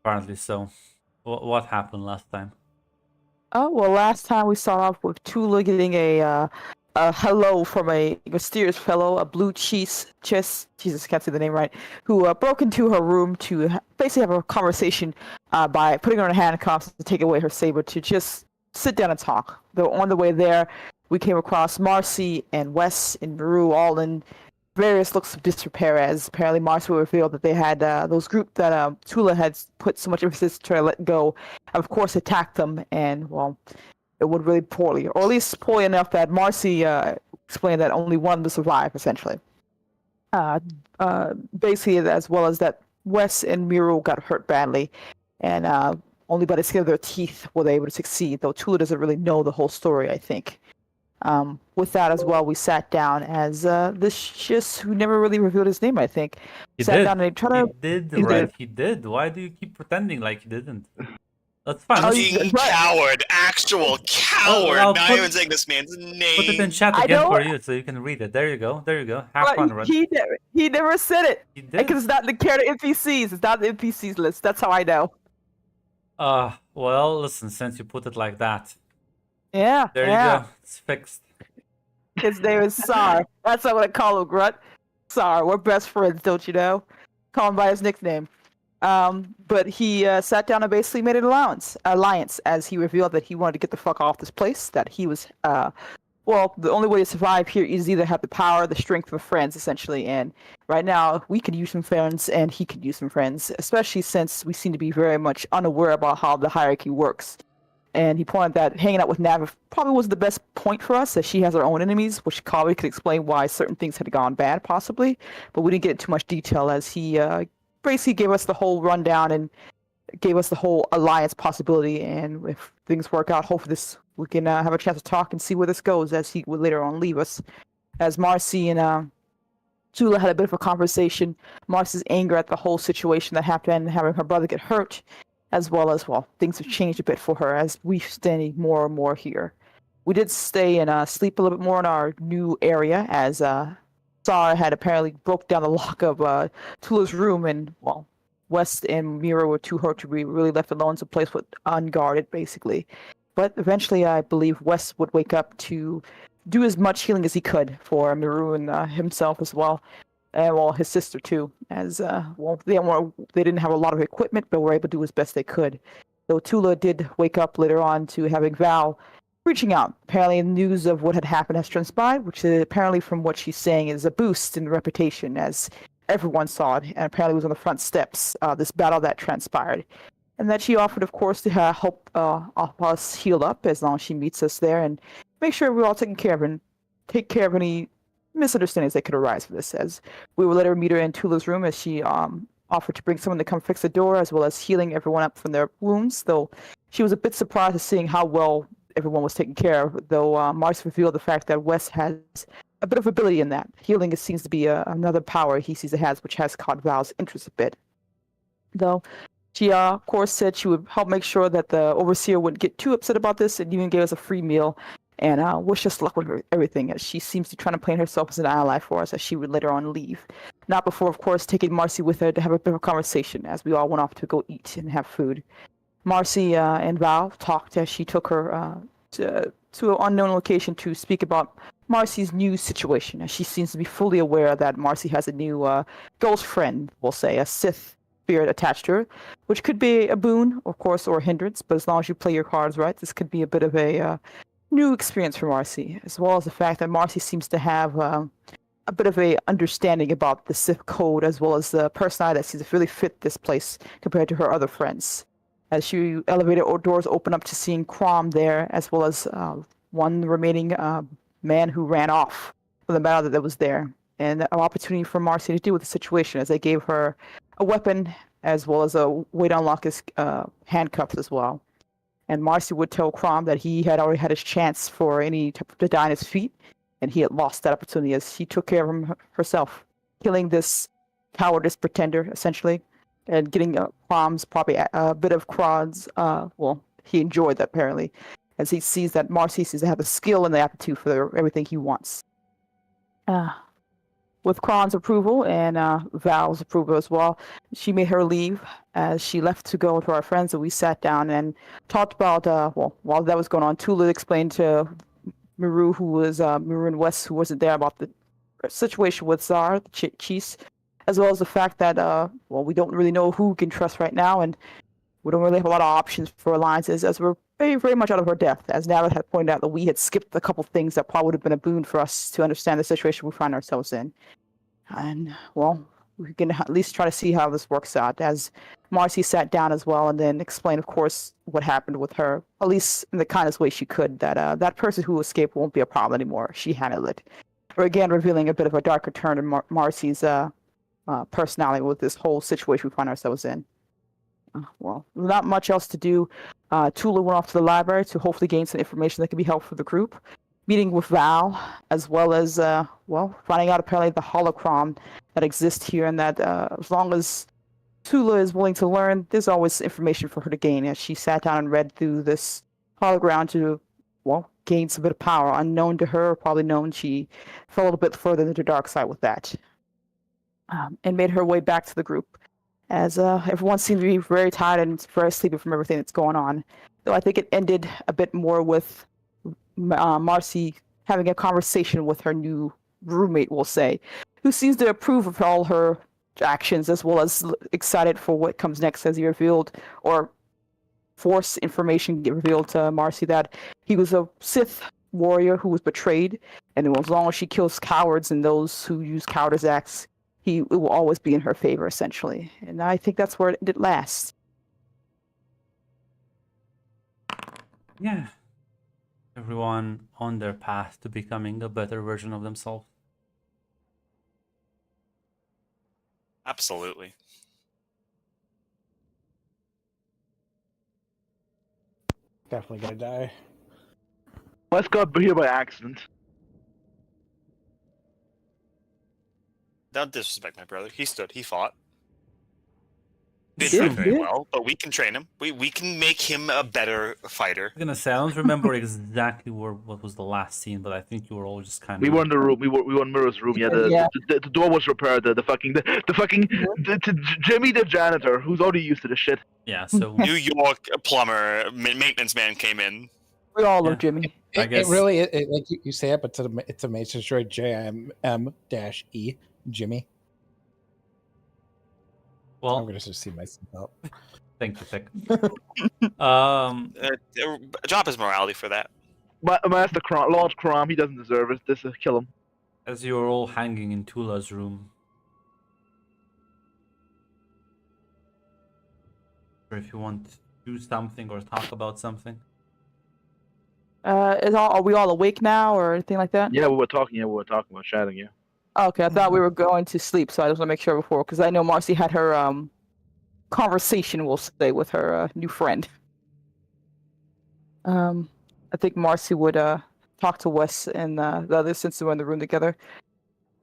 Apparently so. What happened last time? Oh, well, last time we started off with Tula getting a hello from a mysterious fellow, a blue Jesus, can't say the name right, who broke into her room to basically have a conversation by putting her in handcuffs to take away her saber to just sit down and talk. Though on the way there, we came across Marcy and Wes and Maru all in various looks of disrepair, as apparently Marcy revealed that they had those group that Tula had put so much emphasis to try to let go, of course attacked them, and well, it went really poorly, or at least poorly enough that Marcy explained that only one would survive, essentially. Uh, Basically, as well as that Wes and Miro got hurt badly, and only by the skin of their teeth were they able to succeed, though Tula doesn't really know the whole story, I think. With that as well, we sat down as this Shis, who never really revealed his name, I think, He sat did. down and tried He to. did, He right? did. He did. Why do you keep pretending like he didn't? That's fine. Oh, Fucking right. coward! Actual coward! I'll Not put- even saying this man's Put it in name. chat I again know, for you so you can read it. There you go. There you go. Have but fun, Red. he never said it He did. because it's not the character NPCs. It's not the NPCs list. That's how I know. Well, listen, since you put it like that, Yeah. there yeah. you go. It's fixed. His name is Sar. That's what I'm gonna call him, Grunt. Sar. We're best friends, don't you know? Call him by his nickname. But he sat down and basically made an alliance, as he revealed that he wanted to get the fuck off this place. That he was, well, the only way to survive here is either have the power, the strength of friends, essentially. And right now, we could use some friends, and he could use some friends, especially since we seem to be very much unaware about how the hierarchy works. And he pointed that hanging out with Nav probably was the best point for us, as she has her own enemies, which probably could explain why certain things had gone bad, possibly. But we didn't get into too much detail, as he basically gave us the whole rundown and gave us the whole alliance possibility. And if things work out, hopefully we can have a chance to talk and see where this goes, as he would later on leave us. As Marcy and Tula had a bit of a conversation, Marcy's anger at the whole situation that happened, having her brother get hurt, as well as, well, things have changed a bit for her as we stay more and more here. We did stay and sleep a little bit more in our new area, as Sarah had apparently broke down the lock of Tula's room, and, well, West and Mira were too hurt to be really left alone, so the place was unguarded, basically. But eventually, I believe West would wake up to do as much healing as he could for Miru and himself as well. And, well, his sister too, as well, they didn't have a lot of equipment, but were able to do as best they could. Though Tula did wake up later on to having Val reaching out. Apparently, news of what had happened has transpired, which apparently, from what she's saying, is a boost in reputation, as everyone saw it, and apparently was on the front steps. This battle that transpired, and that she offered, of course, to help us heal up as long as she meets us there, and make sure we're all taken care of, and take care of any misunderstandings that could arise for this, as we will later meet her in Tula's room, as she offered to bring someone to come fix the door, as well as healing everyone up from their wounds, though she was a bit surprised at seeing how well everyone was taken care of, though Mars revealed the fact that Wes has a bit of ability in that. Healing seems to be another power he sees it has, which has caught Val's interest a bit. Though she, of course, said she would help make sure that the overseer wouldn't get too upset about this, and even gave us a free meal, and wish us luck with everything, as she seems to be trying to paint herself as an ally for us, as she would later on leave. Not before, of course, taking Marcy with her to have a bit of a conversation, as we all went off to go eat and have food. Marcy and Val talked as she took her to an unknown location to speak about Marcy's new situation, as she seems to be fully aware that Marcy has a new ghost friend, we'll say, a Sith spirit attached to her, which could be a boon, of course, or a hindrance, but as long as you play your cards right, this could be a bit of a new experience for Marcy, as well as the fact that Marcy seems to have a bit of a understanding about the Sith code, as well as the personality that seems to really fit this place compared to her other friends. As she elevator doors open up to seeing Crom there, as well as one remaining man who ran off from the battle that was there, and an opportunity for Marcy to deal with the situation, as they gave her a weapon as well as a way to unlock his handcuffs as well. And Marcy would tell Crom that he had already had his chance for any to die on his feet, and he had lost that opportunity, as she took care of him herself, killing this cowardice pretender, essentially, and getting Crom's probably a bit of Cron's, well, he enjoyed that apparently, as he sees that Marcy seems to have the skill and the aptitude for everything he wants. with Kron's approval and Val's approval as well, she made her leave as she left to go to our friends, and we sat down and talked about, while that was going on, Tula explained to Miru, who was Miru and Wes, who wasn't there, about the situation with Tsar, the Chiefs, as well as the fact that, we don't really know who we can trust right now, and we don't really have a lot of options for alliances, as we're very, very much out of our depth. As Navid had pointed out, that we had skipped a couple things that probably would have been a boon for us to understand the situation we find ourselves in. And, we can at least try to see how this works out, as Marcy sat down as well and then explained, of course, what happened with her, at least in the kindest way she could, that that person who escaped won't be a problem anymore. She handled it. We're again revealing a bit of a darker turn in Marcy's personality with this whole situation we find ourselves in. Not much else to do. Tula went off to the library to hopefully gain some information that could be helpful for the group. Meeting with Val, as well as, finding out apparently the holocron that exists here, and that as long as Tula is willing to learn, there's always information for her to gain. As she sat down and read through this hologram to, gain some bit of power unknown to her, probably known. She fell a little bit further into the dark side with that, and made her way back to the group, as everyone seemed to be very tired and very sleepy from everything that's going on. Though I think it ended a bit more with Marcy having a conversation with her new roommate, we'll say, who seems to approve of all her actions, as well as excited for what comes next, as he revealed, or forced information get revealed to Marcy, that he was a Sith warrior who was betrayed, and as long as she kills cowards and those who use cowardice acts, it will always be in her favor, essentially. And I think that's where it ended last. Yeah. Everyone on their path to becoming a better version of themselves. Absolutely. Definitely gonna die. Wes got here by accident. Don't disrespect my brother. He stood. He fought. He Didn't did, fight very yeah. well, but we can train him. We can make him a better fighter. I'm gonna say I don't remember exactly what was the last scene, but I think you were all just kind of. We were in the room. We were in Mirror's room. Yeah, the door was repaired. The fucking Jimmy the janitor, who's already used to the shit. Yeah. So New York plumber, maintenance man came in. We all Yeah. love Jimmy. I guess- It really, like you say it, but it's a Mason Destroy JMM-E, Jimmy. I'm well, gonna just see myself out. thank you, Pick. Drop his morality for that. Master Lord Crom, he doesn't deserve it. This kill him. As you're all hanging in Tula's room, or if you want to do something or talk about something. Are we all awake now, or anything like that? Yeah, we were talking about chatting. Yeah. Okay, I thought we were going to sleep, so I just want to make sure before, because I know Marcy had her conversation, we'll say, with her new friend. I think Marcy would talk to Wes and the others, since they were in the room together.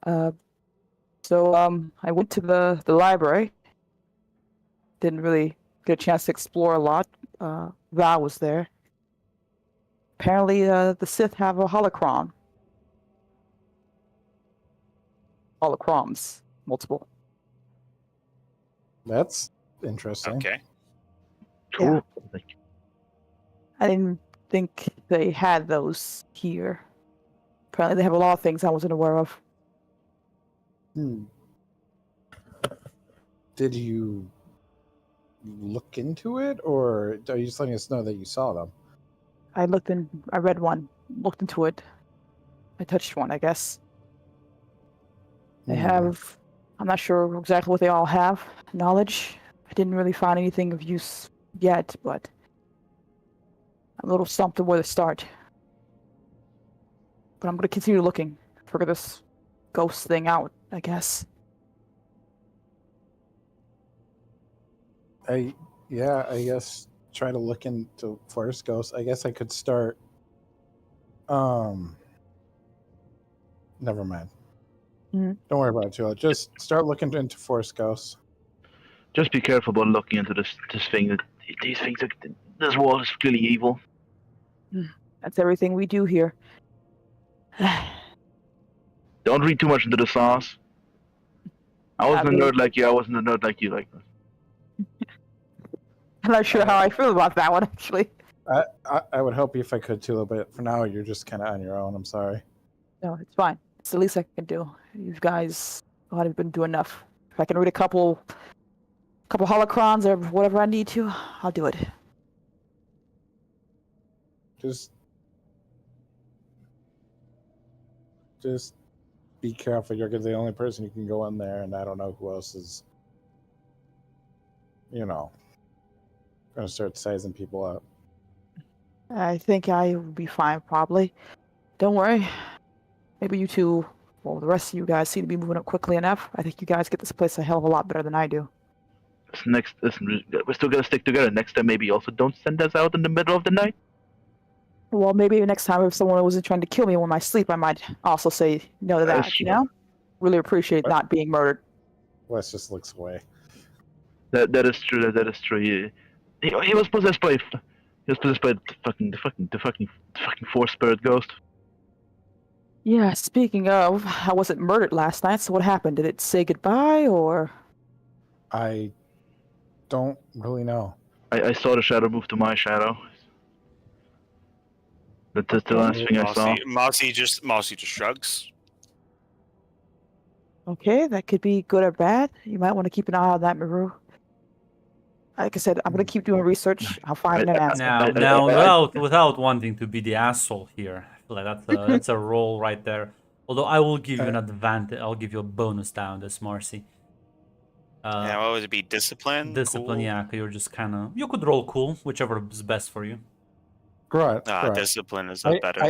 So I went to the library. Didn't really get a chance to explore a lot. Val was there. Apparently, the Sith have a holocron. Holocrons, multiple. That's interesting. Okay. Cool. I didn't think they had those here. Apparently, they have a lot of things I wasn't aware of. Did you look into it, or are you just letting us know that you saw them? I read one, looked into it. I touched one, I guess. They have, I'm not sure exactly what they all have, knowledge. I didn't really find anything of use yet, but I'm a little stumped on where to start. But I'm going to continue looking, figure this ghost thing out, I guess. I guess try to look into Forest Ghosts. I guess I could start. Never mind. Mhm. Don't worry about it, Tula. Just start looking into Forest Ghosts. Just be careful about looking into this thing. These things, this wall is clearly evil. That's everything we do here. Don't read too much into the sauce. I wasn't I mean- a nerd like you. I wasn't a nerd like you. Like I'm not sure how I feel about that one, actually. I would help you if I could too, but for now you're just kind of on your own. I'm sorry. No, it's fine. It's the least I can do. You guys have been doing enough. If I can read a couple holocrons or whatever I need to, I'll do it. Just be careful. You're the only person who can go in there, and I don't know who else is, going to start sizing people up. I think I will be fine, probably. Don't worry. Maybe you two, well, the rest of you guys seem to be moving up quickly enough. I think you guys get this place a hell of a lot better than I do. listen, we're still gonna stick together. Next time, maybe also don't send us out in the middle of the night. Well, maybe next time if someone wasn't trying to kill me in my sleep, I might also say no to that, you know? Really appreciate not being murdered. Wes just looks away. That is true. That is true. He was possessed by the fucking force spirit ghost. Yeah, speaking of, I wasn't murdered last night, so what happened? Did it say goodbye, or...? I don't really know. I saw the shadow move to my shadow. That's the last thing I saw. Mossy just shrugs. Okay, that could be good or bad. You might want to keep an eye on that, Maru. Like I said, I'm going to keep doing research. I'll find an answer. Now, without wanting to be the asshole here, I feel like that's a roll right there. Although I will give you an advantage. I'll give you a bonus down this, Marcy. Yeah, what would it be? Discipline? Discipline, Cool? yeah. You're just kind of... You could roll cool, whichever is best for you. Grunt. Discipline is a better.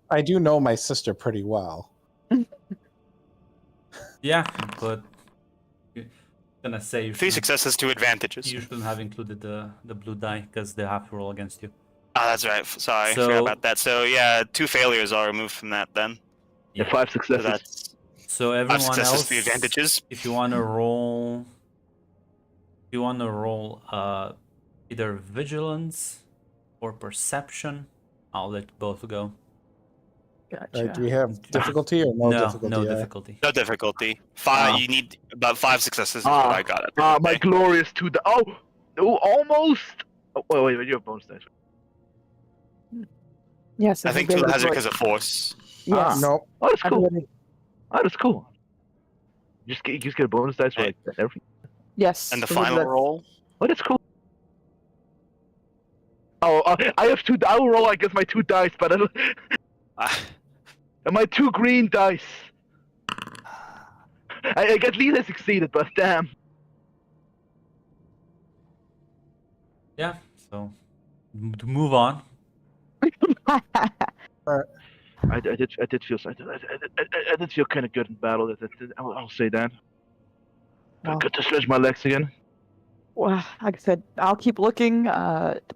I do know my sister pretty well. Yeah, but... Gonna say 3 successes, 2 advantages. you shouldn't have included the blue die because they have to roll against you. Oh, that's right. Sorry, So- forgot about that. So yeah, 2 failures are removed from that then. Yeah, 5 So successes. that's So 5 everyone successes, else, 3 advantages. if you want to roll, either vigilance or perception, I'll let both go. Gotcha. Do we have difficulty or no difficulty? No difficulty. No difficulty. 5. Oh. You need about 5 successes. Is what I got it. My glorious 2 dice. Oh, almost. Oh, wait, you have bonus dice. Yes, I think we'll 2 be has it able to- because of force. Yes. No. Oh, that's I cool. would- Oh, that's cool. You just get a bonus dice for like everything. Yes. And the we'll be final able to- roll. Oh, that's cool. Oh, I have 2. I will roll, I guess, my 2 dice, but and my 2 green dice. I at least I succeeded, but damn. Yeah. So to move on. I did feel I did feel kind of good in battle. I'll say that. Well, Good to stretch my legs again. well, like I said, I'll keep looking.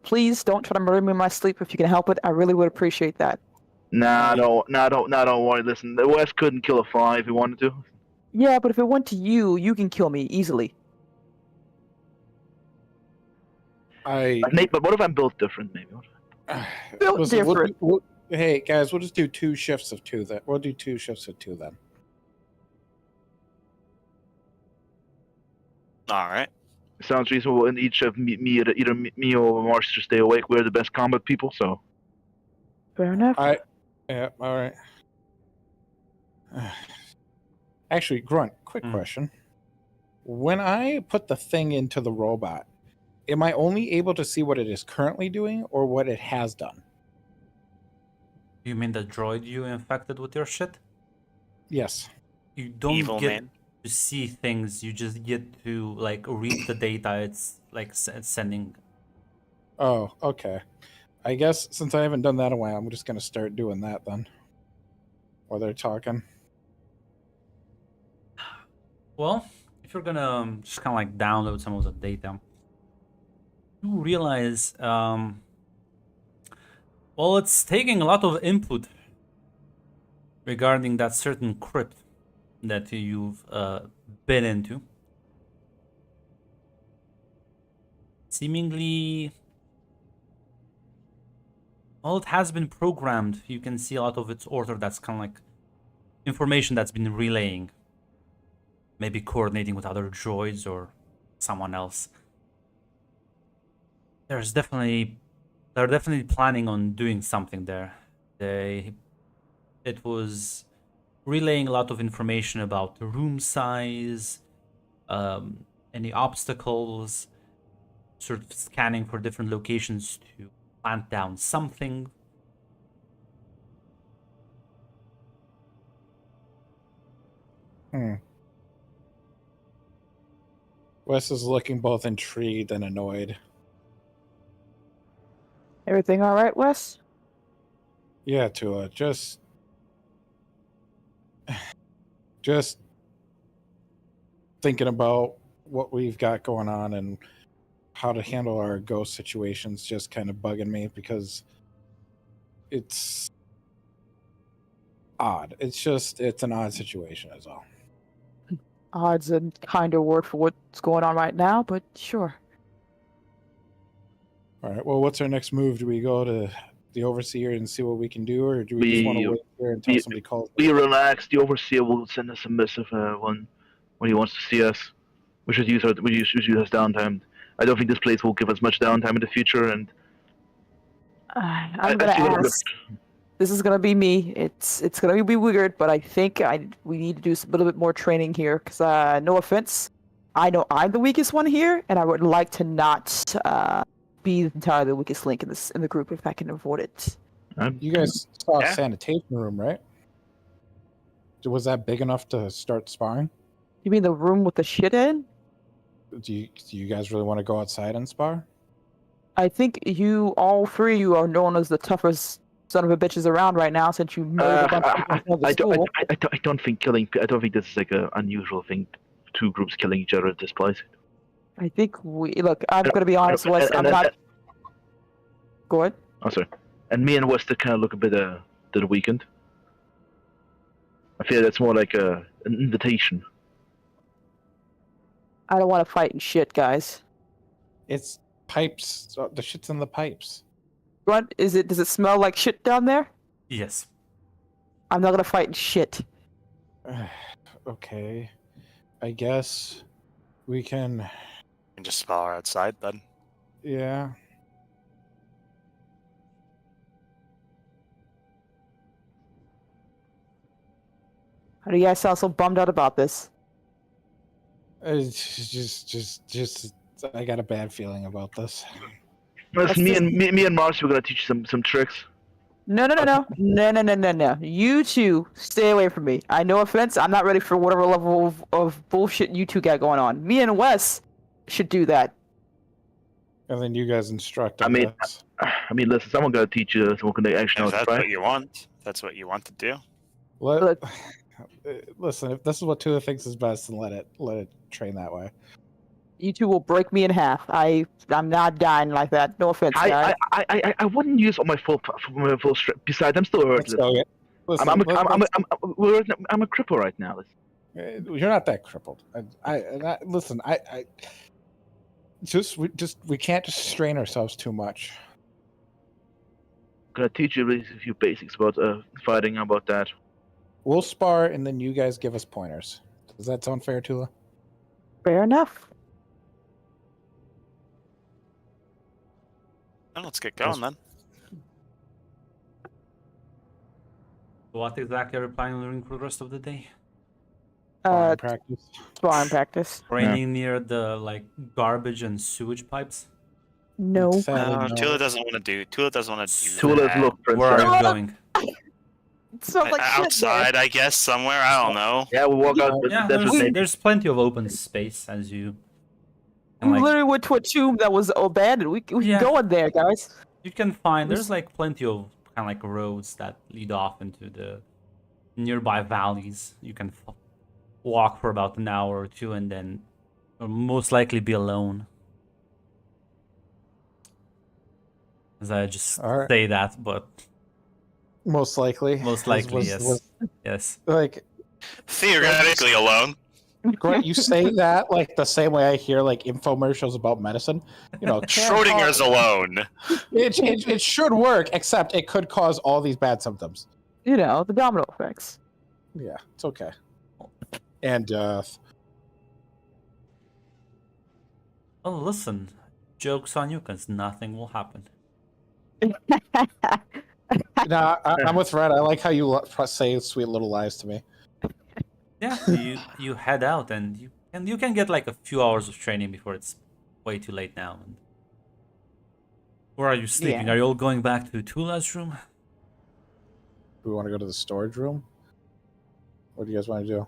Please don't try to murder me in my sleep if you can help it. I really would appreciate that. Nah, don't worry. Listen, the West couldn't kill a fly if he wanted to. Yeah, but if it went to you, you can kill me easily. Nate, but what if I'm built different? Maybe. Built Listen, different. hey guys, we'll just do 2 shifts of 2 then. We'll do 2 shifts of 2 then. All right. Sounds reasonable. And each of either me or Mars should stay awake. We're the best combat people, so. Fair enough. Yeah, all right. Actually, Grunt, quick question. When I put the thing into the robot, am I only able to see what it is currently doing or what it has done? You mean the droid you infected with your shit? Yes. You don't Evil get man. to see things. You just get to like read the data. It's like sending. Oh, okay. I guess since I haven't done that in a while, I'm just going to start doing that then. While they're talking. Well, if you're gonna just kind of like download some of the data, you realize, well, it's taking a lot of input regarding that certain crypt that you've been into. Seemingly, well, it has been programmed. You can see a lot of its order that's kind of like information that's been relaying. maybe coordinating with other droids or someone else. They're definitely planning on doing something there. It was relaying a lot of information about the room size, any obstacles, sort of scanning for different locations to plant down something. Wes is looking both intrigued and annoyed. Everything all right, Wes? Yeah, Tula, just thinking about what we've got going on and how to handle our ghost situations just kind of bugging me because it's odd. It's an odd situation is all. Odd's a kinder word for what's going on right now, but sure. All right, well, what's our next move? Do we go to the Overseer and see what we can do, or do we just want to wait here until somebody calls? Be relaxed. The Overseer will send us a missive when he wants to see us. We should use us downtime. I don't think this place will give us much downtime in the future, and I'm gonna ask. This is gonna be me. It's gonna be weird, but I think we need to do a little bit more training here. Cause no offense, I know I'm the weakest one here, and I would like to not be entirely the weakest link in the group if I can avoid it. You guys saw a sanitation room, right? Was that big enough to start sparring? You mean the room with the shit in? Do you guys really want to go outside and spar? I think all three of you are known as the toughest son of a bitches around right now since you murdered a bunch of people at school. I don't think this is like an unusual thing. Two groups killing each other at this place. I think look. I'm gonna be honest, Wes. I'm not. Go ahead. Oh, sorry. And me and Wes kind of look a bit to the weekend. I feel that's more like an invitation. I don't want to fight and shit, guys. It's pipes. The shit's in the pipes. What is it? Does it smell like shit down there? Yes. I'm not gonna fight and shit. Okay. I guess we can. And just spar outside then. Yeah. How do you guys sound so bummed out about this? It's just. I got a bad feeling about this. Listen, me and Marcy, we're gonna teach you some tricks. No. You two stay away from me. No offense, I'm not ready for whatever level of bullshit you two got going on. Me and Wes should do that. And then you guys instruct. I mean, listen, someone gotta teach you. Someone can actually know If how to that's try. what you want, that's what you want to do. Look. Listen, if this is what Tua thinks is best, then let it train that way. You two will break me in half. I'm not dying like that. No offense, guys. I wouldn't use all my full strength. Besides, I'm still Let's go. Listen, I'm a cripple right now. You're not that crippled. Listen. We can't just strain ourselves too much. I'm gonna teach you a few basics about fighting. About that. We'll spar, and then you guys give us pointers. Does that sound fair, Tula? Fair enough. Well, let's get going then. What exactly are you planning on doing for the rest of the day? Sparring practice. Sparring practice. Training near the garbage and sewage pipes. No. Sadly, no. Tula doesn't want to do. Tula's that. look, Where are princess. you going? It smells like shit. Outside, I guess, somewhere. I don't know. Yeah, we'll walk out. Yeah, there's plenty of open space as you. We literally went to a tomb that was abandoned. We can go in there, guys. You can find there's plenty of kind of roads that lead off into the nearby valleys. You can walk for about an hour or two, and then you'll most likely be alone. As I just say that, but most likely, yes. Like Theoretically alone. Grant, you say that like the same way I hear like infomercials about medicine. You know, Schrodinger's alone. It should work, except it could cause all these bad symptoms. You know, the domino effects. Yeah, it's okay. And Oh, listen. Joke's on you, because nothing will happen. No, I'm with Red. I like how you say sweet little lies to me. Yeah, you head out, and you can get like a few hours of training before it's way too late now. And where are you sleeping? Yeah. Are you all going back to Tula's room? Do we want to go to the storage room? What do you guys want to do?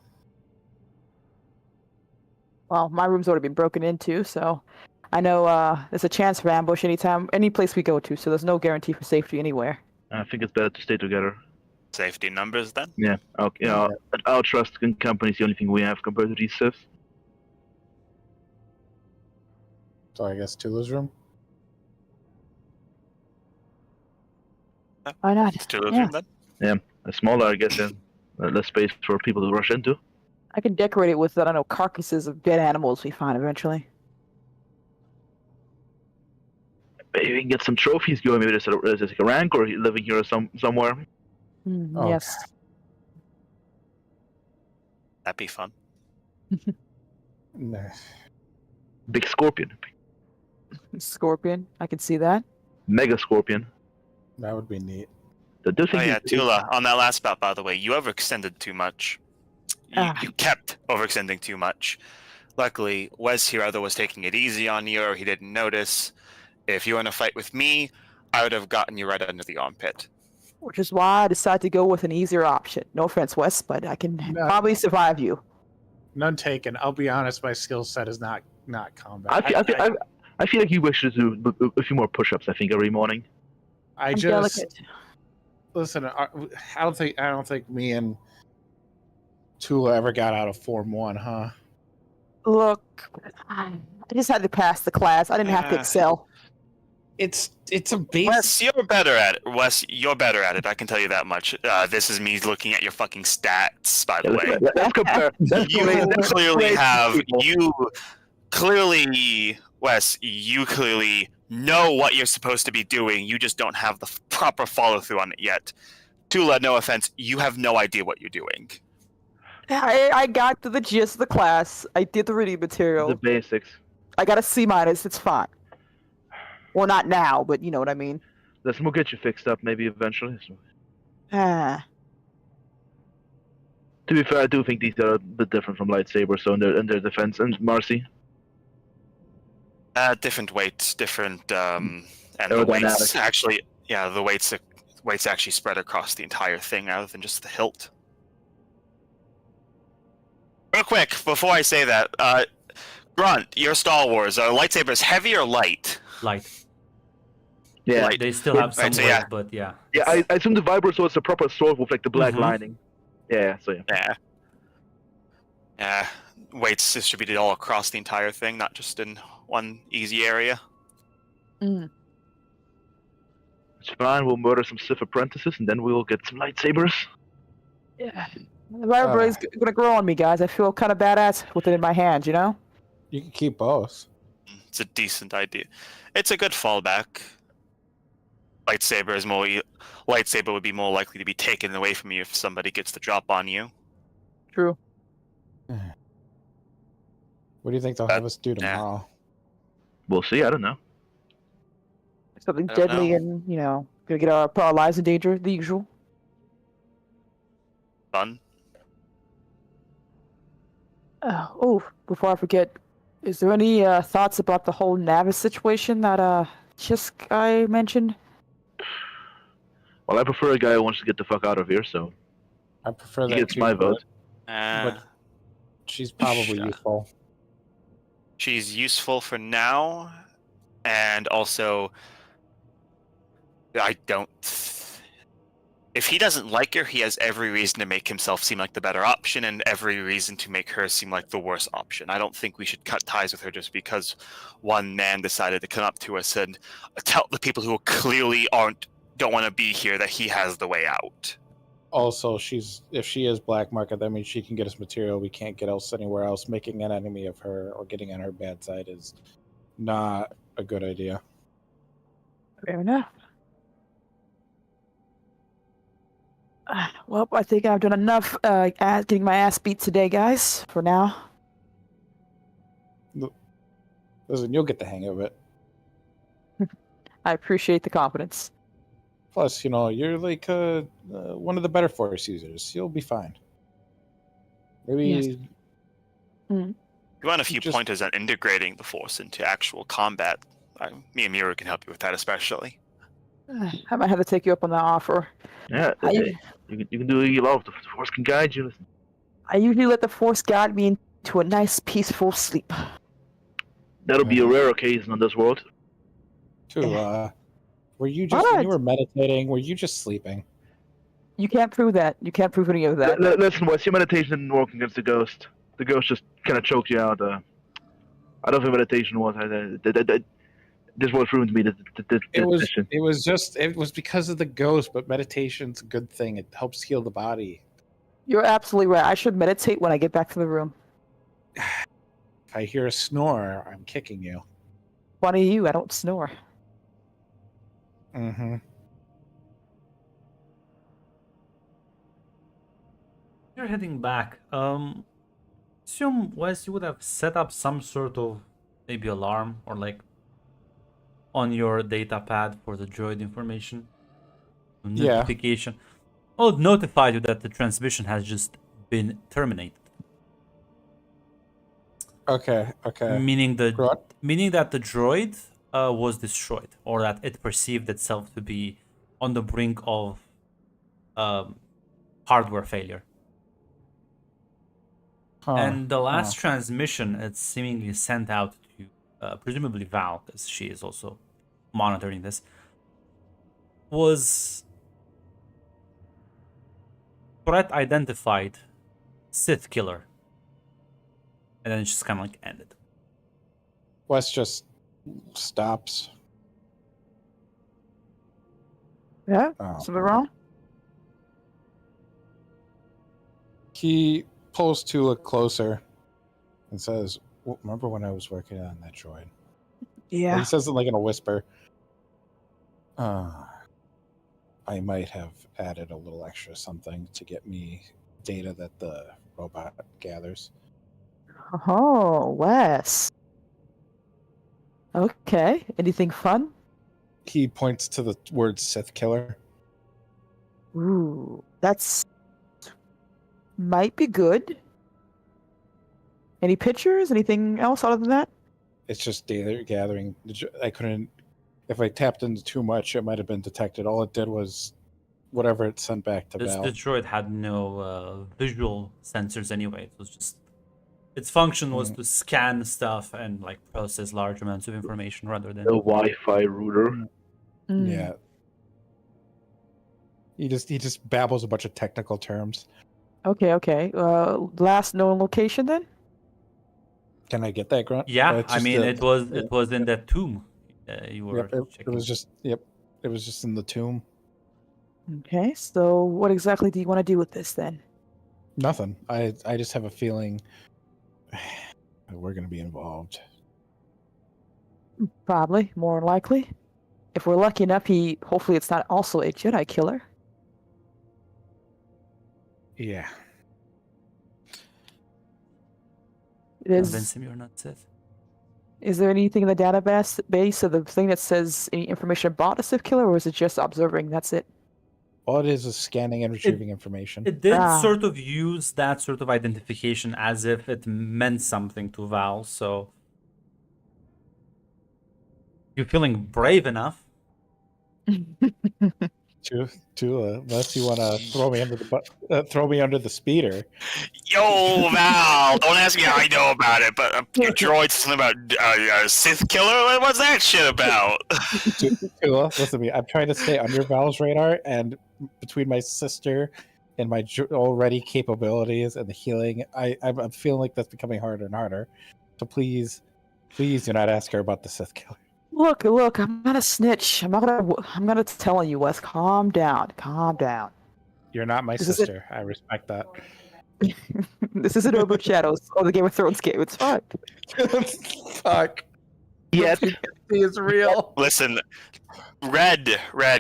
Well, my room's already been broken into, so I know there's a chance for ambush anytime, any place we go to. So there's no guarantee for safety anywhere. I think it's better to stay together. Safety numbers then. Yeah. Okay. Our trust in company is the only thing we have compared to these Siths. So I guess Tula's room. Why not? Still Yeah. room then. Smaller, I guess, and less space for people to rush into. I can decorate it with, I don't know, carcasses of dead animals we find eventually. Maybe we can get some trophies going. Maybe there's like a rank or living here somewhere. Oh, Yes. That'd be fun. Nah. Big scorpion. Scorpion. I can see that. Mega scorpion. That would be neat. The Oh thing yeah, is- Tula. On that last bout, by the way, you overextended too much. You kept overextending too much. Luckily, Wes here either was taking it easy on you or he didn't notice. If you were in a fight with me, I would have gotten you right under the armpit. Which is why I decided to go with an easier option. No offense, Wes, but I can No. probably survive you. None taken. I'll be honest. My skill set is not combat. I feel like you wish to do a few more push-ups. I think every morning. I I'm just delicate. listen. I don't think me and Tula ever got out of Form 1, huh? Look, I just had to pass the class. I didn't have to excel. It's a base. Wes, you're better at it. Wes, you're better at it. I can tell you that much. This is me looking at your fucking stats, by the way. Let's compare. Wes, you clearly know what you're supposed to be doing. You just don't have the proper follow through on it yet. Tula, no offense, you have no idea what you're doing. I got to the gist of the class. I did the reading material. The basics. I got a C-. It's fine. Well, not now, but you know what I mean. We'll get you fixed up maybe eventually. So, Ah. to be fair, I do think these are a bit different from lightsabers, so in their defense. And Marcy, Different weights, different, and the weights Aerodynamics. actually, yeah, the weights actually spread across the entire thing rather than just the hilt. Real quick, before I say that, Grunt, your Star Wars, are lightsabers heavy or light? Light. yeah, Light. They still have some Right, so weight, yeah. but yeah. yeah. I assume the Vibro Sword is a proper sword with like the black Mhm. lining. Yeah, so yeah. Yeah. Yeah. Weights distributed all across the entire thing, not just in one easy area. Mm. It's fine. We'll murder some Sith apprentices, and then we'll get some lightsabers. Yeah. The vibra's gonna grow on me, guys. I feel kind of badass with it in my hands, you know? You can keep both. It's a decent idea. It's a good fallback. Lightsaber would be more likely to be taken away from you if somebody gets the drop on you. True. What do you think they'll have us do tomorrow? We'll see. I don't know. Something I don't deadly know. and, you know, gonna get put our lives in danger, the usual. Fun. Before I forget, is there any thoughts about the whole Navis situation that Chisk I mentioned? Well, I prefer a guy who wants to get the fuck out of here, so I prefer he that gets too, my but vote. But- she's probably Sure. useful. She's useful for now, and also, I don't. If he doesn't like her, he has every reason to make himself seem like the better option, and every reason to make her seem like the worse option. I don't think we should cut ties with her just because one man decided to come up to us and tell the people who clearly don't want to be here that he has the way out. Also, if she is black market, that means she can get us material we can't get else anywhere else. Making an enemy of her or getting on her bad side is not a good idea. Fair enough. Well, I think I've done enough getting my ass beat today, guys, for now. Listen, you'll get the hang of it. I appreciate the confidence. Plus, you're like one of the better Force users. You'll be fine. Maybe Yes. If you want a few Just- pointers on integrating the Force into actual combat, me and Mira can help you with that, especially. I might have to take you up on that offer. Yeah, I, you can do what you love. The Force can guide you. Listen, I usually let the Force guide me into a nice, peaceful sleep. that'll be a rare occasion on this world. too. Were you just when you were meditating? Were you just sleeping? You can't prove that. You can't prove any of that. Listen, Wes, your meditation didn't work against the ghost. The ghost just kind of choked you out. I don't think meditation was. This was ruined me. It was because of the ghost, but meditation's a good thing. It helps heal the body. You're absolutely right. I should meditate when I get back to the room. If I hear a snore, I'm kicking you. Funny you, I don't snore. Mm-hmm. You're heading back. Assume, Wes, you would have set up some sort of maybe alarm or like on your data pad for the droid information. Yeah. Notification. Oh, notify you that the transmission has just been terminated. Okay. Meaning Right. that the droid was destroyed, or that it perceived itself to be on the brink of hardware failure. Huh. And the last transmission it's seemingly sent out to presumably Val, because she is also monitoring this, was threat identified Sith killer. And then it just kind of like ended. Wes just stops. Yeah? Oh. Something wrong? He pulls Tula closer and says, well, remember when I was working on that droid? Yeah. He says it like in a whisper. I might have added a little extra something to get me data that the robot gathers. Oh, Wes. Okay. Anything fun? He points to the word Sith killer. Ooh, that's might be good. Any pictures? Anything else other than that? It's just data gathering. I couldn't. If I tapped into too much, it might have been detected. All it did was whatever it sent back to The Val. droid had no visual sensors anyway. It was just its function was to scan stuff and like process large amounts of information rather than The Wi-Fi router. Mm. Yeah. He just babbles a bunch of technical terms. Okay. Last known location then? Can I get that, Grunt? Yeah, It's I just mean a- it was in that tomb you were Yep, it checking. was just it was just in the tomb. Okay, so what exactly do you want to do with this then? Nothing. I just have a feeling we're gonna be involved. Probably, more than likely. If we're lucky enough, hopefully it's not also a Jedi killer. Yeah. Convince him you're not Sith. Is there anything in the database of the thing that says any information about a Sith killer, or is it just observing? That's it. All it is scanning and retrieving information. It did Ah. sort of use that sort of identification as if it meant something to Val, so you're feeling brave enough. Unless you want to throw me under the speeder. Yo, Val, don't ask me how I know about it, but your droid something about Sith killer? What's that shit about? Tula, listen to me. I'm trying to stay under Val's radar, and between my sister and my already capabilities and the healing, I'm feeling like that's becoming harder and harder. So please do not ask her about the Sith killer. Look, I'm not a snitch. I'm gonna tell you, Wes. Calm down. You're not my This is sister. I respect that. This isn't Urban Shadows or the Game of Thrones game. It's fine. Fuck. Yet. He is real. Listen, Red,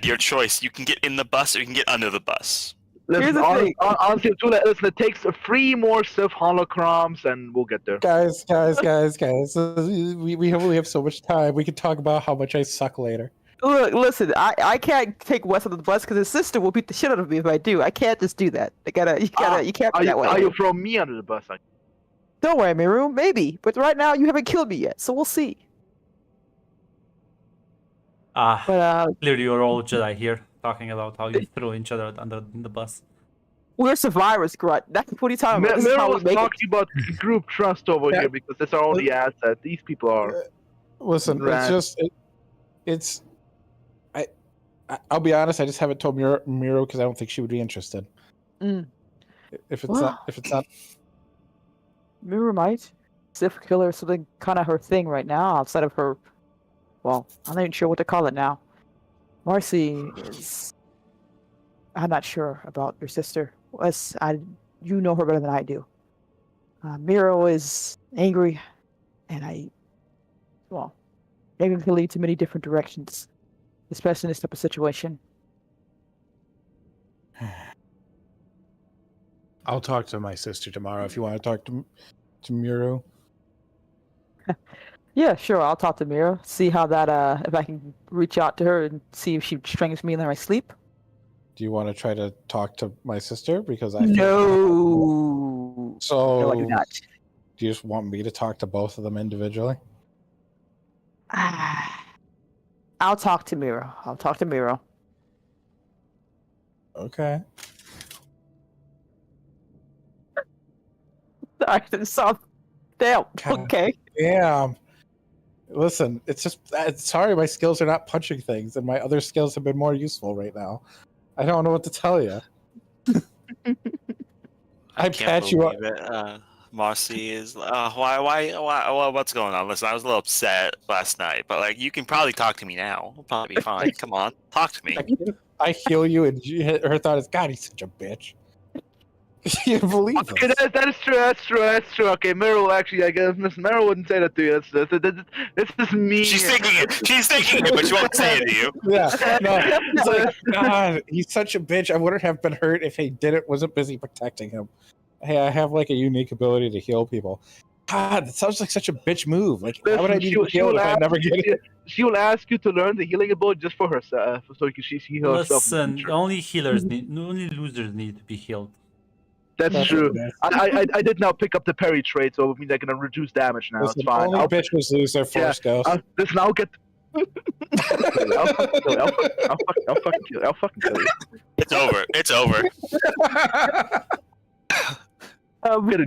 your choice. You can get in the bus or you can get under the bus. Here's Listen, the thing. honestly, Tula, listen, it takes 3 more Sith holocrons, and we'll get there. Guys. We only have so much time. We can talk about how much I suck later. Look, listen, I can't take Wes under the bus because his sister will beat the shit out of me if I do. I can't just do that. You can't be that way. Are you throwing me under the bus? Don't worry, Miru, maybe. But right now, you haven't killed me yet, so we'll see. But Clearly, you're all Jedi here, talking about how you throw each other under the bus. we're survivors, Grunt. That's what are you talking about? This is Mira how we was make it. talking about group trust over Yeah. here because that's our only asset. These people are. Listen, Rats. I'll be honest. I just haven't told Miro because I don't think she would be interested. Mm. If it's not, Miru might. Sith killer is something kind of her thing right now, outside of her. Well, I'm not even sure what to call it now. Marcy is. I'm not sure about your sister. You know her better than I do. Miro is angry, and anger can lead to many different directions, especially in this type of situation. I'll talk to my sister tomorrow. If you want to talk to Miro. Yeah, sure. I'll talk to Mira. See how that. If I can reach out to her and see if she strangles me in my sleep. Do you want to try to talk to my sister? Because I can't. No. So No, I do not. do you just want me to talk to both of them individually? I'll talk to Miro. Okay. Sorry, damn. God. Okay. Yeah. Listen, it's just sorry my skills are not punching things, and my other skills have been more useful right now. I don't know what to tell you. I can't patch you up. believe it. Marcy is why what's going on? Listen, I was a little upset last night, but like you can probably talk to me now. We'll probably be fine. Come on, talk to me. I heal you, and her thought is, God, he's such a bitch. You believe Okay, this? that is true. That's true. Okay, Meryl actually, I guess Meryl wouldn't say that to you. This is me. She's thinking it, but she won't say it to you. Yeah, no. It's like, God, he's such a bitch. I wouldn't have been hurt if he wasn't busy protecting him. Hey, I have like a unique ability to heal people. God, that sounds like such a bitch move. Like, why would I need to heal if I never get it? She will ask you to learn the healing ability just for herself, so she herself. Listen, only losers need to be healed. That's true. I did now pick up the parry trait, so it means I can reduce damage now. Listen, it's fine. only bitches lose their force ghost. Listen, I'll get. I'll fucking kill you. It's over. It's over. I'll get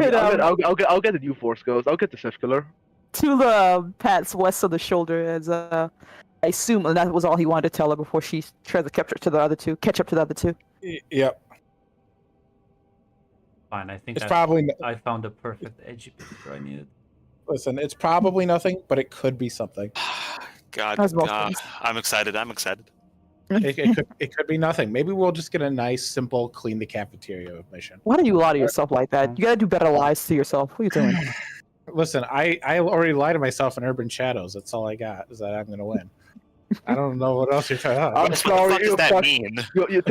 the new force ghost. I'll get the Sith killer. Tula pats Wes on the shoulder as I assume that was all he wanted to tell her before she tried to catch up to the other two. Yep. Fine, I think It's probably. I found the perfect edgy picture I needed. Listen, it's probably nothing, but it could be something. God, That's most things. I'm excited. It could be nothing. Maybe we'll just get a nice, simple, clean the cafeteria mission. Why do you lie to yourself like that? You gotta do better lies to yourself. What are you doing? Listen, I already lied to myself in Urban Shadows. That's all I got, is that I'm going to win. I don't know what else you're talking about. I'm sorry. What the fuck does that mean? You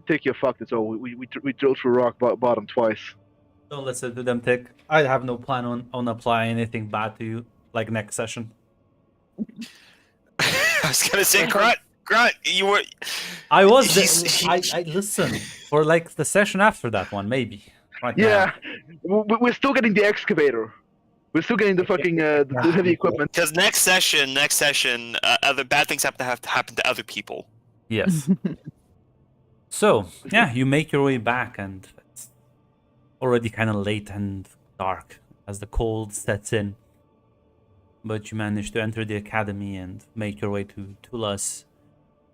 take your fuck. That's all. We drilled through rock bottom twice. Don't listen to them, Tick. I have no plan on applying anything bad to you, like next session. I was gonna say, Grunt, you were. I listen for like the session after that one, maybe. Right Yeah, now. we're still getting the excavator. We're still getting the fucking the heavy equipment. Because next session, other bad things have to happen to other people. Yes. So yeah, you make your way back, and it's already kind of late and dark as the cold sets in. But you manage to enter the academy and make your way to Tula's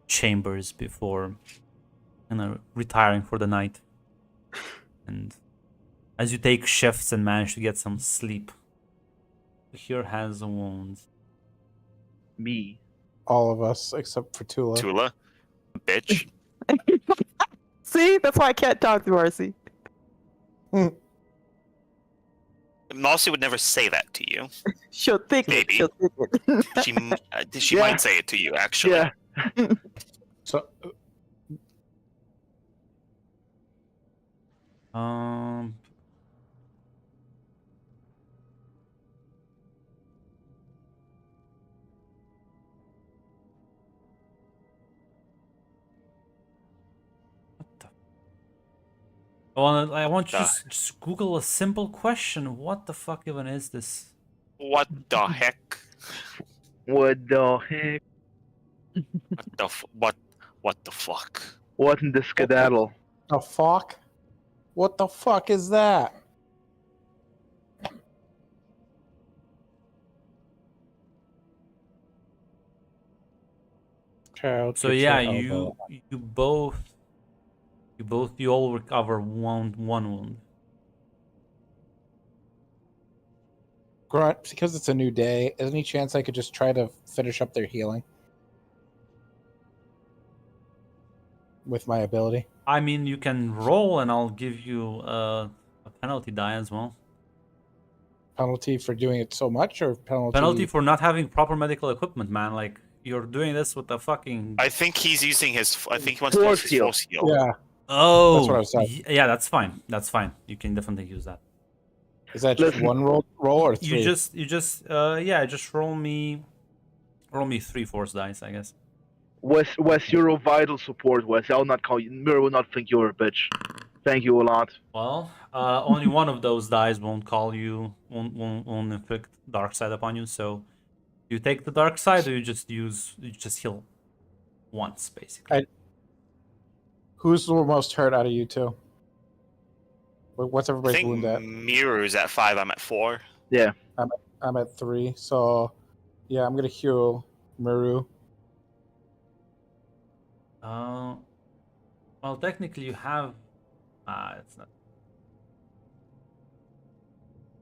chambers before retiring for the night. And as you take shifts and manage to get some sleep, here has a wound. Me. All of us, except for Tula. Tula, bitch. See, that's why I can't talk to RC. Marcy would never say that to you. She'll think it. Maybe. She'll think it. She Yeah. might say it to you, actually. Yeah. So, Um. What the? I want you to just Google a simple question. What the fuck even is this? What the heck? What the heck? What the fuck? What in the skedaddle? The fuck? What the fuck is that? Child So gets yeah, their elbow. you all recover one wound. Grunt, because it's a new day, is there any chance I could just try to finish up their healing with my ability? I mean, you can roll, and I'll give you a penalty die as well. Penalty for doing it so much, or Penalty for not having proper medical equipment, man. Like, you're doing this with the fucking. I think he's using his. I think he wants to use Force his heal. force heal. Yeah, Oh, That's what I was saying. yeah, that's fine. That's fine. You can definitely use that. is that just Listen, one roll or three? Just roll me 3 force dice, I guess. Wes, you're a vital support, Wes. I'll not call you. Mirror will not think you're a bitch. Thank you a lot. Well, only one of those dice won't inflict dark side upon you. So, you take the dark side, or you just heal once, basically. Who's the most hurt out of you two? What's I everybody's think wound at? Miru's at 5. I'm at 4. I'm at 3, so yeah, I'm gonna heal Miru. Well, technically, you have. It's not.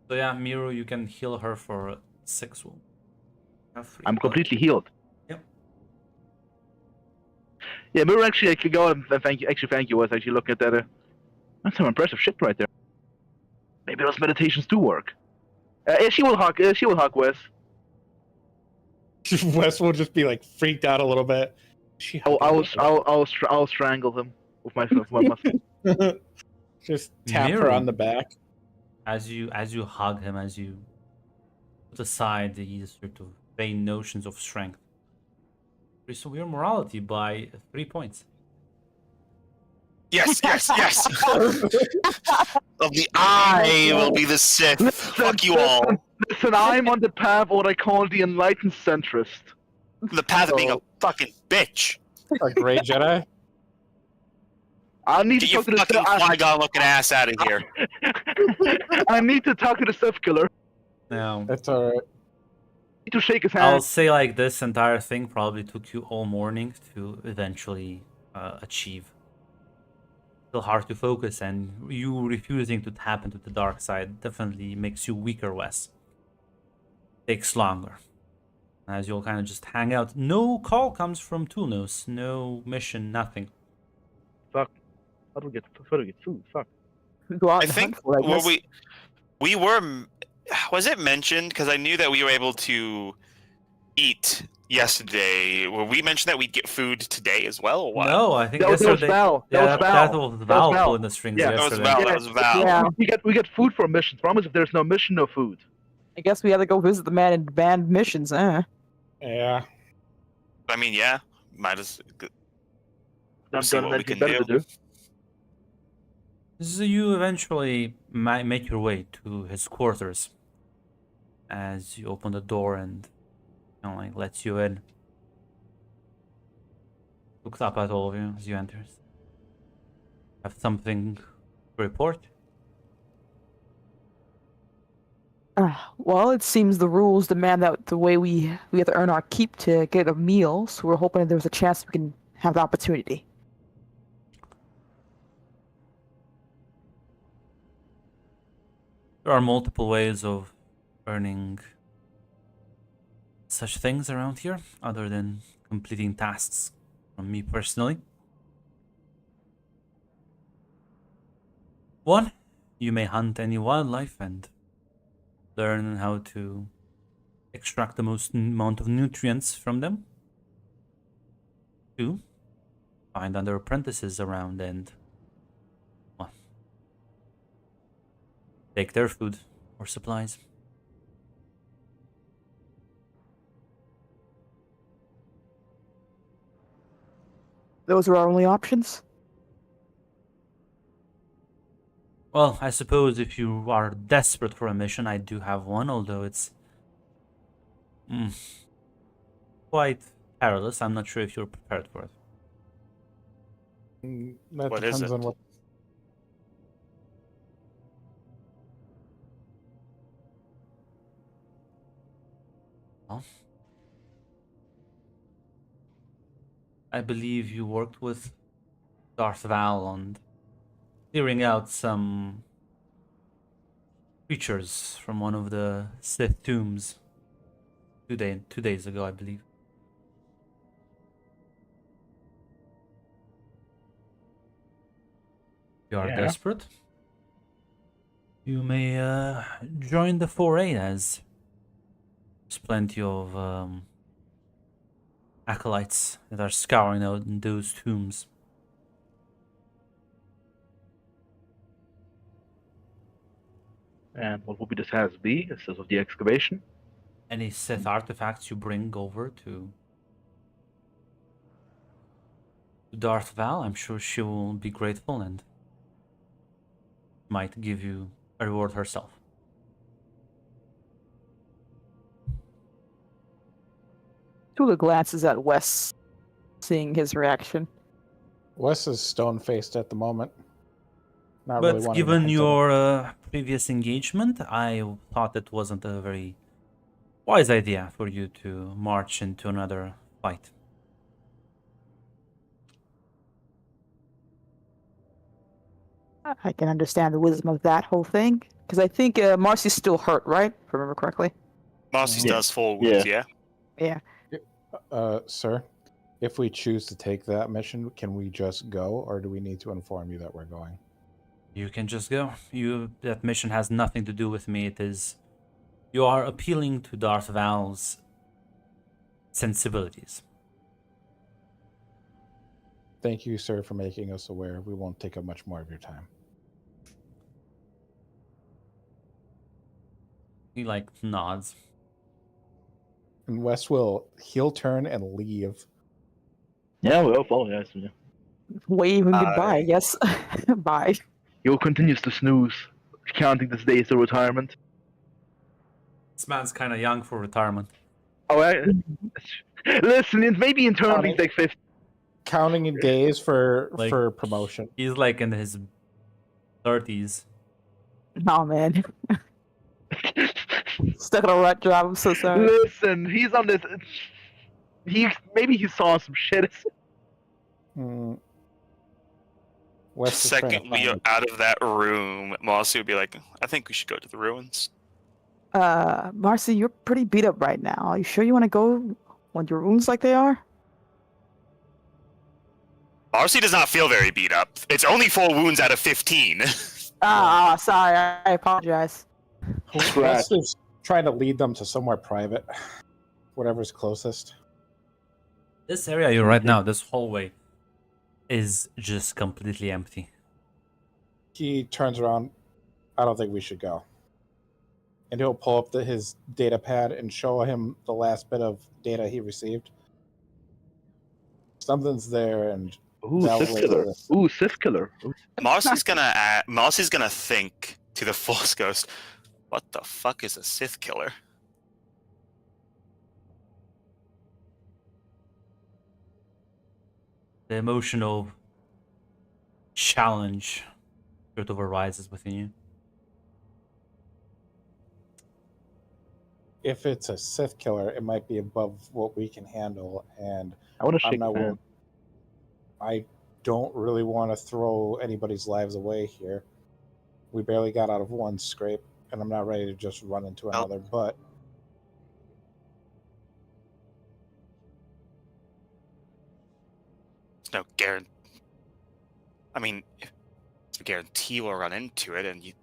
So yeah, Miru, you can heal her for 6 wounds. Have 3. I'm completely healed. Yep. Yeah, Mirror, actually, I could go and thank you. Actually, thank you, Wes. Actually, looking at that. That's some impressive shit right there. Maybe those meditations do work. She will hug. She will hug Wes. Wes will just be like freaked out a little bit. I'll strangle him with my muscle. Just tap her on the back. As you hug him, as you put aside these sort of vain notions of strength, restore your morality by 3 points. Yes. Of the I will be the Sith. Fuck you all. Listen, I'm on the path of what I call the enlightened centrist. The path of being a fucking bitch. A gray Jedi. I need Get to your talk to fucking the Qui-Gon looking ass out of here. I need to talk to the Sith killer. Now, That's alright. I need to shake his I'll hand. say like this entire thing probably took you all morning to eventually achieve. Still hard to focus, and you refusing to tap into the dark side definitely makes you weaker, Wes. Takes longer. As you'll kind of just hang out. No call comes from Tulnos. No mission, nothing. Fuck. How do we get food? Fuck. Go out I and think hunt for it, I were guess. we were. Was it mentioned? Because I knew that we were able to eat yesterday. Were we mentioned that we'd get food today as well? Or what? No, I think That was yesterday. Val. Yeah, That was Val. that was Val Val. pulling the strings Yeah, That was yesterday. Val. Yeah. That was Val. Yeah. We get food for missions. Promise if there's no mission, no food. I guess we had to go visit the man in banned missions, Yeah. I mean, yeah. Might as. I'm See done what we anything can better do. to do. So you eventually make your way to his quarters as you open the door and like lets you in. Looks up at all of you as you enter. Have something to report? Well, it seems the rules demand that the way we have to earn our keep to get a meal, so we're hoping there's a chance we can have the opportunity. There are multiple ways of earning such things around here, other than completing tasks. From me personally, one, you may hunt any wildlife and learn how to extract the most amount of nutrients from them. Two, find other apprentices around and, well, take their food or supplies. Those are our only options. Well, I suppose if you are desperate for a mission, I do have one, although it's quite perilous. I'm not sure if you're prepared for it. That What is depends on it? what. Well, I believe you worked with Darth Val on clearing out some creatures from one of the Sith tombs 2 days ago, I believe. If you are Yeah. desperate, you may join the foray, as there's plenty of acolytes that are scouring out in those tombs. And what would be the status be instead of the excavation? Any Sith artifacts you bring over to Darth Val, I'm sure she will be grateful and might give you a reward herself. Tula glances at Wes, seeing his reaction. Wes is stone faced at the moment. Not But really wanting to given hint at it. your previous engagement, I thought it wasn't a very wise idea for you to march into another fight. I can understand the wisdom of that whole thing. Because I think Marcy's still hurt, right? If I remember correctly. Marcy Yeah. does fall wounds, yeah. Yeah. Sir, if we choose to take that mission, can we just go, or do we need to inform you that we're going? You can just go. That mission has nothing to do with me. You are appealing to Darth Val's sensibilities. Thank you, sir, for making us aware. We won't take up much more of your time. He nods. And Wes will heel turn and leave. Yeah, we'll follow. Yes. Yeah. Waving goodbye, I guess. Bye. He continues to snooze, counting his days to retirement. This man's kind of young for retirement. Oh, listen, maybe internally Got he's like 50. Counting in days for promotion. He's in his 30s. Oh man. Stuck in a rut job, I'm so sorry. Listen, he's on this. Maybe he saw some shit. Mm. The Wes is trying to second we are find- out of that room, Marcy would be like, I think we should go to the ruins. Marcy, you're pretty beat up right now. Are you sure you want to go when your wounds like they are? Marcy does not feel very beat up. It's only 4 wounds out of 15. Sorry, I apologize. Wes is trying to lead them to somewhere private, whatever's closest. This area you're right now, this hallway, is just completely empty. He turns around. I don't think we should go. And he'll pull up his data pad and show him the last bit of data he received. Something's there, and Ooh, That Sith was killer. this. Ooh, Sith killer. Ooh. Marcy's gonna think to the Force Ghost, what the fuck is a Sith killer? The emotional challenge sort of arises within you. if it's a Sith killer, it might be above what we can handle, and I want to I'm shake not his willing. hand. I don't really want to throw anybody's lives away here. We barely got out of one scrape, and I'm not ready to just run into Well- another. But There's no guarantee. I mean, it's a guarantee we'll run into it, and you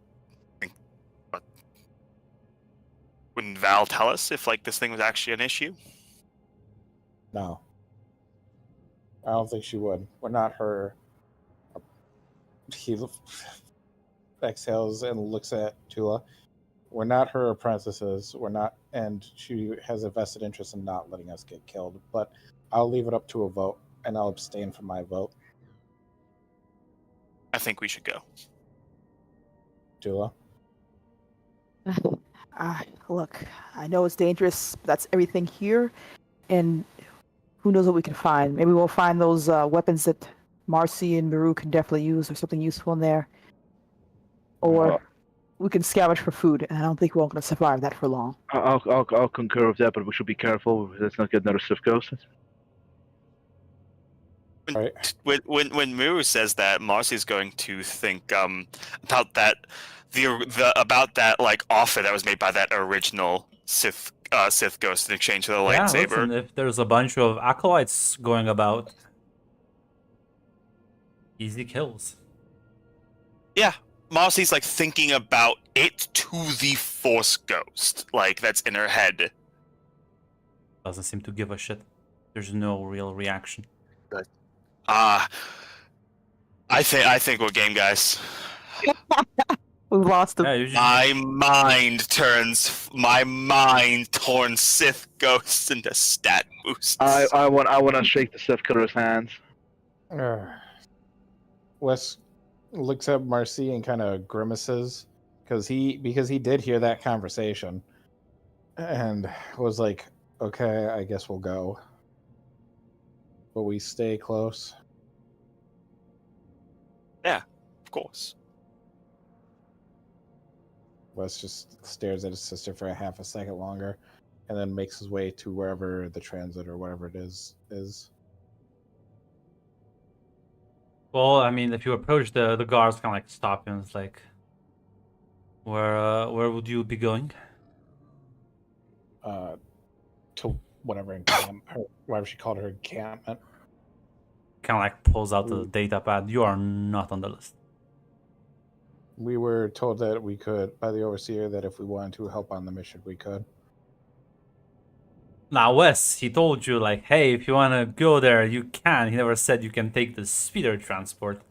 think, but wouldn't Val tell us if this thing was actually an issue? no, I don't think she would. We're not her. exhales and looks at Tula. We're not her apprentices. We're not, and she has a vested interest in not letting us get killed. But I'll leave it up to a vote, and I'll abstain from my vote. I think we should go. Tula. Look, I know it's dangerous, but that's everything here, and who knows what we can find. Maybe we'll find those weapons that Marcy and Miru can definitely use, or something useful in there. Or we can scavenge for food, and I don't think we're all going to survive that for long. I'll concur with that, but we should be careful. Let's not get another Sith ghost. Right. When Miru says that, Marcy's going to think about that about that like offer that was made by that original Sith ghost in exchange for the Yeah, lightsaber. listen, if there's a bunch of acolytes going about, easy kills. Yeah, Marcy's like thinking about it to the Force ghost, like that's in her head. Doesn't seem to give a shit. There's no real reaction. I think we're game, guys. We lost him. Yeah, you just, My mind turns Sith ghosts into stat boosts. I want to shake the Sith killer's hands. Wes looks at Marcy and kind of grimaces because he did hear that conversation, and was like, "Okay, I guess we'll go, but we stay close." Of course. Wes just stares at his sister for a half a second longer, and then makes his way to wherever the transit or whatever it is. well, I mean, if you approach the guards, kind of like stop you, and it's like, where would you be going? To whatever whatever she called her encampment. Kind of like pulls out the data pad. You are not on the list. We were told that we could, by the overseer, that if we wanted to help on the mission, we could. Now, Wes, he told you, like, hey, if you want to go there, you can. He never said you can take the speeder transport.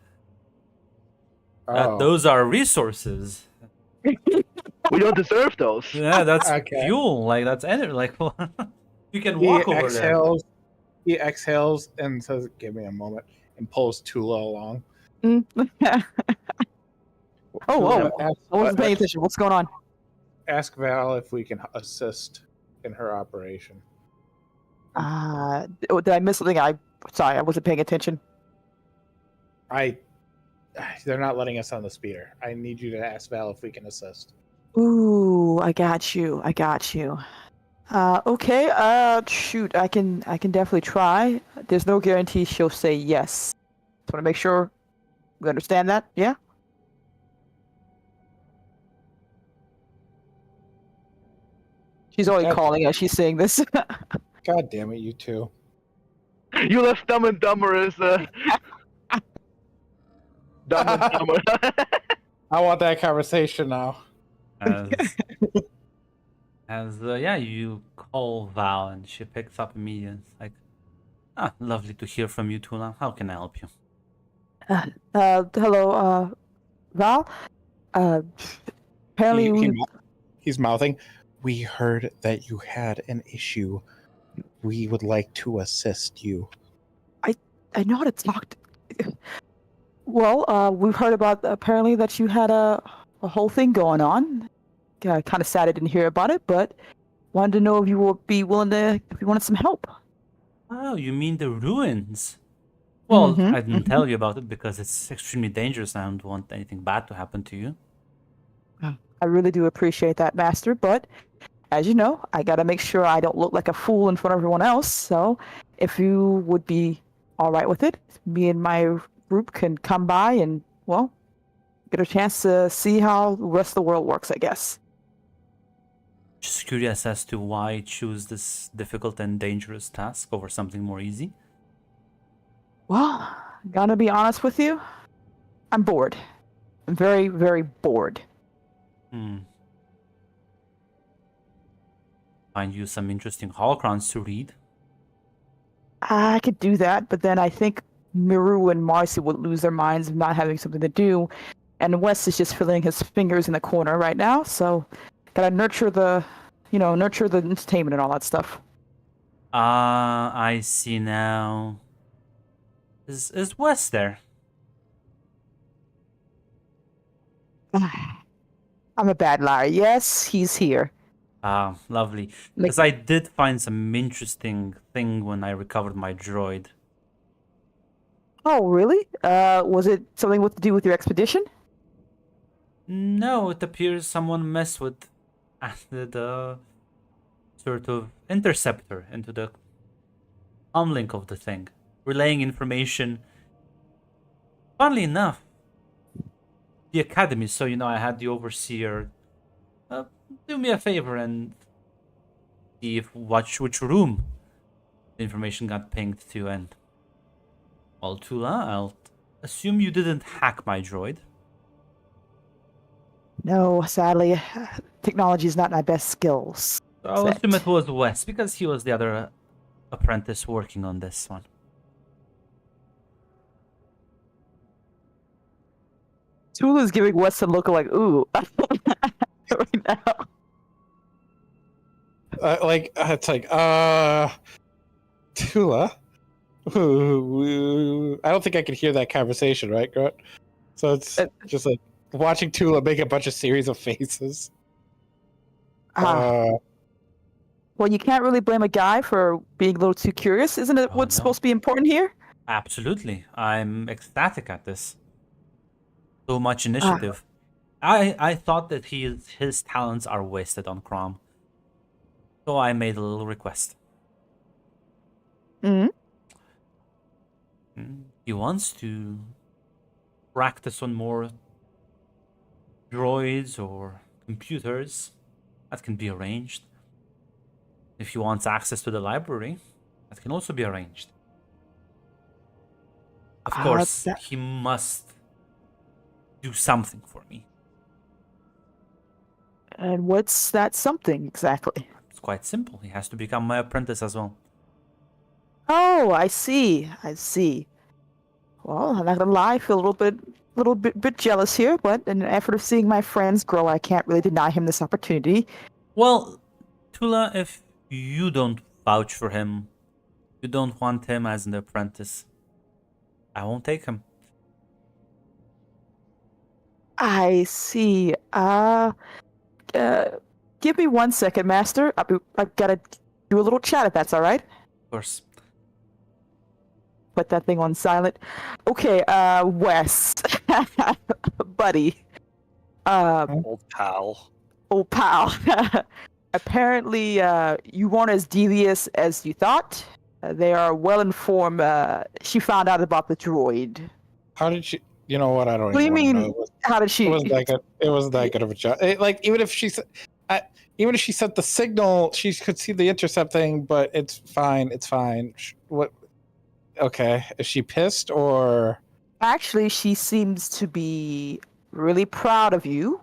Oh, Those are resources. We don't deserve those. Yeah, that's Okay. fuel. Like, that's energy. Like, you can walk over there. He exhales and says, "Give me a moment," and pulls Tula along. Oh, whoa. Ask, I wasn't paying attention. What's going on? ask Val if we can assist in her operation. Did I miss something? Sorry, I wasn't paying attention. They're not letting us on the speeder. I need you to ask Val if we can assist. Ooh, I got you. Okay. Shoot, I can definitely try. There's no guarantee she'll say yes. Just want to make sure we understand that. Yeah. She's already Okay. calling as she's saying this. God damn it, you two. You left Dumb and Dumber as Dumb and Dumber. I want that conversation now. You call Val and she picks up immediately. It's like, lovely to hear from you, Tula. How can I help you? Hello, Val. Apparently, He's mouthing. We heard that you had an issue. We would like to assist you. I know how to talk. Well, we've heard about apparently that you had a whole thing going on. Kind of sad I didn't hear about it, but wanted to know if you would be willing to, if you wanted some help. Oh, you mean the ruins? Well, Mhm, I didn't tell you about it because it's extremely dangerous. I don't want anything bad to happen to you. I really do appreciate that, Master, but as you know, I gotta make sure I don't look like a fool in front of everyone else. So, if you would be all right with it, me and my group can come by and, well, get a chance to see how the rest of the world works, I guess. Just curious as to why choose this difficult and dangerous task over something more easy. Well, gonna be honest with you, I'm bored. I'm very, very bored. Find you some interesting holocrons to read. I could do that, but then I think Miru and Marcy would lose their minds of not having something to do. And Wes is just filling his fingers in the corner right now, so gotta nurture the entertainment and all that stuff. I see now. Is Wes there? I'm a bad liar. Yes, he's here. Ah, lovely. Like- Because I did find some interesting thing when I recovered my droid. Oh, really? Was it something to do with your expedition? No, it appears someone messed with the sort of interceptor into the comlink of the thing, relaying information. Funnily enough, the academy. So I had the overseer do me a favor and see if which room the information got pinged to. And well, Tula, I'll assume you didn't hack my droid. No, sadly, technology is not my best skills. So I'll assume it was Wes because he was the other apprentice working on this one. Tula's giving Wes a look like, ooh, right now. It's like, Tula? Ooh, I don't think I could hear that conversation, right, Grunt? So it's just like watching Tula make a bunch of series of faces. Well, you can't really blame a guy for being a little too curious, isn't it? Oh, What's no. supposed to be important here? Absolutely. I'm ecstatic at this. So much initiative. I thought that his talents are wasted on Crom. So I made a little request. Hmm. He wants to practice on more droids or computers. That can be arranged. If he wants access to the library, that can also be arranged. Of course, he must do something for me. And what's that something exactly? It's quite simple. He has to become my apprentice as well. Oh, I see. I see. Well, I'm not gonna lie, I feel a little bit jealous here, but in an effort of seeing my friends grow, I can't really deny him this opportunity. Well, Tula, if you don't vouch for him, you don't want him as an apprentice, I won't take him. I see. Give me 1 second, Master. I've gotta do a little chat if that's all right. Of course. Put that thing on silent. Okay, Wes. Buddy. Old pal. Old pal. Apparently, you weren't as devious as you thought. They are well informed. She found out about the droid. How did she? You know what? I don't What do you even mean? know. How did she? It wasn't that good. It wasn't that good of a job. Like even if she sent the signal, she could see the intercept thing. But it's fine. It's fine. What? Okay. Is she pissed or? Actually, she seems to be really proud of you.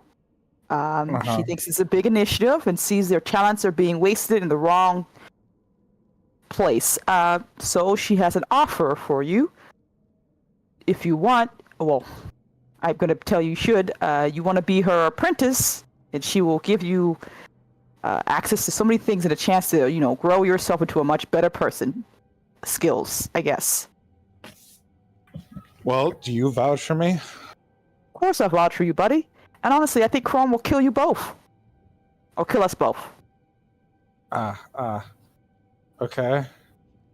She thinks it's a big initiative and sees their talents are being wasted in the wrong place. So she has an offer for you. If you want, well, I'm going to tell you should. You want to be her apprentice, and she will give you access to so many things and a chance to, grow yourself into a much better person. Skills, I guess. Well, do you vouch for me? Of course I vouch for you, buddy. And honestly, I think Chrome will kill you both. Or kill us both. Okay.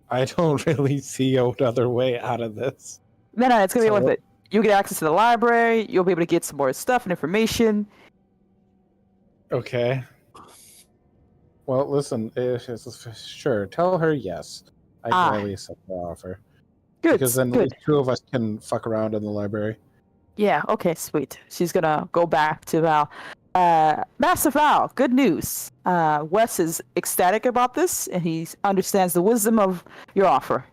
I don't really see another way out of this. No, it's going to be worth it. You'll get access to the library. You'll be able to get some more stuff and information. Okay. Well, listen, sure, tell her yes. I gladly accept the offer. Good, Because then good. the two of us can fuck around in the library. Yeah, okay, sweet. She's going to go back to Val. Master Val, good news. Wes is ecstatic about this, and he understands the wisdom of your offer.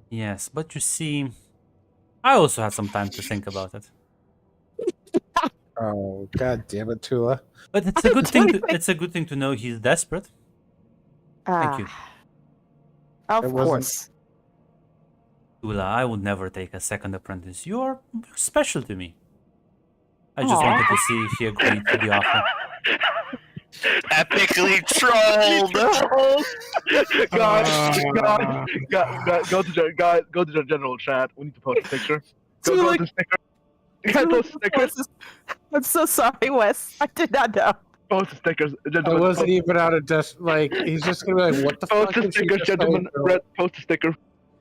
Yes, but you see, I also had some time to think about it. Oh, god damn it, Tula. But it's a good thing. It's a good thing to know he's desperate. Thank you. Of It wasn't- course. Tula, I would never take a second apprentice. You're special to me. I just Aw. wanted to see if he agreed to the offer. Epically trolled. Go to the general chat. We need to post a picture. Go Tula, to sticker. Post stickers. I'm so sorry, Wes. I did not know. Post stickers. I Gentlemen, wasn't even out of like he's just gonna be like, what the fuck post the did she stickers, just say? gentlemen. Red, post a sticker.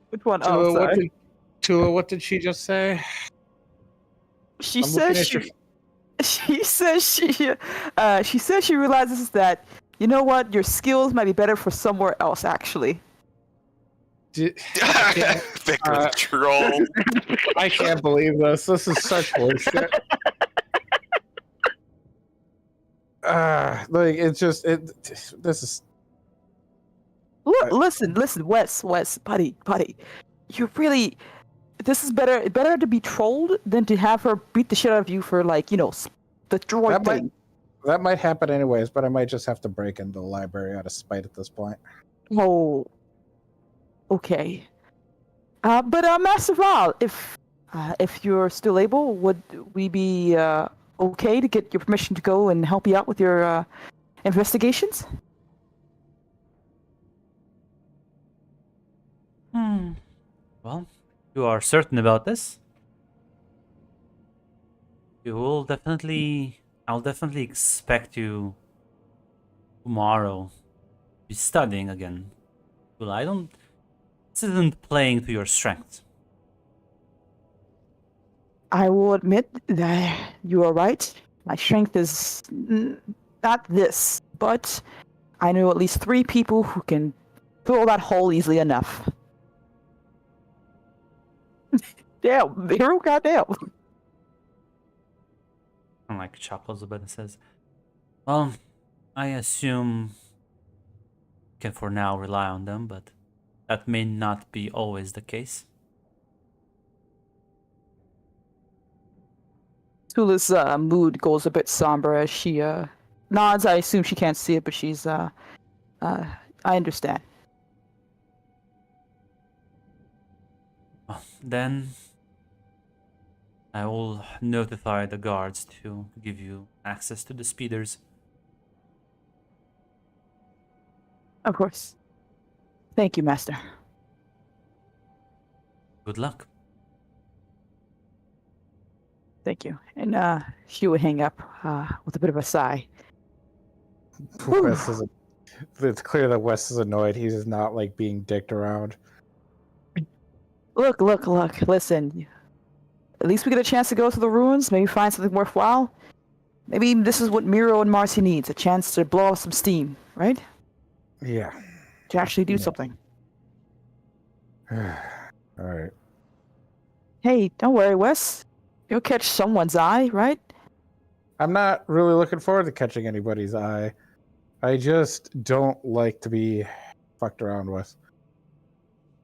Which one? Tua, Oh, sorry. what did she just say? She I'm looking says at she. She says she realizes that you know what, your skills might be better for somewhere else. Actually, Vicar the troll. I can't believe this. This is such bullshit. Like it's just this is look, listen, Wes, buddy. You really. This is better to be trolled than to have her beat the shit out of you for the droid that thing. that might happen anyways, but I might just have to break into the library out of spite at this point. Oh. Okay. But Master Val, if you're still able, would we be okay to get your permission to go and help you out with your investigations? Well, you are certain about this? I'll definitely expect you tomorrow to be studying again. Well, this isn't playing to your strengths. I will admit that you are right. My strength is not this, but I know at least 3 people who can fill that hole easily enough. Damn, hero, goddamn. And like chuckles a bit and says, "Well, I assume you can for now rely on them, but that may not be always the case." Tula's mood goes a bit somber as she nods. I assume she can't see it, but she's I understand. Well, then I will notify the guards to give you access to the speeders. Of course. Thank you, Master. Good luck. Thank you. And she would hang up with a bit of a sigh. Wes is it's clear that Wes is annoyed. He's not like being dicked around. Look. Listen. At least we get a chance to go to the ruins, maybe find something worthwhile. Maybe this is what Miro and Marcy needs, a chance to blow off some steam, right? Yeah. To actually do Yeah. something. All right. Hey, don't worry, Wes. You'll catch someone's eye, right? I'm not really looking forward to catching anybody's eye. I just don't like to be fucked around with.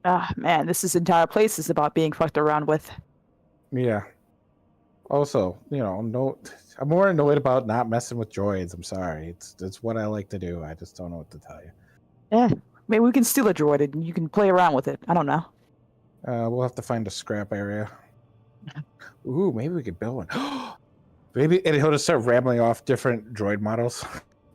Ah, man, this entire place is about being fucked around with. Yeah. Also, no, I'm more annoyed about not messing with droids. I'm sorry. It's what I like to do. I just don't know what to tell you. Yeah, maybe we can steal a droid and you can play around with it. I don't know. We'll have to find a scrap area. Ooh, maybe we could build one. Maybe and he'll just start rambling off different droid models.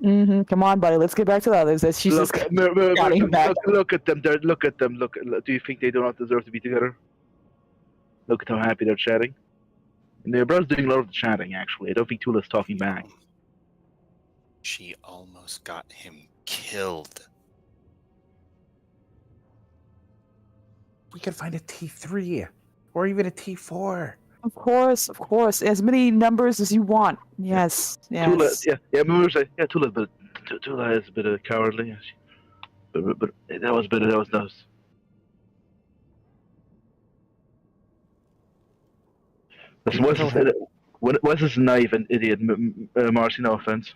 Mm-hmm. Come on, buddy. Let's get back to the others. She's Look, just look, counting back. look at them. Look at them. Do you think they do not deserve to be together? Look at how happy they're chatting. And their brother's doing a lot of the chatting, actually. I don't think Tula's talking back. She almost got him killed. We could find a T3 or even a T4. Of course. As many numbers as you want. Yes. Tula, Tula is a bit cowardly. Yes. But that was better. That was nice. Listen, Wes is naive and idiot. Marcy, no offense.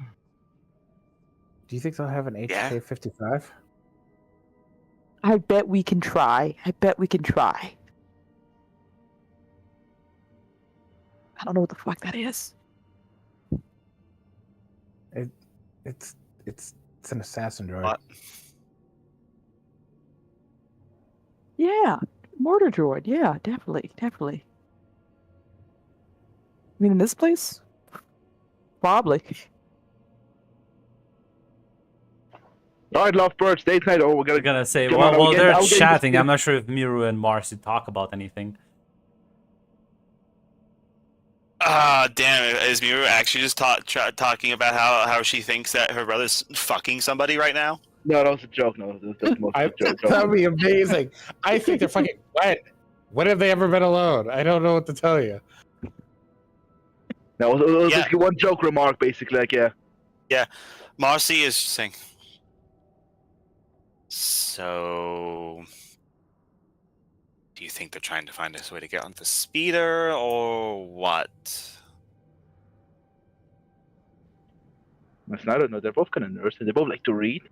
Do you think they'll have an Yeah. HK-55? I bet we can try. I don't know what the fuck that is. It's an assassin droid. What? Yeah. Mortar droid. Yeah, definitely, definitely. I mean, in this place, probably. Alright, lovebirds, date night. Oh, we're I'm gonna say, come well, on, while they're I'll get chatting, this- I'm not sure if Miru and Marcy talk about anything. Ah, damn it. Is Miru actually just talking about how she thinks that her brother's fucking somebody right now? No, that was a joke. No, that's mostly a joke. That would be amazing. I think they're fucking wet. When have they ever been alone? I don't know what to tell you. No, it was Yeah. just one joke remark, basically. Like, yeah. Marcy is saying, so... Do you think they're trying to find a way to get onto the speeder, or what? Listen, I don't know. They're both kind of nerds. They both like to read.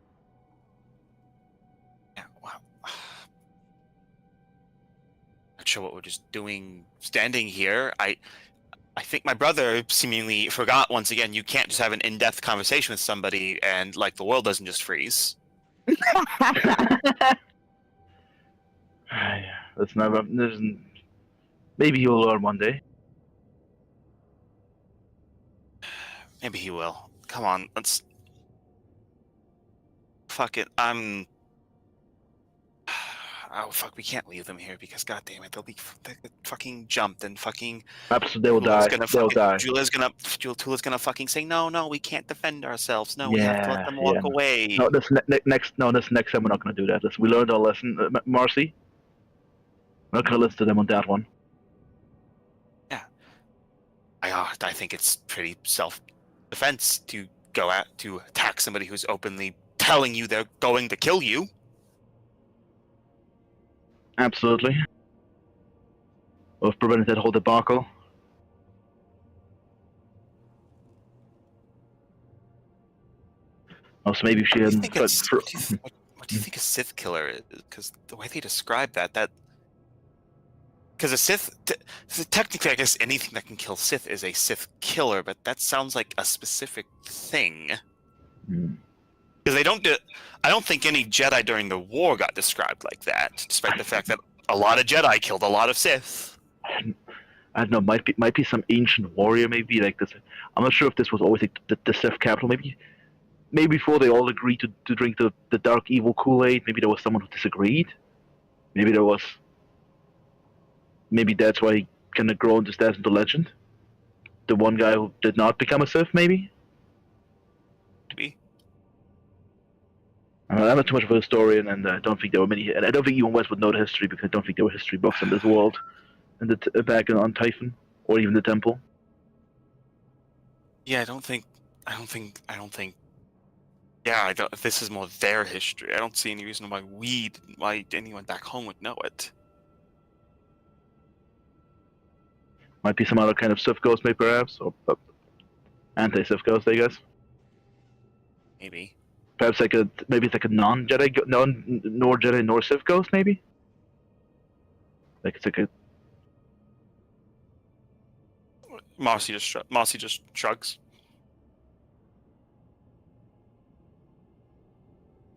Yeah, well... Not sure what we're just doing standing here. I think my brother seemingly forgot once again, you can't just have an in-depth conversation with somebody and, like, the world doesn't just freeze. That's never. Maybe he'll learn one day. Maybe he will. Come on, let's... Fuck it, Oh, fuck, we can't leave them here because, goddammit, they'll get fucking jumped and fucking... Absolutely, they will die. They'll die. Tula's gonna fucking say, no, we can't defend ourselves. No, we have to let them walk away. No, this next time we're not going to do that. We learned our lesson, Marcy. We're not going to listen to them on that one. Yeah. I think it's pretty self-defense to to attack somebody who's openly telling you they're going to kill you. Absolutely. We've prevented that whole debacle. Also, maybe she What do had. you think what do you think a Sith killer is? Because the way they describe that because a Sith, technically, I guess anything that can kill Sith is a Sith killer, but that sounds like a specific thing. Because I don't think any Jedi during the war got described like that, despite the fact that a lot of Jedi killed a lot of Sith. I don't know. Might be some ancient warrior, maybe like this. I'm not sure if this was always like the Sith capital. Maybe before they all agreed to drink the dark evil Kool-Aid, maybe there was someone who disagreed. Maybe there was. Maybe that's why he kind of grown this into legend. The one guy who did not become a Sith, maybe. Maybe. I'm not too much of a historian, and I don't think there were many. And I don't think even Wes would know the history because I don't think there were history books in this world, and back on Typhon, or even the Temple. Yeah, I don't think. Yeah, this is more their history. I don't see any reason why anyone back home would know it. Might be some other kind of Sith ghost, maybe perhaps, or anti-Sith ghost, I guess. Maybe. Perhaps maybe it's like a non-Jedi, nor Jedi nor Sith ghost, maybe. Like it's like a. Marcy just shrugs.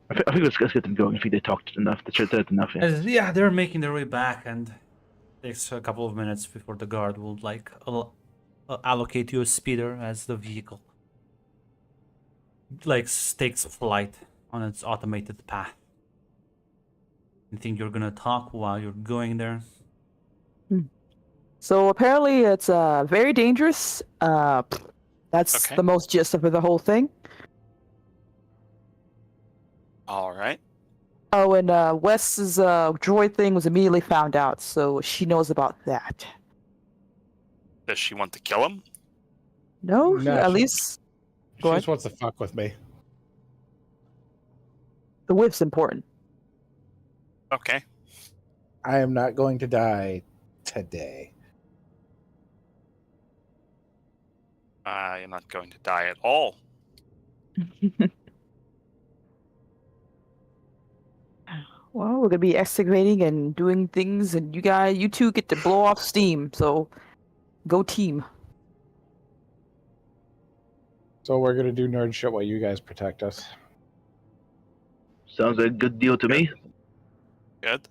I think let's get them going. I think they talked enough. They chatted enough. Yeah. Yeah, they're making their way back, and it takes a couple of minutes before the guard will allocate you a speeder as the vehicle takes flight on its automated path. You think you're gonna talk while you're going there? So apparently it's very dangerous. That's Okay. the most gist of the whole thing. All right. Oh, and Wes's droid thing was immediately found out, so she knows about that. Does she want to kill him? No, No, at she- least She Go just ahead. wants to fuck with me. the whiff's important. Okay. I am not going to die today. You're not going to die at all. Well, we're gonna be excavating and doing things, and you two get to blow off steam. So, go team. So we're gonna do nerd shit while you guys protect us. Sounds like a good deal to me. Good.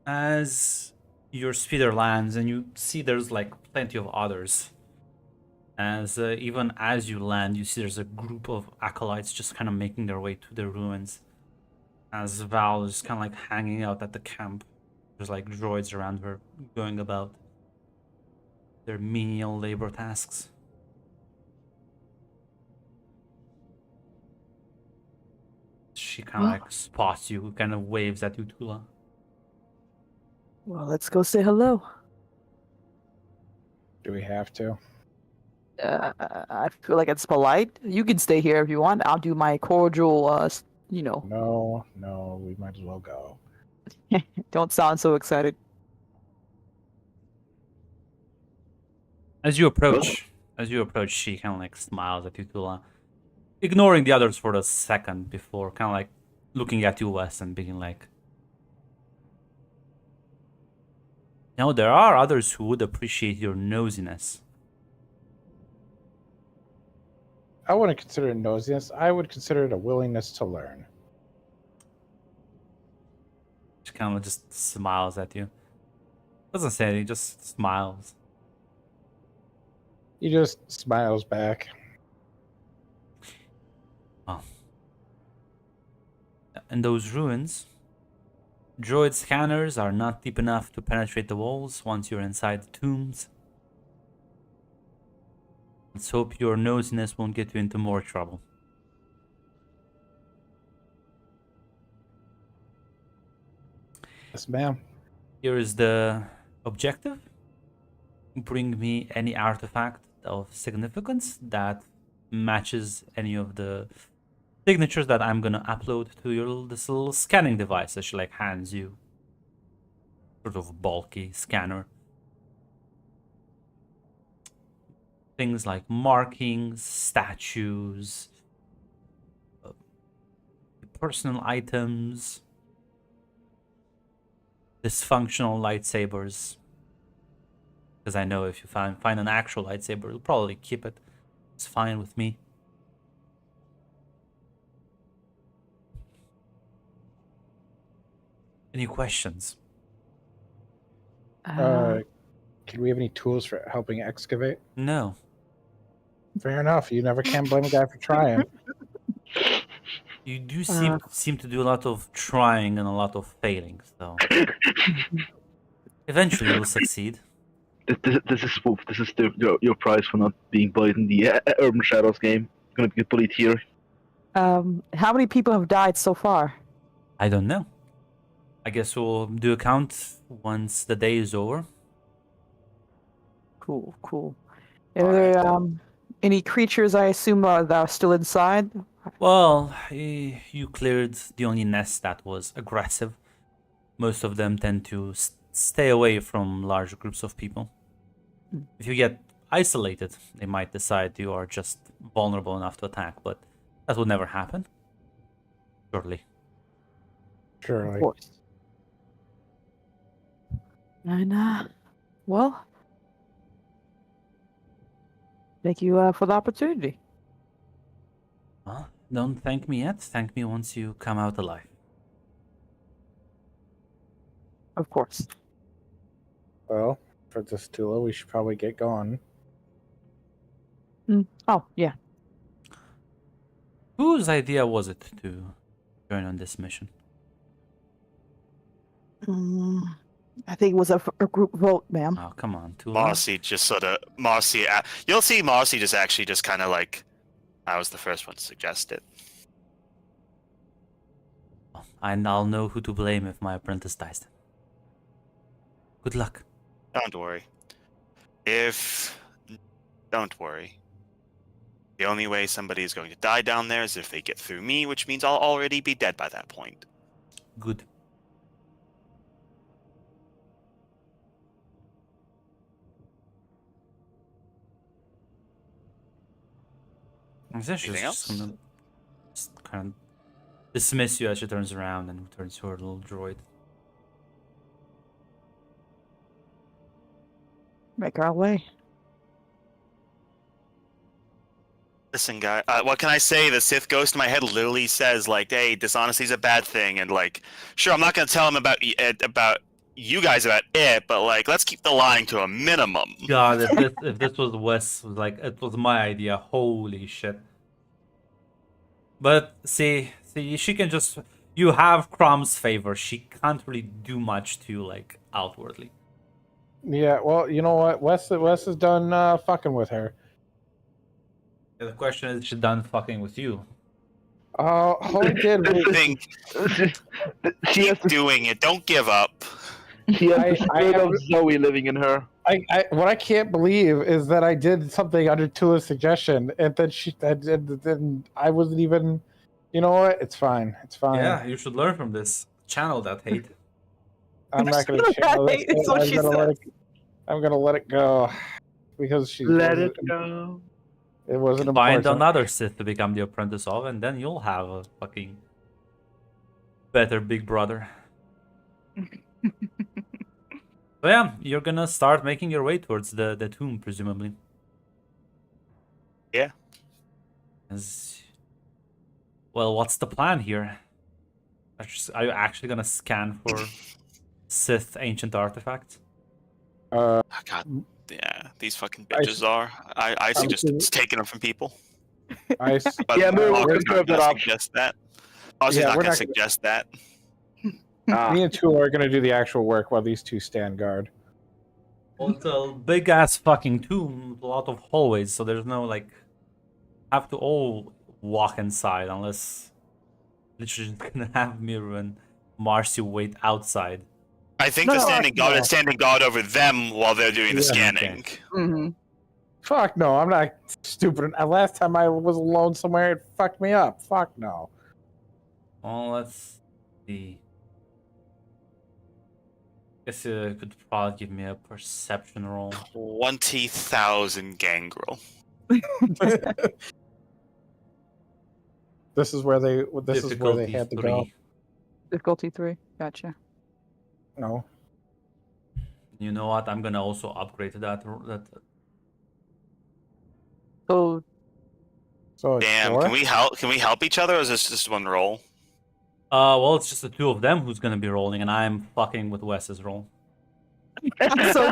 As your speeder lands, and you see there's like plenty of others. As even as you land, you see there's a group of acolytes just kind of making their way to the ruins. As Val is kind of like hanging out at the camp, there's like droids around her going about their menial labor tasks. She kind of Well- like spots you, kind of waves at you, Tula. Well, let's go say hello. Do we have to? I feel like it's polite. You can stay here if you want. I'll do my cordial, No, we might as well go. don't sound so excited. As you approach, she kind of like smiles at you, Tula, ignoring the others for a second before kind of like looking at you, Wes, and being like, "No, there are others who would appreciate your nosiness." I wouldn't consider it nosiness. I would consider it a willingness to learn. She kind of just smiles at you. Doesn't say anything, just smiles. He just smiles back. In those ruins, droid scanners are not deep enough to penetrate the walls once you're inside the tombs. Let's hope your nosiness won't get you into more trouble. Yes, ma'am. Here is the objective. Bring me any artifact of significance that matches any of the signatures that I'm gonna upload to this little scanning device that she like hands you. Sort of bulky scanner. Things like markings, statues, personal items, dysfunctional lightsabers. Because I know if you find an actual lightsaber, you'll probably keep it. It's fine with me. Any questions? Can we have any tools for helping excavate? No. Fair enough. You never can blame a guy for trying. You do seem to do a lot of trying and a lot of failing, so eventually you'll succeed. This is your prize for not being bullied in the Urban Shadows game. You're gonna get bullied here. How many people have died so far? I don't know. I guess we'll do a count once the day is over. Cool. Are there any creatures I assume that are still inside? Well, you cleared the only nest that was aggressive. Most of them tend to stay away from large groups of people. If you get isolated, they might decide you are just vulnerable enough to attack, but that would never happen. Surely. Surely. Of course. And, well, thank you for the opportunity. Well, don't thank me yet. Thank me once you come out alive. Of course. Well, for this Tula, we should probably get going. Oh, yeah. Whose idea was it to join on this mission? I think it was a group vote, ma'am. Oh, come on, Tula. Marcy just sort of you'll see Marcy just kind of like, I was the first one to suggest it. And I'll know who to blame if my apprentice dies. Good luck. Don't worry. Don't worry. The only way somebody is going to die down there is if they get through me, which means I'll already be dead by that point. Good. Anything else? Just kind of dismiss you as she turns around and returns to her little droid. Make our way. Listen, guy, what can I say? The Sith ghost in my head literally says, like, hey, dishonesty's a bad thing, and, like, sure, I'm not going to tell him about you guys about it, but like, let's keep the lying to a minimum. God, if this was Wes, was like it was my idea. Holy shit! But see, she can just. You have Crom's favor. She can't really do much to like outwardly. Yeah, well, you know what? Wes is done fucking with her. The question is, she done fucking with you? All I did I was think She has keep doing it. Don't give up. she has I- the spirit I- of Zoe living in her. what I can't believe is that I did something under Tula's suggestion, and then I wasn't even. You know what? It's fine. It's fine. Yeah, you should learn from this. Channel that hate. I'm not going to channel this. It's what she I'm going to let it go because she Let it go. It wasn't Find important. another Sith to become the apprentice of, and then you'll have a fucking better big brother. So yeah, you're gonna start making your way towards the tomb, presumably. Yeah. Well, what's the plan here? Are you actually gonna scan for Sith ancient artifacts? Oh, God, yeah, these fucking bitches are. I suggest just taking them from people. I, But Yeah, maybe we'll Walker's consider not that gonna option. suggest that. Ozzy's Yeah, not we're gonna not- suggest that. me and Tula are going to do the actual work while these two stand guard. Well, it's a big ass fucking tomb with a lot of hallways, so there's no like have to all walk inside unless literally just gonna have Miru and Marcy wait outside. I think No, the no, standing guard no. is standing guard over them while they're doing the Yeah, scanning. Mm-hmm. Fuck no, I'm not stupid. Last time I was alone somewhere, it fucked me up. Fuck no. Well, let's see. Guess you could probably give me a perception roll. 20,000 gangrel. This is where they. This is where they Difficulty had to go. 3. Difficulty 3. Gotcha. No. You know what? I'm gonna also upgrade to that. So So it's Damn, four? can we help? Can we help each other, or is this just one roll? Well, it's just the two of them who's gonna be rolling, and I'm fucking with Wes's roll. So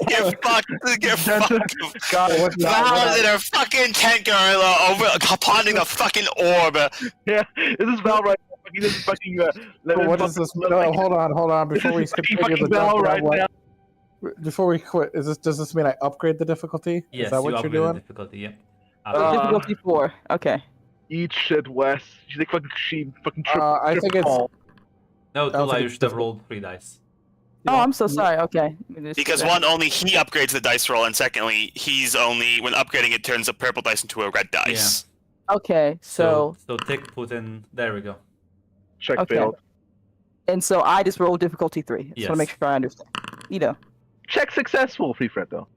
Get fucked! Get fucked! God, What's that? Val's in her fucking tent, gorilla, over ponding the fucking orb. Yeah, this is Val right now. This is fucking. What does this? No, hold on. Before we continue the Val dump, right now. before we quit, does this mean I upgrade the difficulty? Yes, is that you what you're upgrade the doing? difficulty. Yep. difficulty 4. Okay. Eat shit, Wes. She's like fucking triple. I think it's. No, don't Tula, think you it's should have difficult. rolled 3 dice. Oh, I'm so sorry. Okay. Because one, only he upgrades the dice roll, and secondly, he's only when upgrading it turns a purple dice into a red dice. Okay. So So tick put in. There we go. Check okay. failed. And so I just rolled difficulty 3. Just Yes. want to make sure I understand. You know. Check successful, free Fred though.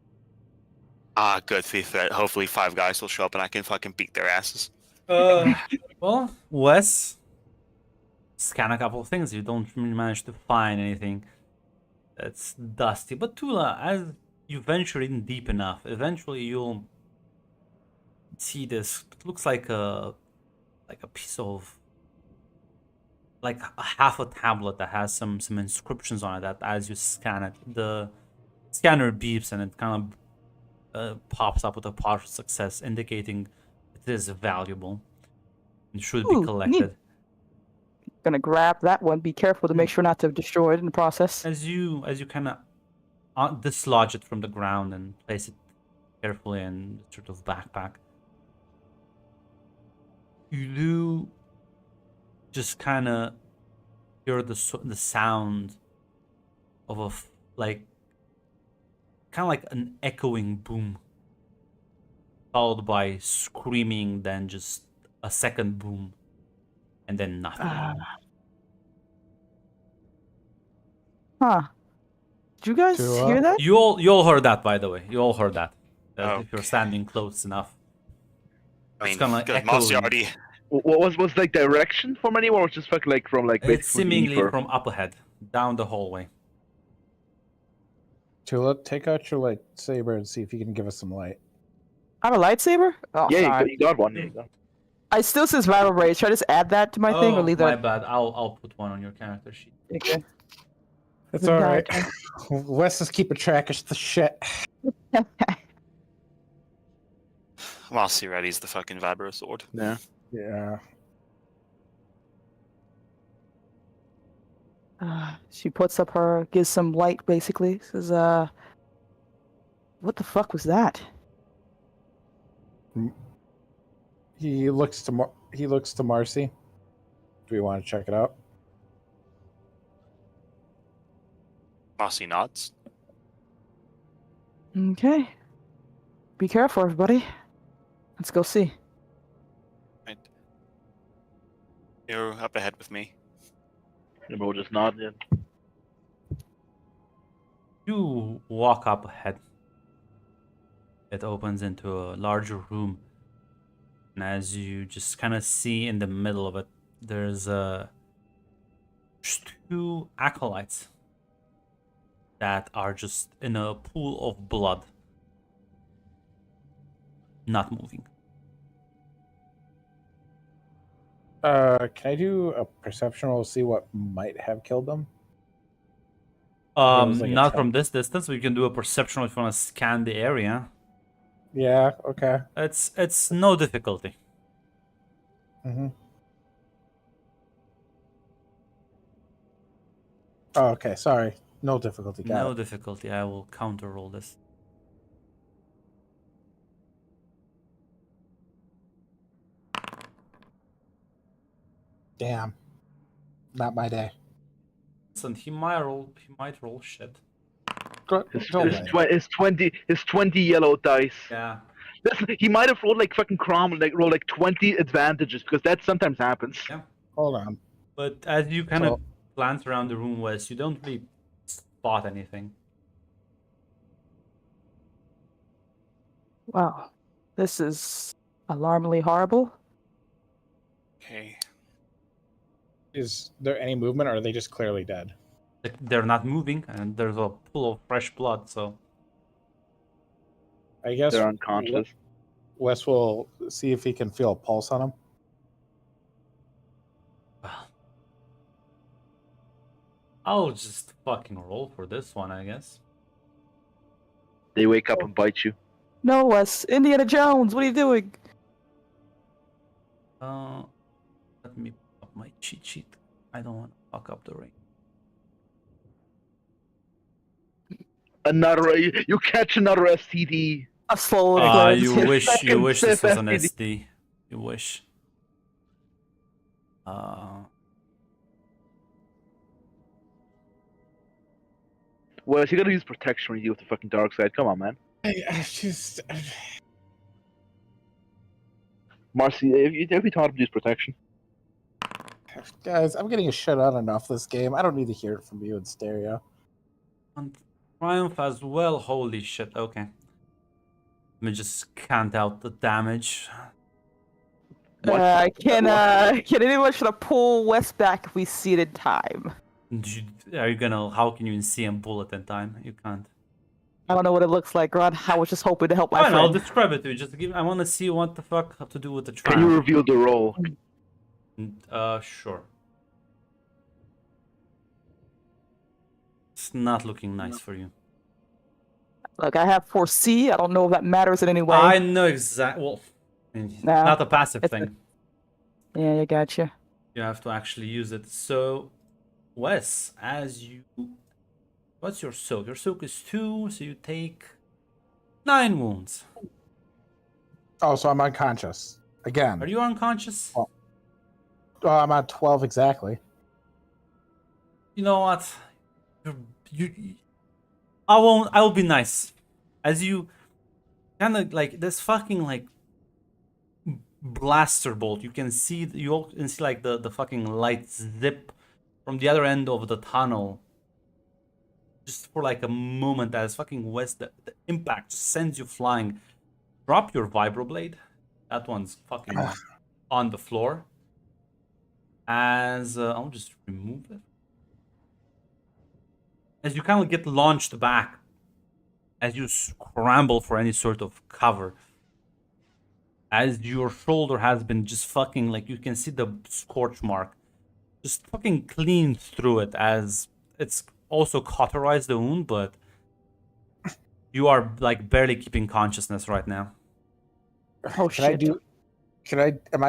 Ah, good. Hopefully 5 guys will show up, and I can fucking beat their asses. Well, Wes, scan a couple of things. You don't really manage to find anything that's dusty. But Tula, as you venture in deep enough, eventually you'll see this. It looks like a piece of like a half a tablet that has some inscriptions on it. That as you scan it, the scanner beeps and it kind of pops up with a partial success, indicating it is valuable and should Ooh, be collected. Gonna grab that one. Be careful to make sure not to destroy it in the process. As you kind of dislodge it from the ground and place it carefully in the sort of backpack, you do just kind of hear the sound of kind of like an echoing boom, followed by screaming, then just a second boom, and then nothing. Huh. Did you guys To, hear that? You all heard that, by the way. You all heard that. If you're Okay. standing close enough. I It's mean, kinda like because echoing. Mossy already. What was like direction from anyone, or just fucking like from like It's basically seemingly ether? from up ahead, down the hallway. Tula, take out your lightsaber and see if you can give us some light. I have a lightsaber? Oh, Yeah, sorry. you got one. Yeah, you got. I still says viral rage. Should I just add that to my thing or Oh, leave my that? bad. I'll put one on your character sheet. Okay. It's The all right. diagram. Wes is keeping track of the shit. Mossy ready's the fucking Vibro sword. Yeah. Yeah. She puts up her, gives some light, basically. Says, what the fuck was that? He looks to Marcy. Do we want to check it out? Mossy nods. Okay. Be careful, everybody. Let's go see. Right. You're up ahead with me. And we'll just nod. Yeah. You walk up ahead. It opens into a larger room. And as you just kind of see in the middle of it, there's two acolytes that are just in a pool of blood. Not moving. Can I do a perception roll to see what might have killed them? It was like a Not 10. from this distance. We can do a perception if you want to scan the area. Yeah, okay. It's no difficulty. Mm-hmm. Oh, okay, sorry. No difficulty. Got No it. difficulty. I will counter roll this. Damn. Not my day. Listen, he might roll shit. His 20 yellow dice. Yeah. Listen, he might have rolled like fucking Crom, like rolled like 20 advantages because that sometimes happens. Yeah. Hold on. But as you kind So- of glance around the room, Wes, you don't really spot anything. Wow. This is alarmingly horrible. Okay. Is there any movement, or are they just clearly dead? They're not moving, and there's a pool of fresh blood, so... I guess They're unconscious. Wes will see if he can feel a pulse on them. Well, I'll just fucking roll for this one, I guess. They wake up and bite you. No, Wes. Indiana Jones, what are you doing? Let me put up my cheat sheet. I don't want to fuck up the ring. Another, you catch another STD. A slow You glance. wish this was an STD. SD. You wish. Well, you gotta use protection when you deal with the fucking dark side. Come on, man. I just. Marcy, have you taught him to use protection? Guys, I'm getting a shit on enough this game. I don't need to hear it from you in stereo. On Triumph as well. Holy shit. Okay. Let me just count out the damage. What? Can anyone try to pull Wes back if we see it in time? Are you gonna? How can you even see a bullet in time? You can't. I don't know what it looks like, Ron. I was just hoping to help my Fine, I'll friend. describe it to you. Just give. I want to see what the fuck have to do with the Can you Triumph. reveal the role? Sure. It's not looking nice for you. Look, I have 4C. I don't know if that matters in any way. I know exactly. Well, Nah, not a passive it's thing. Yeah, I gotcha. You have to actually use it. So, Wes, as you... What's your soak? Your soak is 2, so you take 9 wounds. Oh, so I'm unconscious. Again. Are you unconscious? Oh. I'm at 12 exactly. You know what? I'll be nice. As you kind of like this fucking like blaster bolt, you can see like the fucking light zip from the other end of the tunnel. Just for like a moment, as fucking West, the impact sends you flying. Drop your vibroblade. That one's fucking on the floor. As I'll just remove it. As you kind of get launched back, as you scramble for any sort of cover, as your shoulder has been just fucking, like, you can see the scorch mark just fucking clean through it, as it's also cauterized the wound, but you are like barely keeping consciousness right now. Oh Can I shit! do? Am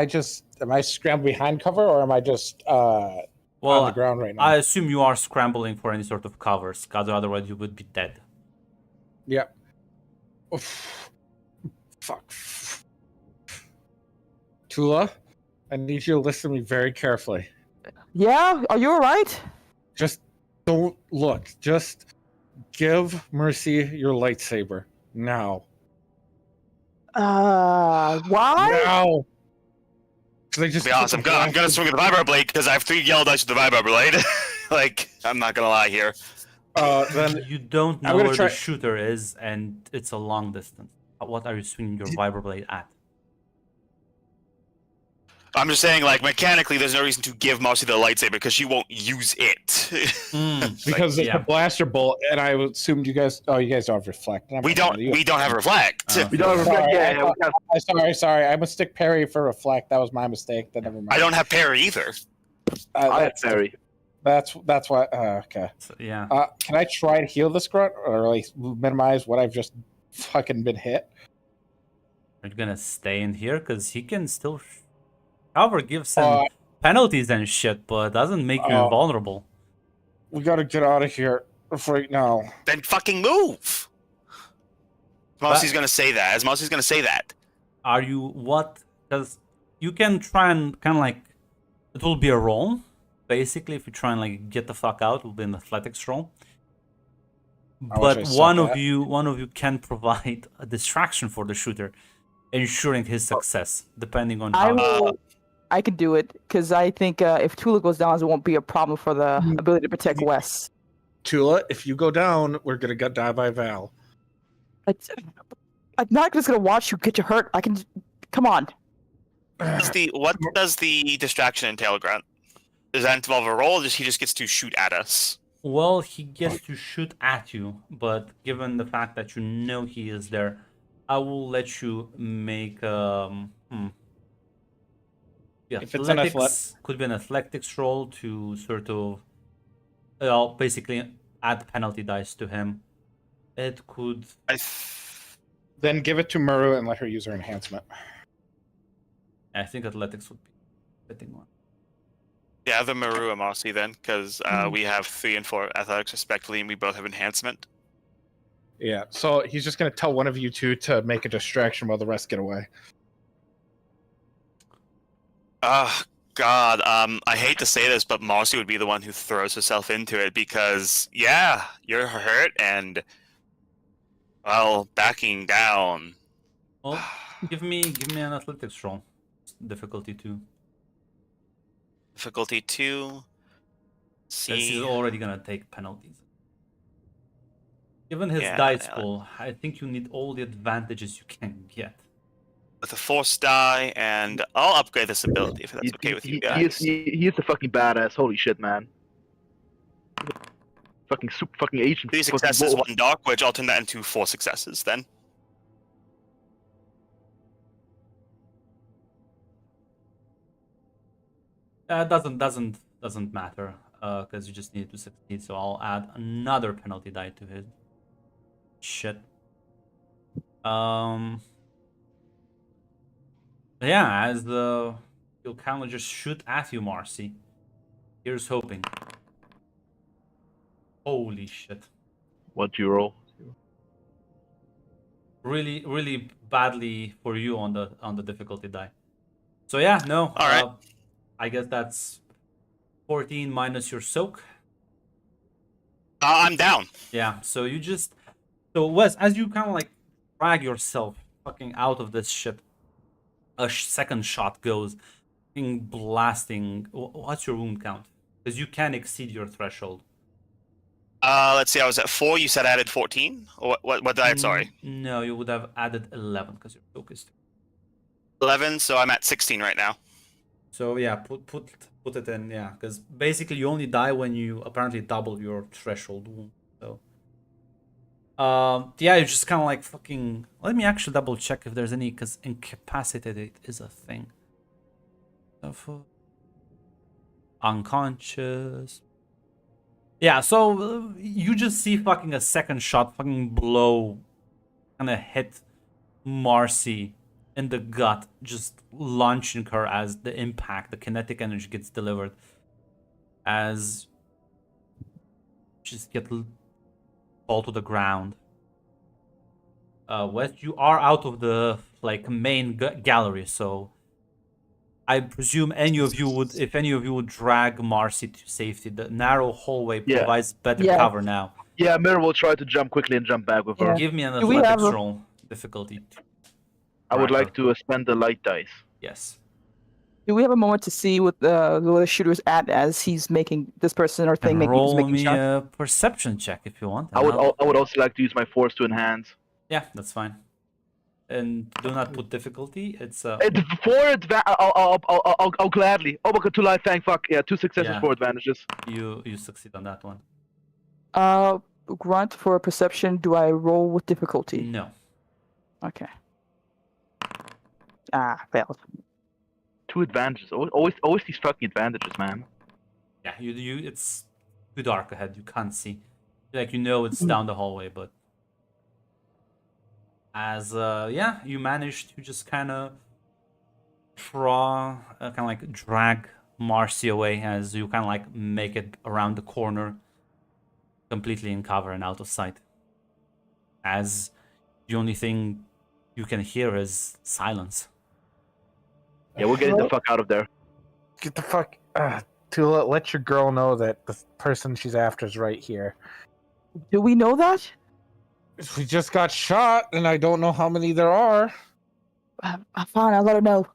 I scrambling behind cover, or am I just on the Well, ground right now? I assume you are scrambling for any sort of covers, because otherwise you would be dead. Yeah. Oof. Fuck. Tula, I need you to listen to me very carefully. Yeah, are you alright? Just don't look. Just give Mercy your lightsaber now. Why? Now. Because I just Be honest, I'm gonna swing with the vibro blade because I have 3 yellow dice with the vibro blade. Like, I'm not gonna lie here. Then You don't I'm know gonna where try- the shooter is, and it's a long distance. What are you swinging your vibroblade at? I'm just saying, like, mechanically, there's no reason to give Marcy the lightsaber because she won't use it. because it's yeah. a blaster bolt, and I assumed you guys. Oh, you guys don't have reflect. We don't have reflect. We don't have Sorry, reflect. I Yeah, thought- we have, sorry. I must stick parry for reflect. That was my mistake. Then never mind. I don't have parry either. I have parry. That's why. Okay. So, yeah. Can I try to heal this grunt, or like minimize what I've just fucking been hit? Are you gonna stay in here? Because he can still cover, gives him Uh, penalties and shit, but doesn't make you invulnerable. We gotta get out of here right now. Then fucking move. Marcy's gonna say that. As Marcy's gonna say that. Are you what? Because you can try and kind of like, it will be a roll. Basically, if you try and like get the fuck out, it will be an athletics roll. But one of you can provide a distraction for the shooter, ensuring his success, depending on how. I can do it because I think if Tula goes down, it won't be a problem for the ability to protect Wes. Tula, if you go down, we're gonna get die by Val. I'm not just gonna watch you get you hurt. I can. Come on. What does the distraction entail, Grant? Does that involve a roll, or he just gets to shoot at us? Well, he gets to shoot at you, but given the fact that you know he is there, I will let you make yeah, If it's an could be an athletics roll to sort of basically add penalty dice to him. It could. Then give it to Muru and let her use her enhancement. I think athletics would be a fitting one. Yeah, the Maru and Marcy then, because we have 3 and 4 athletics respectively, and we both have enhancement. Yeah, so he's just gonna tell one of you two to make a distraction while the rest get away. God, I hate to say this, but Marcy would be the one who throws herself into it because, yeah, you're hurt and, well, backing down. Well, give me an athletics roll. Difficulty 2. Difficulty 2. Because he's already gonna take penalties. Given his Yeah, dice pool, I think you need all the advantages you can get. With a force die, and I'll upgrade this ability if that's okay with you guys. He is a fucking badass. Holy shit, man. Fucking agent. 3 successes, 1 dark, which I'll turn that into 4 successes then. Doesn't matter, because you just need to succeed. So I'll add another penalty die to his shit. Yeah, as he'll kind of just shoot at you, Marcy. Here's hoping. Holy shit! What'd you roll? Really, really badly for you on the difficulty die. So yeah, no. All right. I guess that's 14 minus your soak. I'm down. Yeah, so Wes, as you kind of like drag yourself fucking out of this shit, a second shot goes, fucking blasting. What's your wound count? Because you can exceed your threshold. Let's see, I was at 4, you said I added 14? Or what did I add, sorry? No, you would have added 11 because you're focused. 11, so I'm at 16 right now. So yeah, put it in, yeah, because basically you only die when you apparently double your threshold wound. So Yeah, you just kind of like fucking. Let me actually double check if there's any, because incapacitated is a thing. Unconscious. Yeah, so you just see fucking a second shot fucking blow, kind of hit Marcy in the gut, just launching her as the impact, the kinetic energy gets delivered, as just fall to the ground. West, you are out of the like main gallery, so I presume any of you would, if any of you would drag Marcy to safety. The narrow hallway Yeah. provides better Yeah. cover now. Yeah, Mirror will try to jump quickly and jump back with her. Yeah. Give me an Do we have athletics a- roll difficulty. I would Drag like to spend the light dice. Yes. Do we have a moment to see what where the shooter's at as he's making this person or thing And he's roll making me shots? a perception check if you want. I and would I'll- I would also like to use my force to enhance. Yeah, that's fine. And do not put difficulty. It's I'll gladly. Oh my god, 2 life, thank fuck. Yeah, 2 successes, Yeah. 4 advantages. you succeed on that one. Grunt for perception. Do I roll with difficulty? No. Okay. Failed. 2 advantages. Always these fucking advantages, man. Yeah, you it's too dark ahead. You can't see. Like you know it's down the hallway, but as yeah, you manage to just kind of like drag Marcy away as you kind of like make it around the corner, completely in cover and out of sight. As the only thing you can hear is silence. Yeah, we're getting the fuck out of there. Get the fuck. Tula, let your girl know that the person she's after is right here. Do we know that? We just got shot, and I don't know how many there are. Fine, I'll let her know.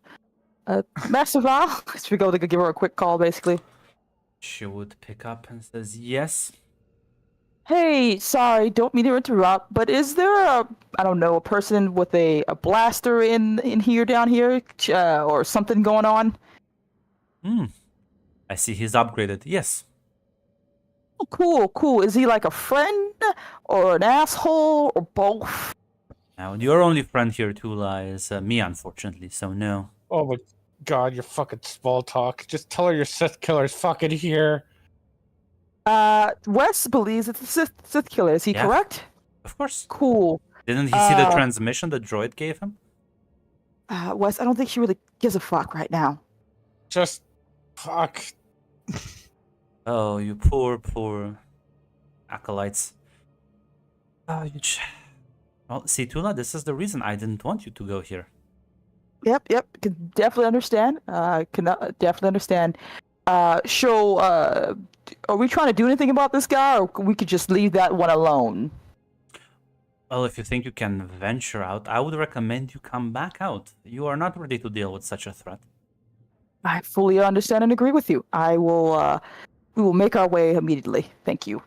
Master Val, should we go to give her a quick call, basically? She would pick up and says, "Yes." Hey, sorry, don't mean to interrupt, but is there I don't know, a person with a blaster in here, down here, or something going on? I see he's upgraded. Yes. Oh, cool. Is he like a friend or an asshole or both? Now, your only friend here, Tula, is me, unfortunately, so no. Oh my god, your fucking small talk. Just tell her your Sith killer's fucking here. Wes believes it's a Sith killer. Is he Yeah. correct? Of course. Cool. Didn't he see the transmission the droid gave him? Wes, I don't think she really gives a fuck right now. Just fuck. Oh, you poor acolytes. Oh, well, see, Tula, this is the reason I didn't want you to go here. Yep. Can definitely understand. Definitely understand. Are we trying to do anything about this guy, or we could just leave that one alone? Well, if you think you can venture out, I would recommend you come back out. You are not ready to deal with such a threat. I fully understand and agree with you. I will. We will make our way immediately. Thank you.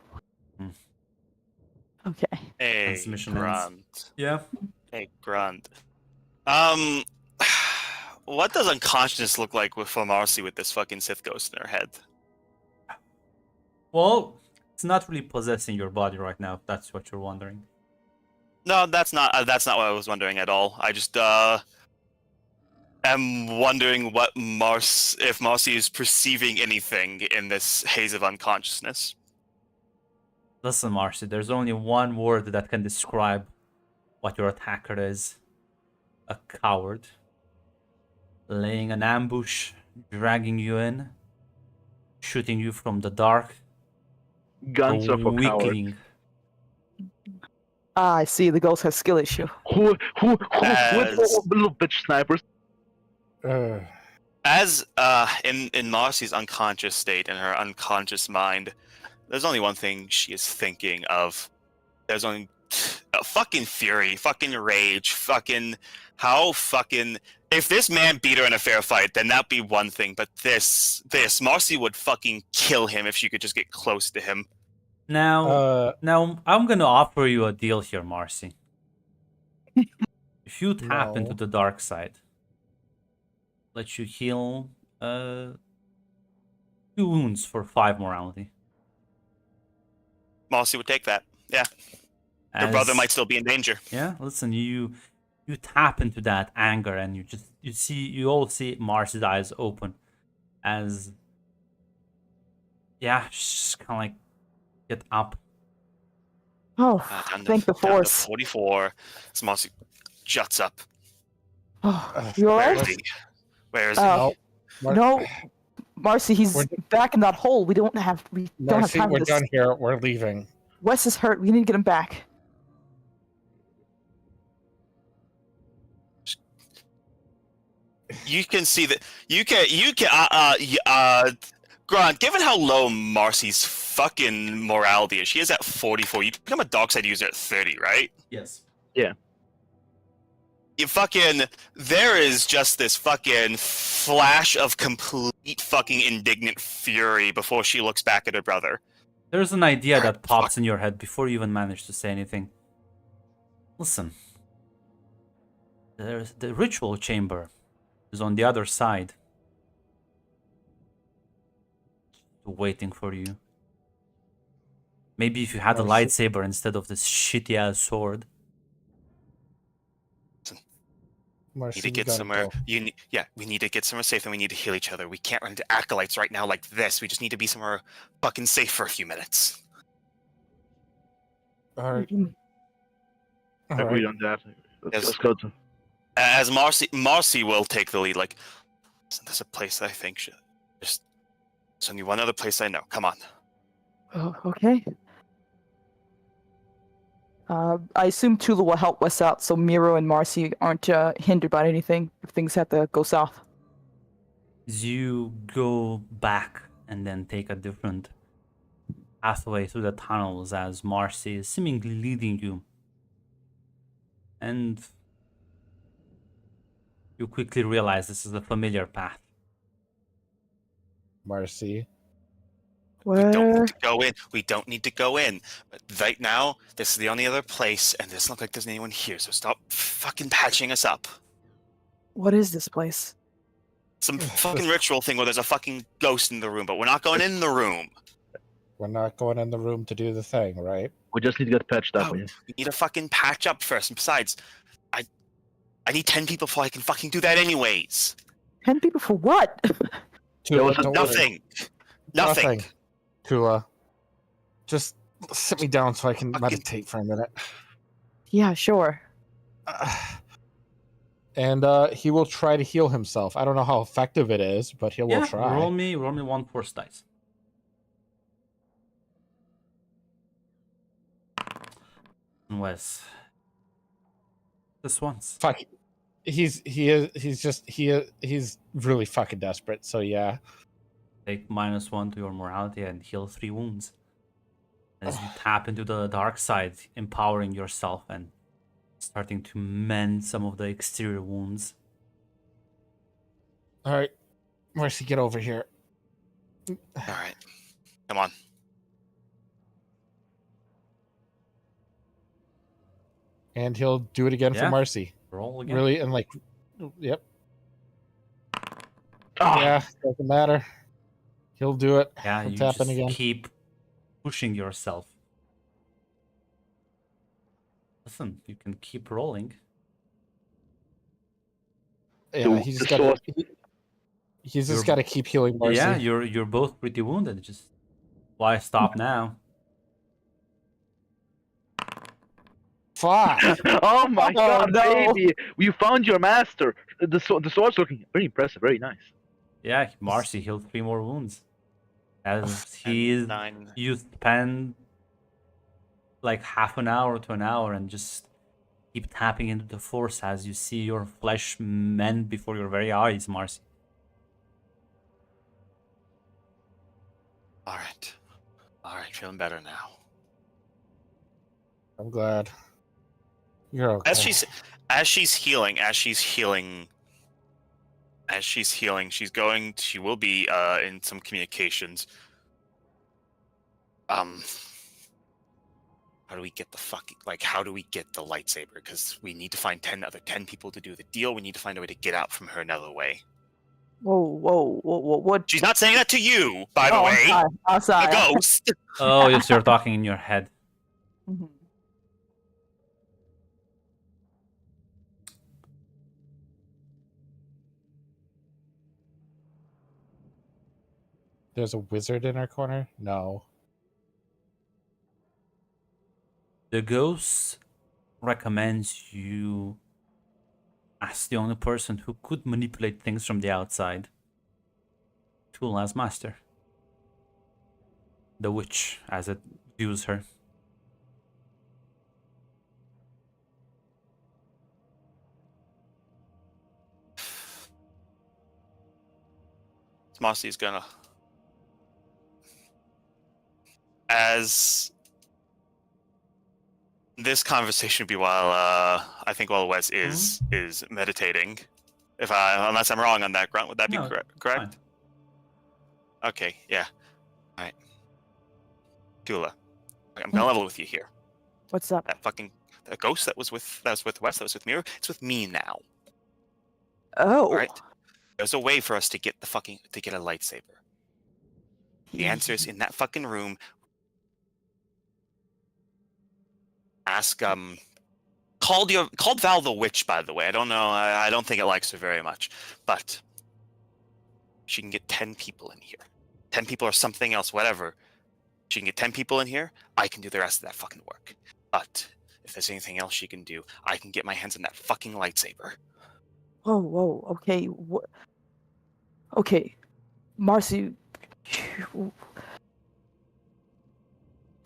Okay. Hey, Transmission ends. Grunt. Yeah. Hey, Grunt. What does unconsciousness look like for Marcy with this fucking Sith ghost in her head? Well, it's not really possessing your body right now, if that's what you're wondering. No, that's not what I was wondering at all. I just am wondering if Marcy is perceiving anything in this haze of unconsciousness. Listen, Marcy, there's only one word that can describe what your attacker is. A coward. Laying an ambush, dragging you in, shooting you from the dark. Guns are for cowards. weakling. I see. The ghost has skill issue. Who As- little bitch snipers? As in Marcy's unconscious state, in her unconscious mind, there's only one thing she is thinking of. There's only fucking fury, fucking rage, fucking how fucking. If this man beat her in a fair fight, then that'd be one thing. But this Marcy would fucking kill him if she could just get close to him. Now, I'm gonna offer you a deal here, Marcy. If you tap into the dark side, let you heal 2 wounds for 5 morality. Marcy would take that. Yeah. Your brother As- might still be in danger. Yeah, listen, you tap into that anger, and you all see Marcy's eyes open as she's kind of like get up. Oh, Down thank the to force. 44. Marcy juts up. Oh, you Where alright? is he? Where is he? Uh, No, Mar- No, Marcy, he's We're- back in that hole. We don't have Marcy, time for we're this. done here. We're leaving. Wes is hurt. We need to get him back. You can see that. Grant, given how low Marcy's fucking morality is, she is at 44. You become a dark side user at 30, right? Yes. You fucking, there is just this fucking flash of complete fucking indignant fury before she looks back at her brother. There's an idea Alright, that pops in your head before you even manage to say anything. Listen, there's the ritual chamber is on the other side, waiting for you. Maybe if you had a lightsaber instead of this shitty ass sword. Marcy, Need to we get gotta somewhere. go. We need to get somewhere safe, and we need to heal each other. We can't run into acolytes right now like this. We just need to be somewhere fucking safe for a few minutes. All right. All Agreed right. on that. Yes. Let's go to. As Marcy will take the lead. Like, isn't this a place that I think should just? There's only one other place I know. Come on. Oh, okay. I assume Tula will help Wes out, so Miro and Marcy aren't hindered by anything if things have to go south. As you go back and then take a different pathway through the tunnels as Marcy is seemingly leading you. And you quickly realize this is a familiar path. Marcy. We don't Where? need to go in. We don't need to go in. But right now, this is the only other place, and it doesn't look like there's anyone here. So stop fucking patching us up. What is this place? Some fucking ritual thing where there's a fucking ghost in the room, but we're not going in the room. We're not going in the room to do the thing, right? We just need to get patched up. Oh, we need to fucking patch up first. And besides, I need 10 people before I can fucking do that anyways. 10 people for what? Tula, was don't worry. Nothing. Tula, just sit me down so I can Fucking- meditate for a minute. Yeah, sure. And he will try to heal himself. I don't know how effective it is, but he will try. roll me one force dice. And Wes. This once. Fuck. He's really fucking desperate. So yeah. Take -1 to your morality and heal 3 wounds. As you tap into the dark side, empowering yourself and starting to mend some of the exterior wounds. All right, Marcy, get over here. All right. Come on. And he'll do it again Yeah. for Marcy. Roll again. Really, and like, yep. Ah, Yeah, doesn't matter. He'll do it. Yeah, He'll you tap just in again. keep pushing yourself. Listen, you can keep rolling. Yeah, The- he's the just got. sword- He's just You're- got to keep healing Marcy. Yeah, you're both pretty wounded. Just why stop now? Fuck. oh my Oh, god, no. baby! You found your master. The sword's looking very impressive, very nice. Yeah, Marcy healed 3 more wounds. As he is, 9. you spend like half an hour to an hour and just keep tapping into the force as you see your flesh mend before your very eyes, Marcy. All right. Feeling better now. I'm glad. You're okay. As she's healing, she will be in some communications. How do we get how do we get the lightsaber? Because we need to find 10 people to do the deal. We need to find a way to get out from her another way. Whoa, what? She's not saying that to you, by the Oh, way. I'm sorry. The ghost. Oh, yes, you're talking in your head. Mhm. There's a wizard in our corner? No. The ghost recommends you as the only person who could manipulate things from the outside. Tula's master. The witch, as it views her. Marcy's gonna, as this conversation would be while I think while Wes is meditating. Unless I'm wrong on that, Grunt, would that be No, correct? fine. Okay, yeah. All right. Tula, I'm gonna level with you here. What's up? That ghost that was with Wes, that was with Mira, it's with me now. Oh. All right. There's a way for us to get a lightsaber. The answer is in that fucking room. Ask called Val the witch, by the way. I don't know. I don't think it likes her very much, but she can get 10 people in here. 10 people or something else, whatever. She can get 10 people in here. I can do the rest of that fucking work. But if there's anything else she can do, I can get my hands on that fucking lightsaber. Whoa, okay. Okay, Marcy.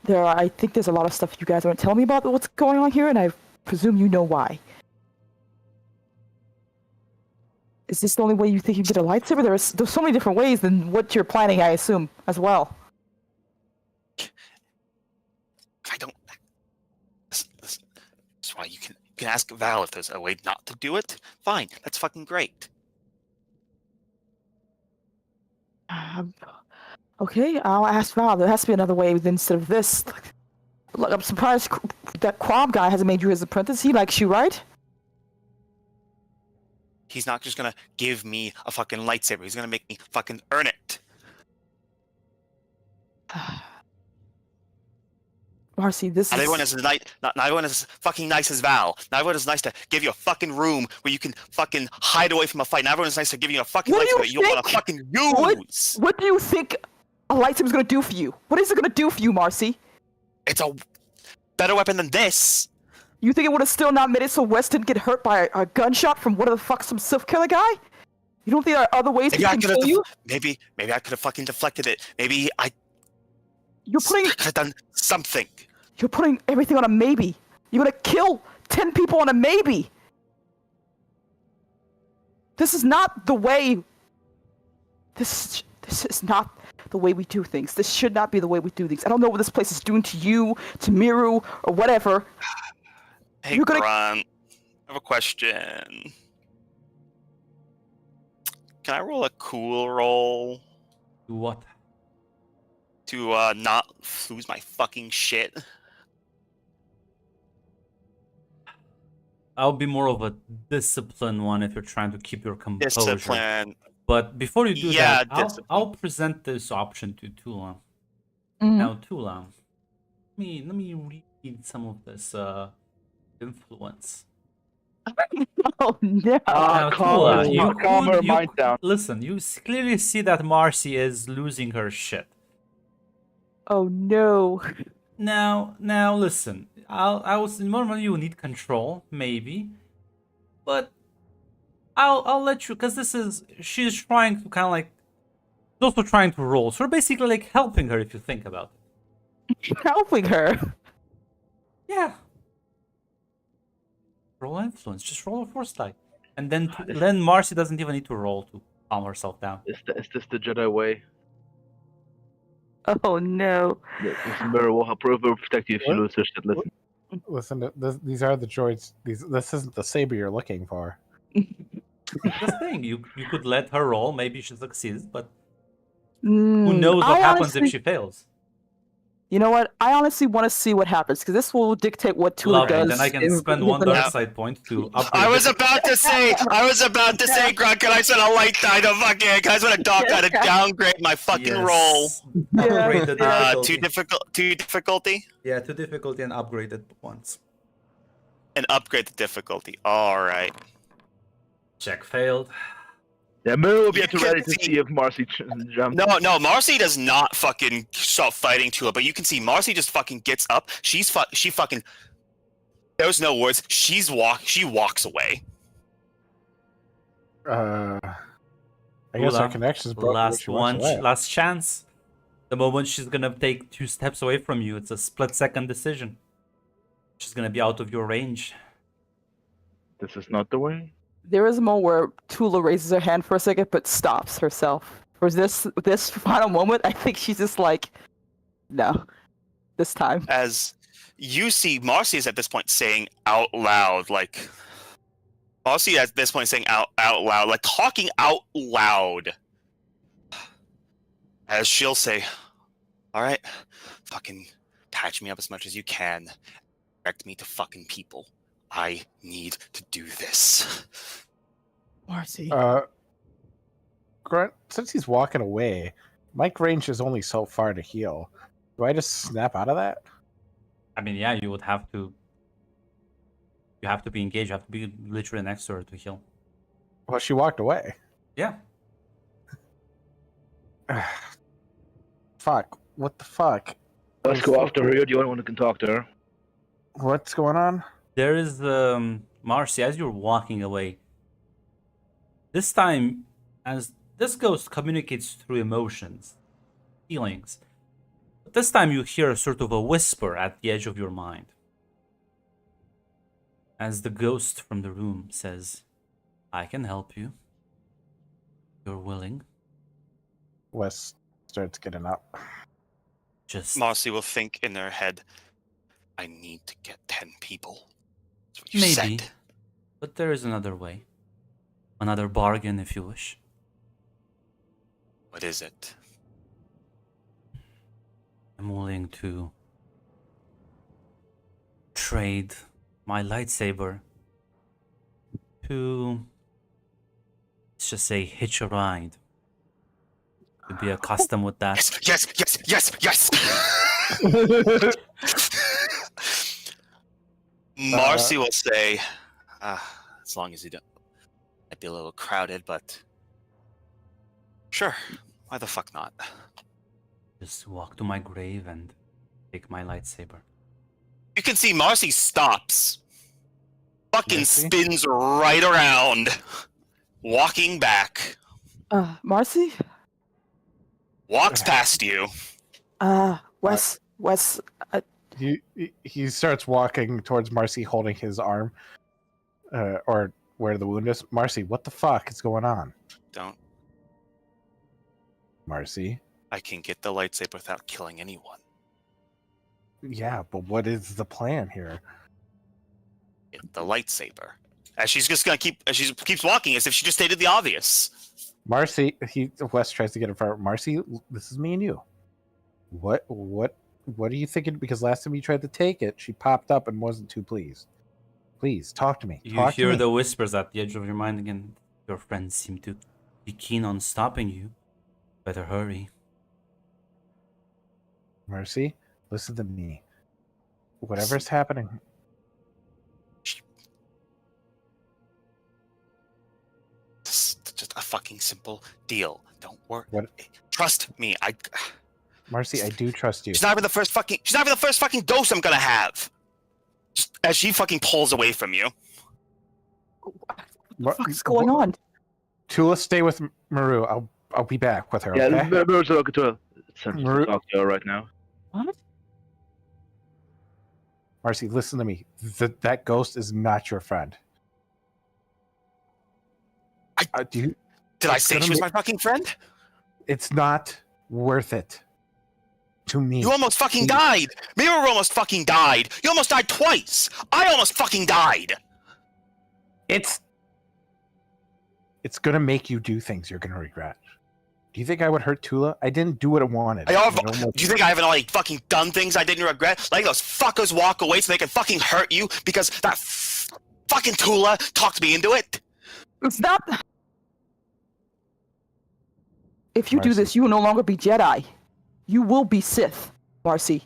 I think there's a lot of stuff you guys aren't telling me about what's going on here, and I presume you know why. Is this the only way you think you can get a lightsaber? There's so many different ways than what you're planning, I assume, as well. I don't. That's why you can ask Val if there's a way not to do it. Fine, that's fucking great. Okay, I'll ask Val. There has to be another way instead of this. Look, I'm surprised that Quab guy hasn't made you his apprentice. He likes you, right? He's not just gonna give me a fucking lightsaber. He's gonna make me fucking earn it. Marcy, this Not is... everyone is not everyone is fucking nice as Val. Not everyone is nice to give you a fucking room where you can fucking hide away from a fight. Not everyone is nice to give you a fucking What do lightsaber you that you don't want to think? fucking use. What do you think a lightsaber's gonna do for you? What is it gonna do for you, Marcy? It's a better weapon than this. You think it would have still not made it so West didn't get hurt by a gunshot from what the fuck, some Sith killer guy? You don't think there are other ways Maybe he I can could have. kill you? Maybe I could have fucking deflected it. Maybe I You're putting could have done something. You're putting everything on a maybe. You're gonna kill 10 people on a maybe. This is not the way. This is not the way we do things. This should not be the way we do things. I don't know what this place is doing to you, to Miru, or whatever. Hey, You're gonna- Grunt, I have a question. Can I roll a cool roll Do what? to not lose my fucking shit? I'll be more of a disciplined one if you're trying to keep your composure. Discipline. But before you do Yeah, that, discipline. I'll present this option to Tula. Mhm. Now, Tula, let me read some of this influence. Oh no. Now, Tula, calm her mind down. Listen, you clearly see that Marcy is losing her shit. Oh no. Now, listen. Normally you need control, maybe, but I'll let you, because she's trying to kind of like, also trying to roll. So we're basically like helping her if you think about it. Helping her. Yeah. Roll influence. Just roll a force die, and then Marcy doesn't even need to roll to calm herself down. Is this the Jedi way? Oh no. This mirror will help protect you if you lose your shit. Listen. Listen, these are the droids. This isn't the saber you're looking for. The thing, you could let her roll. Maybe she succeeds, but who Mm, knows what I happens honestly- if she fails? You know what? I honestly want to see what happens because this will dictate what Tula Lovely. does. Then I can in- spend in one the dark next- side point to upgrade. I was the- about to say, Grunt, can I spend a light die to fucking, can I spend a dark die to downgrade my fucking roll? Yes. Upgrade the difficulty. Two difficulty? Yeah, to difficulty and upgrade it once. And upgrade the difficulty. Alright. Check failed. Yeah, Miro will be You at the can ready to see- see if Marcy jumps. No, Marcy does not fucking stop fighting Tula, but you can see Marcy just fucking gets up. She fucking. There's no words. She walks away. I guess our Tula, connection's broken when she walks away. last chance. The moment she's gonna take 2 steps away from you, it's a split-second decision. She's gonna be out of your range. This is not the way. There is a moment where Tula raises her hand for a second, but stops herself. For this final moment, I think she's just like, no, this time. As you see, Marcy is at this point saying out loud, like Marcy at this point saying out loud, like talking out loud. As she'll say, "All right, fucking patch me up as much as you can. Direct me to fucking people. I need to do this." Marcy. Grunt, since he's walking away, Mike range is only so far to heal. Do I just snap out of that? I mean, yeah, you would have to. You have to be engaged. You have to be literally next to her to heal. Well, she walked away. Yeah. Fuck. What the fuck? Let's go after her. You're the only one who can talk to her. What's going on? There is Marcy, as you're walking away. This time, as this ghost communicates through emotions, feelings. But this time you hear sort of a whisper at the edge of your mind. As the ghost from the room says, I can help you. You're willing. Wes starts getting up. Just Marcy will think in her head, "I need to get 10 people." That's what you maybe. said. But there is another way. Another bargain if you wish. What is it? I'm willing to trade my lightsaber to, let's just say, hitch a ride. To be accustomed with that. Yes. Marcy will say, as long as you don't, might be a little crowded, but sure, why the fuck not? Just walk to my grave and take my lightsaber. You can see Marcy stops, fucking Marcy? spins right around, walking back, Marcy? walks past you. Wes, He starts walking towards Marcy, holding his arm, or where the wound is. Marcy, what the fuck is going on? Don't. Marcy. I can get the lightsaber without killing anyone. Yeah, but what is the plan here? Get the lightsaber. As she's just gonna as she keeps walking as if she just stated the obvious. Marcy, Wes tries to get in front. Marcy, this is me and you. What are you thinking? Because last time you tried to take it, she popped up and wasn't too pleased. Please talk to me. You Talk to hear me. the whispers at the edge of your mind again. Your friends seem to be keen on stopping you. Better hurry. Marcy, listen to me. Whatever's happening. Just a fucking simple deal. Don't worry. What? Trust me. Marcy, I do trust you. She's not even the first fucking dose I'm gonna have. Just as she fucking pulls away from you. what the fuck's going on? Tula, stay with Maru. I'll be back with her. Yeah, Okay. Miro's talking to her. Send her to talk to her right now. What? Marcy, listen to me. That ghost is not your friend. Did I say she was my fucking friend? It's not worth it. To me. You almost fucking died. Mirror almost fucking died. You almost died twice. I almost fucking died. It's gonna make you do things you're gonna regret. Do you think I would hurt Tula? I didn't do what I wanted. Do you think I haven't like fucking done things I didn't regret? Like those fuckers walk away so they can fucking hurt you because that fucking Tula talked me into it? It's not. If you do Marcy. this, you will no longer be Jedi. You will be Sith, Marcy.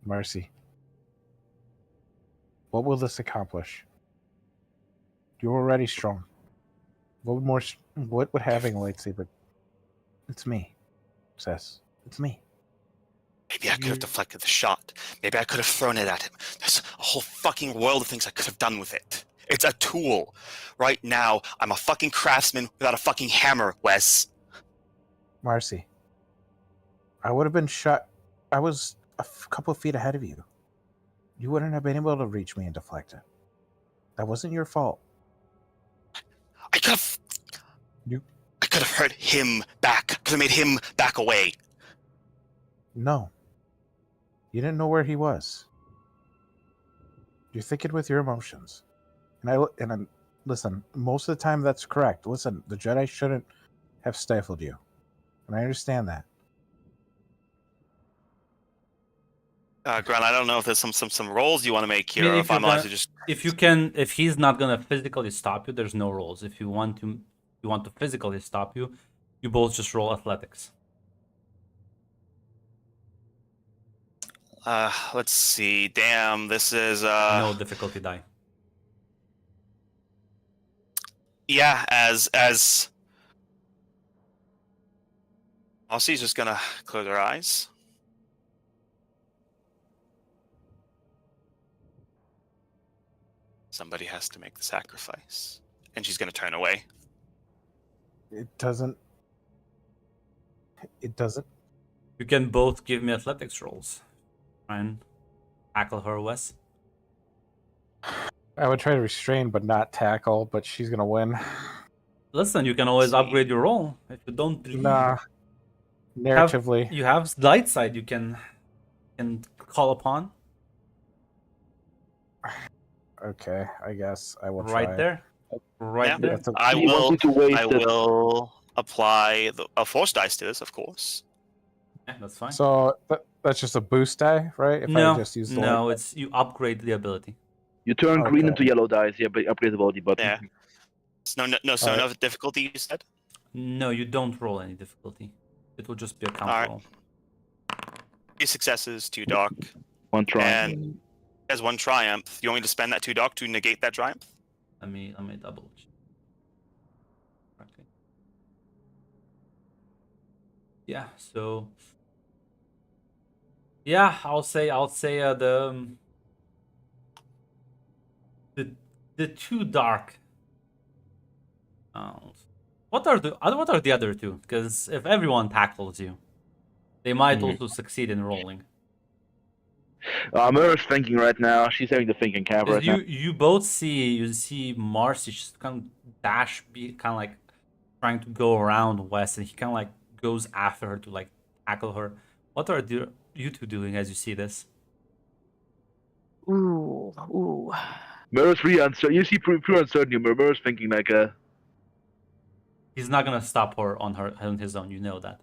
Marcy. What will this accomplish? You're already strong. What would having a lightsaber? It's me, Sess. It's me. Maybe I could have deflected the shot. Maybe I could have thrown it at him. There's a whole fucking world of things I could have done with it. It's a tool. Right now, I'm a fucking craftsman without a fucking hammer, Wes. Marcy, I would have been shot. I was a couple of feet ahead of you. You wouldn't have been able to reach me and deflect it. That wasn't your fault. I could have... You- I could have hurt him back. Could have made him back away. No. You didn't know where he was. You're thinking with your emotions. And listen, most of the time that's correct. Listen, the Jedi shouldn't have stifled you. And I understand that. Grant, I don't know if there's some roles you want to make I here, mean, or if I'm allowed to just... if he's not gonna physically stop you, there's no rolls. If you want to physically stop you, you both just roll athletics. Let's see. Damn, this is No difficulty die. Yeah, as Elsie's just gonna close her eyes. Somebody has to make the sacrifice. And she's gonna turn away. It doesn't. You can both give me athletics rolls. Try and tackle her, Wes. I would try to restrain but not tackle, but she's gonna win. Listen, you can always upgrade your roll. If you don't believe, Nah. Narratively. you have light side you can call upon. Okay, I guess I will try. Right there. Right Yeah. there. That's a- I He wants will you to waste I it. will apply a force dice to this, of course. Yeah, that's fine. So that's just a boost die, right? If no, I just use the no, it's you upgrade the ability. You turn green Okay. into yellow dice, yeah, but upgrade the body button. Yeah. So no Alright. difficulty, you said? No, you don't roll any difficulty. It will just be a count Alright. roll. 3 successes, 2 dark, One try. and as 1 triumph. You want me to spend that 2 dark to negate that triumph? Let me double check. Okay. Yeah, so yeah, I'll say the 2 dark. What are the other 2? Because if everyone tackles you, they might also succeed in rolling. Mura's thinking right now. She's having the thinking cap right now. You both see Marcy just kind of kind of like trying to go around West, and he kind of like goes after her to like tackle her. What are you two doing as you see this? Ooh. Mura's really uncertain. You see pure uncertainty. Mura's thinking like He's not gonna stop her on his own. You know that.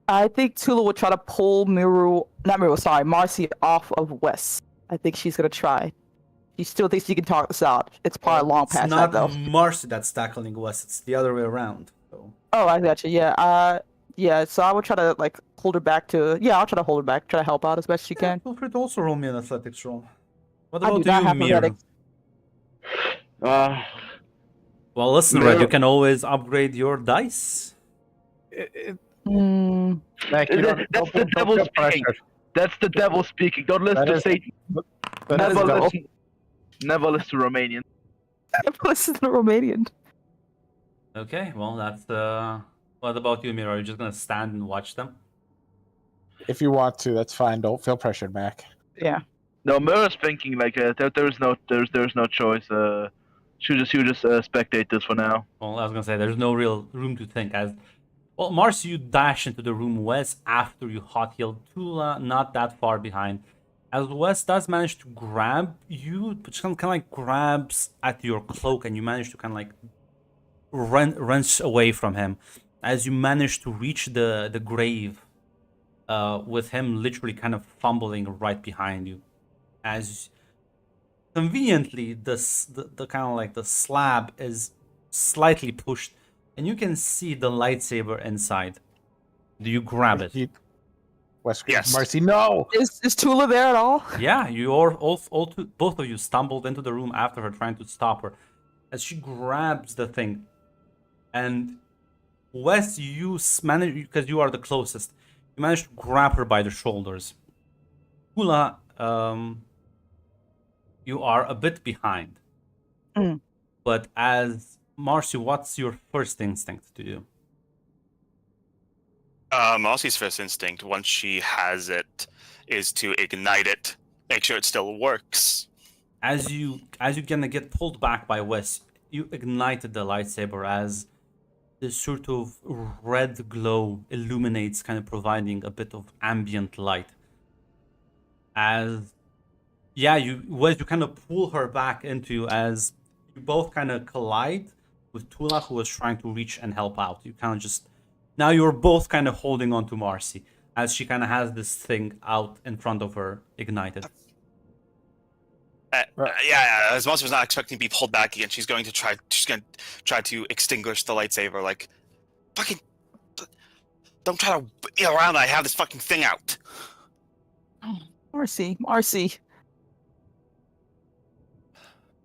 I think Tula will try to pull Marcy off of Wes. I think she's gonna try. She still thinks she can talk this out. It's probably long It's past not that though. Marcy that's tackling West. It's the other way around. So Oh, I got you. Yeah. Yeah. So I would try to like hold her back to. Yeah, I'll try to hold her back. Try to help out as best she yeah, can. feel free to also roll me an athletics roll. What I do about not you, have Mir? athletics. Well, listen, Red, you can always upgrade your dice. Mac, you don't- That's don't- the don't devil feel speaking. pressured. That's the devil speaking. Don't listen That to is- Satan. That is Never double- listen. Never listen to Romanian. Listen to the Romanian. Okay, well, that's What about you, Mir? Are you just gonna stand and watch them? If you want to, that's fine. Don't feel pressured, Mac. Yeah. No, Mura's thinking like there's no choice. She'll just spectate this for now. Well, I was gonna say there's no real room to think. As well, Marcy, you dash into the room. Wes, after you hot healed Tula, not that far behind. As Wes does manage to grab you, but kind of like grabs at your cloak, and you manage to kind of like wrench away from him. As you manage to reach the grave, with him literally kind of fumbling right behind you, as conveniently the kind of like the slab is slightly pushed, and you can see the lightsaber inside. Do you grab it? Yes. Marcy, no! Is Tula there at all? Yeah, both of you stumbled into the room after her, trying to stop her. As she grabs the thing, And Wes, you manage, because you are the closest. You manage to grab her by the shoulders. Hula, you are a bit behind. Mm. But as Marcy, what's your first instinct to do? Marcy's first instinct, once she has it, is to ignite it, make sure it still works. As you gonna get pulled back by Wes, you ignited the lightsaber as this sort of red glow illuminates, kind of providing a bit of ambient light. As you kind of pull her back into you as you both kind of collide with Tula, who was trying to reach and help out. You kind of just now you're both kind of holding on to Marcy as she kind of has this thing out in front of her ignited. As Marcy was not expecting to be pulled back again, she's going to try to extinguish the lightsaber. Like, fucking, don't try to get around. I have this fucking thing out. Marcy.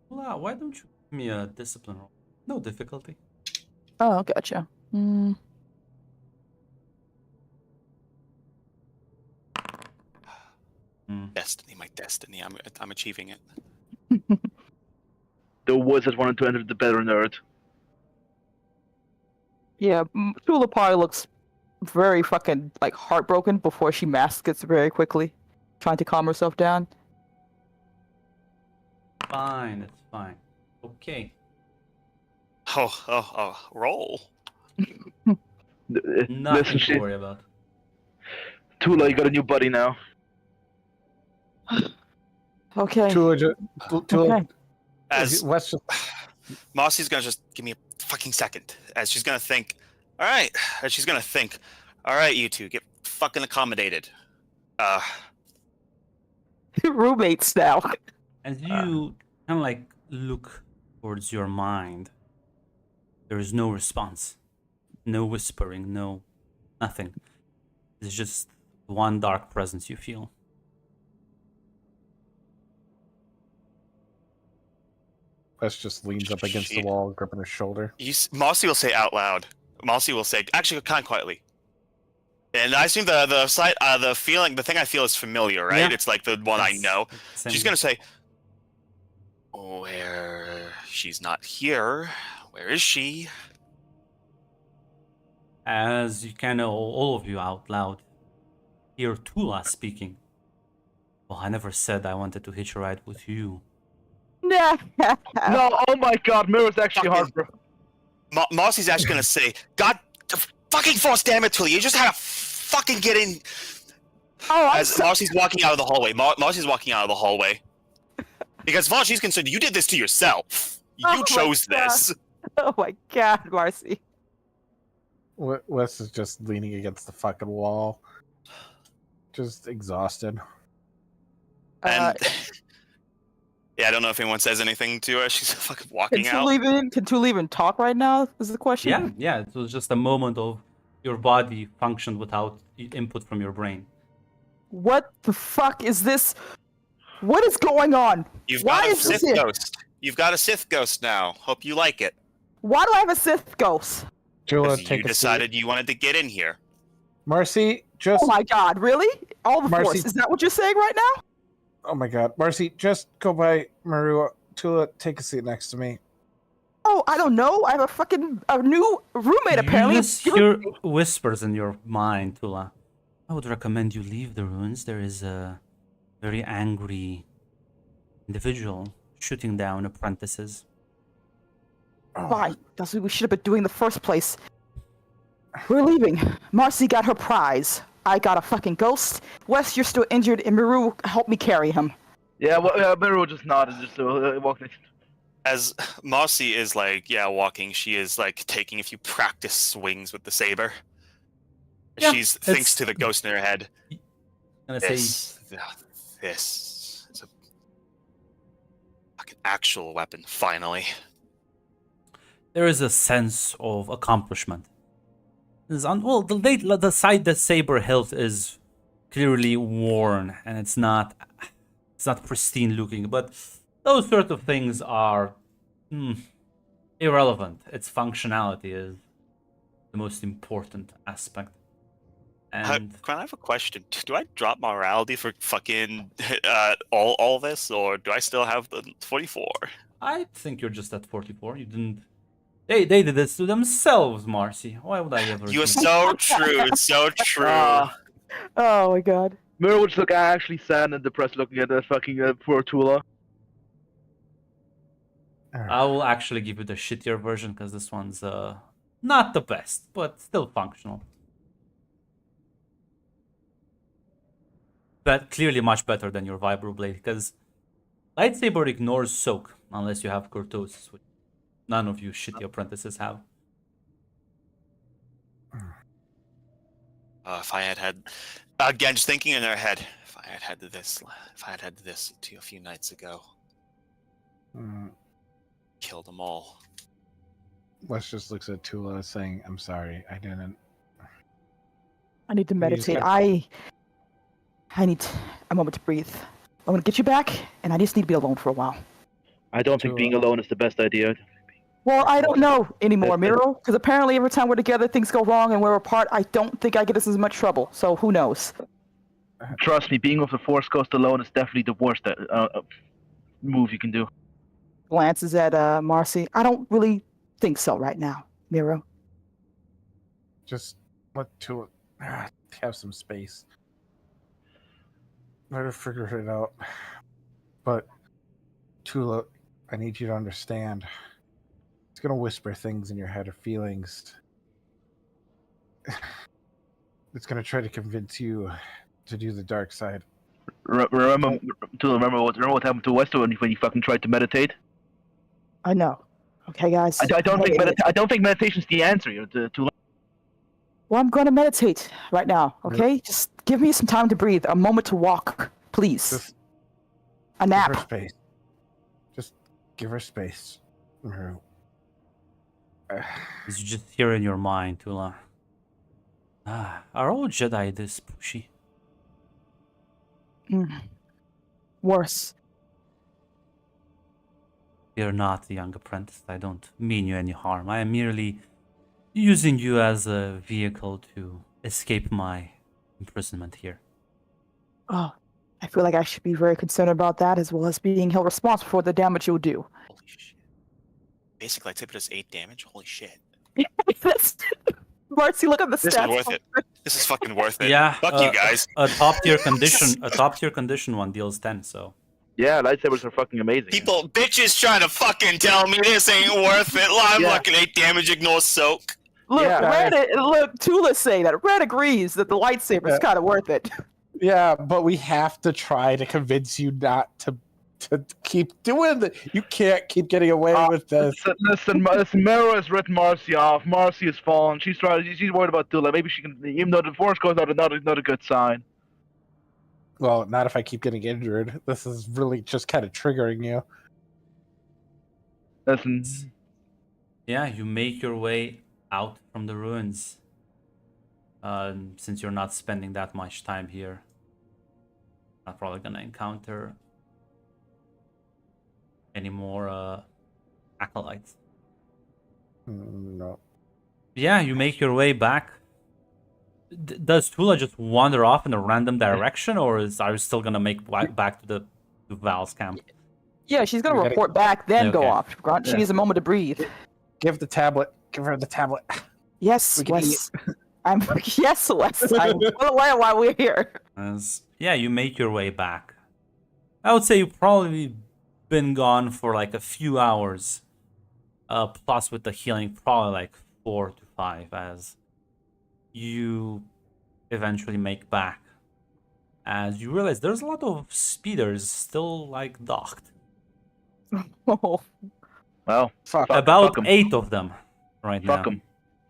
Tula, why don't you give me a discipline roll? No difficulty. Oh, gotcha. Destiny, my destiny. I'm achieving it. The wizard wanted to enter the better nerd. Yeah, Tula probably looks very fucking like heartbroken before she masks it very quickly, trying to calm herself down. Fine, it's fine. Okay. Roll. Nothing Listen, to worry about. Tula, you got a new buddy now. Okay. Tula, Okay. As Wes just Marcy's gonna just give me a fucking second. As she's gonna think, all right. As she's gonna think, all right, you two, get fucking accommodated. Roommates now. As you kind of like look towards your mind, there is no response, no whispering, no nothing. It's just one dark presence you feel. Wes just leans up against the wall, gripping his shoulder. Marcy will say out loud. Marcy will say, actually, kind of quietly. And I assume the feeling, the thing I feel is familiar, right? Yeah. It's like the one I It's know. the same. She's gonna say, "Where? She's not here. Where is she?" As you kind of all of you out loud hear Tula speaking. Well, I never said I wanted to hitch a ride with you. Nah. No, oh my god, Mirror's actually Fucking- hard. Marcy's actually gonna say, "God, fucking force, damn it, Tully! You just had to fucking get in." Oh, I'm As Marcy's walking out of the hallway, Marcy's walking out of the hallway because as far as she's concerned, you did this to yourself. You Oh my chose God. this. Oh my god, Marcy. Wes is just leaning against the fucking wall, just exhausted. And yeah, I don't know if anyone says anything to her. She's fucking walking Can out. Tula even talk right now? Is the question? Yeah, it was just a moment of your body functioned without input from your brain. What the fuck is this? What is going on? You've Why got a is this Sith here? ghost. You've got a Sith ghost now. Hope you like it. Why do I have a Sith ghost? Tula, 'Cause you take a seat. decided you wanted to get in here. Marcy, just Oh my god, really? All the Marcy- force. Is that what you're saying right now? oh my god, Marcy, just go by Maru. Tula, take a seat next to me. Oh, I don't know. I have a new roommate apparently. You It's just hear whispers in your mind, Tula. I would recommend you leave the ruins. There is a very angry individual shooting down apprentices. Oh, Fine. That's what we should have been doing in the first place. We're leaving. Marcy got her prize. I got a fucking ghost. Wes, you're still injured, and Miru helped me carry him. Yeah, well, Mirror just nodded, just walked next. As Marcy is like, walking, she is like taking a few practice swings with the saber. Yeah, She thinks it's- to the ghost in her head, I'm gonna say this is a fucking actual weapon, finally. there is a sense of accomplishment. The side that Saber held is clearly worn and it's not pristine looking, but those sort of things are irrelevant. Its functionality is the most important aspect. And Can I have a question? Do I drop morality for fucking all this, or do I still have the 44? I think you're just at 44. You didn't. They did this to themselves, Marcy. Why would I ever? You are do so true. It's so true. Oh my god. Mira would just look actually sad and depressed looking at that fucking poor Tula. I will actually give you the shittier version because this one's not the best, but still functional. But clearly much better than your Vibroblade because Lightsaber ignores soak unless you have Kurtosis, which none of you shitty apprentices have. If I had again, just thinking in her head, if I had this to a few nights ago, Mm, kill them all. Wes just looks at Tula saying, I'm sorry, I didn't. I need to You just meditate. got- I need a moment to breathe. I'm gonna get you back, and I just need to be alone for a while. I don't think being Tula. alone is the best idea. Well, I don't know anymore, That's- Miro, because apparently every time we're together, things go wrong and we're apart. I don't think I get us as much trouble, so who knows? Trust me, being with the Force Ghost alone is definitely the worst move you can do. Glances at Marcy. I don't really think so right now, Miro. Just let Tula have some space. Let her figure it out. But Tula, I need you to understand. It's gonna whisper things in your head or feelings. It's gonna try to convince you to do the dark side. Remember what happened to Westo when you fucking tried to meditate? I know. Okay, guys. I don't think meditation's the answer. Well, I'm going to meditate right now, okay? Just give me some time to breathe, a moment to walk, please. Just A give her nap. space. Just give her space. Maru. It's just here in your mind, Tula. Are all Jedi this pushy? Worse. You're not the young apprentice. I don't mean you any harm. I am merely using you as a vehicle to escape my imprisonment here. Oh, I feel like I should be very concerned about that as well as being held responsible for the damage you'll do. Holy shit! Basic lightsaber does 8 damage. Holy shit! Marcy, look at the This is stats. worth it. This is fucking worth it. Yeah, Fuck you guys. A top tier condition one deals 10. So Yeah, lightsabers are fucking amazing. Bitches trying to fucking tell me this ain't worth it. I'm Yeah. looking 8 damage, ignore soak. Look, Yeah. look, Tula's saying that. Red agrees that the lightsaber is kind of worth it. Yeah, but we have to try to convince you not to keep doing it. You can't keep getting away with this. Listen, Mara has written Marcy off. Marcy has fallen. She's worried about Tula. Maybe she can, even though the Force goes out, not a good sign. Well, not if I keep getting injured. This is really just kind of triggering you. Listen, yeah, you make your way out from the ruins. Since you're not spending that much time here, not probably gonna encounter any more acolytes. No. Yeah, you make your way back. Does Tula just wander off in a random direction, or are you still gonna make back to Val's camp? Yeah, she's gonna We gotta- report back, then go Okay. off. Grunt. She Yeah. needs a moment to breathe. Give the tablet. Give her the tablet. Yes, We can Wes. I'm yes, Wes. I'm well aware why we're here. Yeah, you make your way back. I would say you've probably been gone for like a few hours. Plus with the healing, probably like 4 to 5 as you eventually make back. As you realize there's a lot of speeders still like docked. Oh, well, Fuck. Fuck About 'em. 8 of them right now.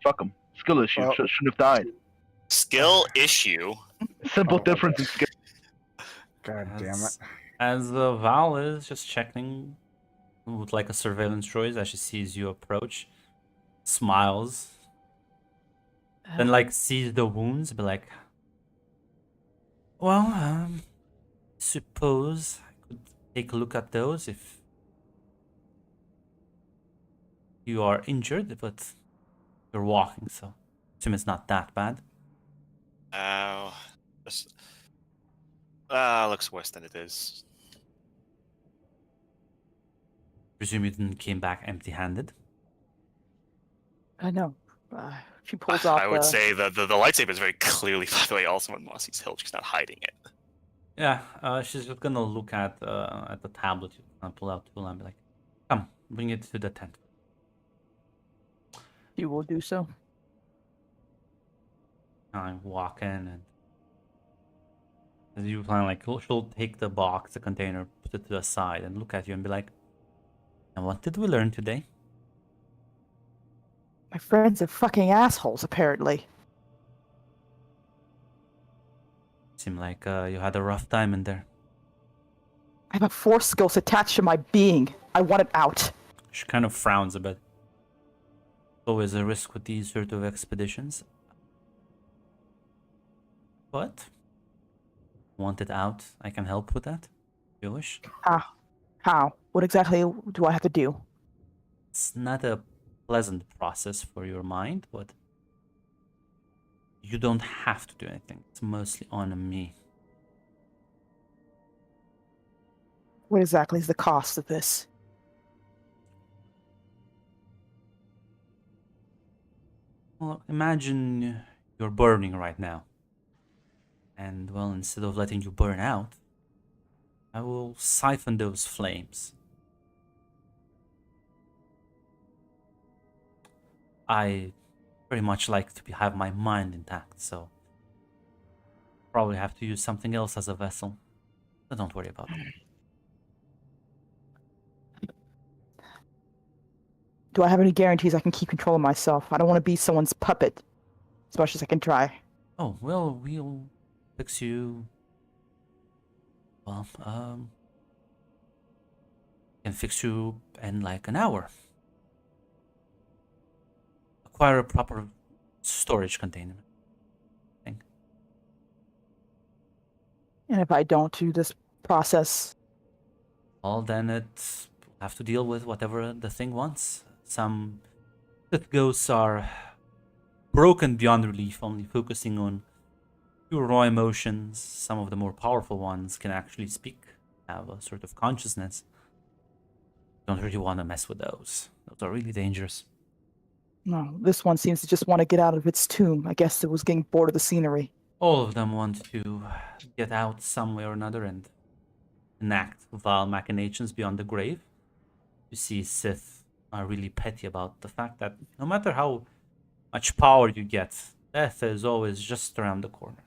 fuck them. Skill issue. Well- Shouldn't have died. Skill issue. Simple Oh. difference in skill. God damn it. As Val is just checking with like a surveillance droid as she sees you approach, smiles, then like sees the wounds, be like, well, suppose I could take a look at those if you are injured, but you're walking, so assume it's not that bad. Oh, just looks worse than it is. Presume you didn't came back empty-handed. I know. She pulls off I would say the lightsaber is very clearly, by the way, also on Mossy's hilt. She's not hiding it. Yeah, she's just gonna look at the tablet you pull out tool and be like, "Come, bring it to the tent." You will do so. I walk in, and as you plan, like she'll take the box, the container, put it to the side, and look at you and be like, "And what did we learn today?" My friends are fucking assholes, apparently. Seemed like you had a rough time in there. I have a force ghost attached to my being. I want it out. She kind of frowns a bit. Always a risk with these sort of expeditions. But want it out? I can help with that. If you wish. How? What exactly do I have to do? It's not a pleasant process for your mind, but you don't have to do anything. It's mostly on me. What exactly is the cost of this? Well, imagine you're burning right now. And, well, instead of letting you burn out, I will siphon those flames. I very much like to have my mind intact, so probably have to use something else as a vessel. But don't worry about it. Do I have any guarantees I can keep control of myself? I don't want to be someone's puppet, as much as I can try. Oh, well, we'll fix you. Well, can fix you in like an hour. Acquire a proper storage container. And if I don't do this process, Well, then it have to deal with whatever the thing wants. Some Sith ghosts are broken beyond relief, only focusing on pure raw emotions. Some of the more powerful ones can actually speak, have a sort of consciousness. Don't really want to mess with those. Those are really dangerous. no, this one seems to just want to get out of its tomb. I guess it was getting bored of the scenery. All of them want to get out some way or another and enact vile machinations beyond the grave. You see, Sith are really petty about the fact that no matter how much power you get, death is always just around the corner.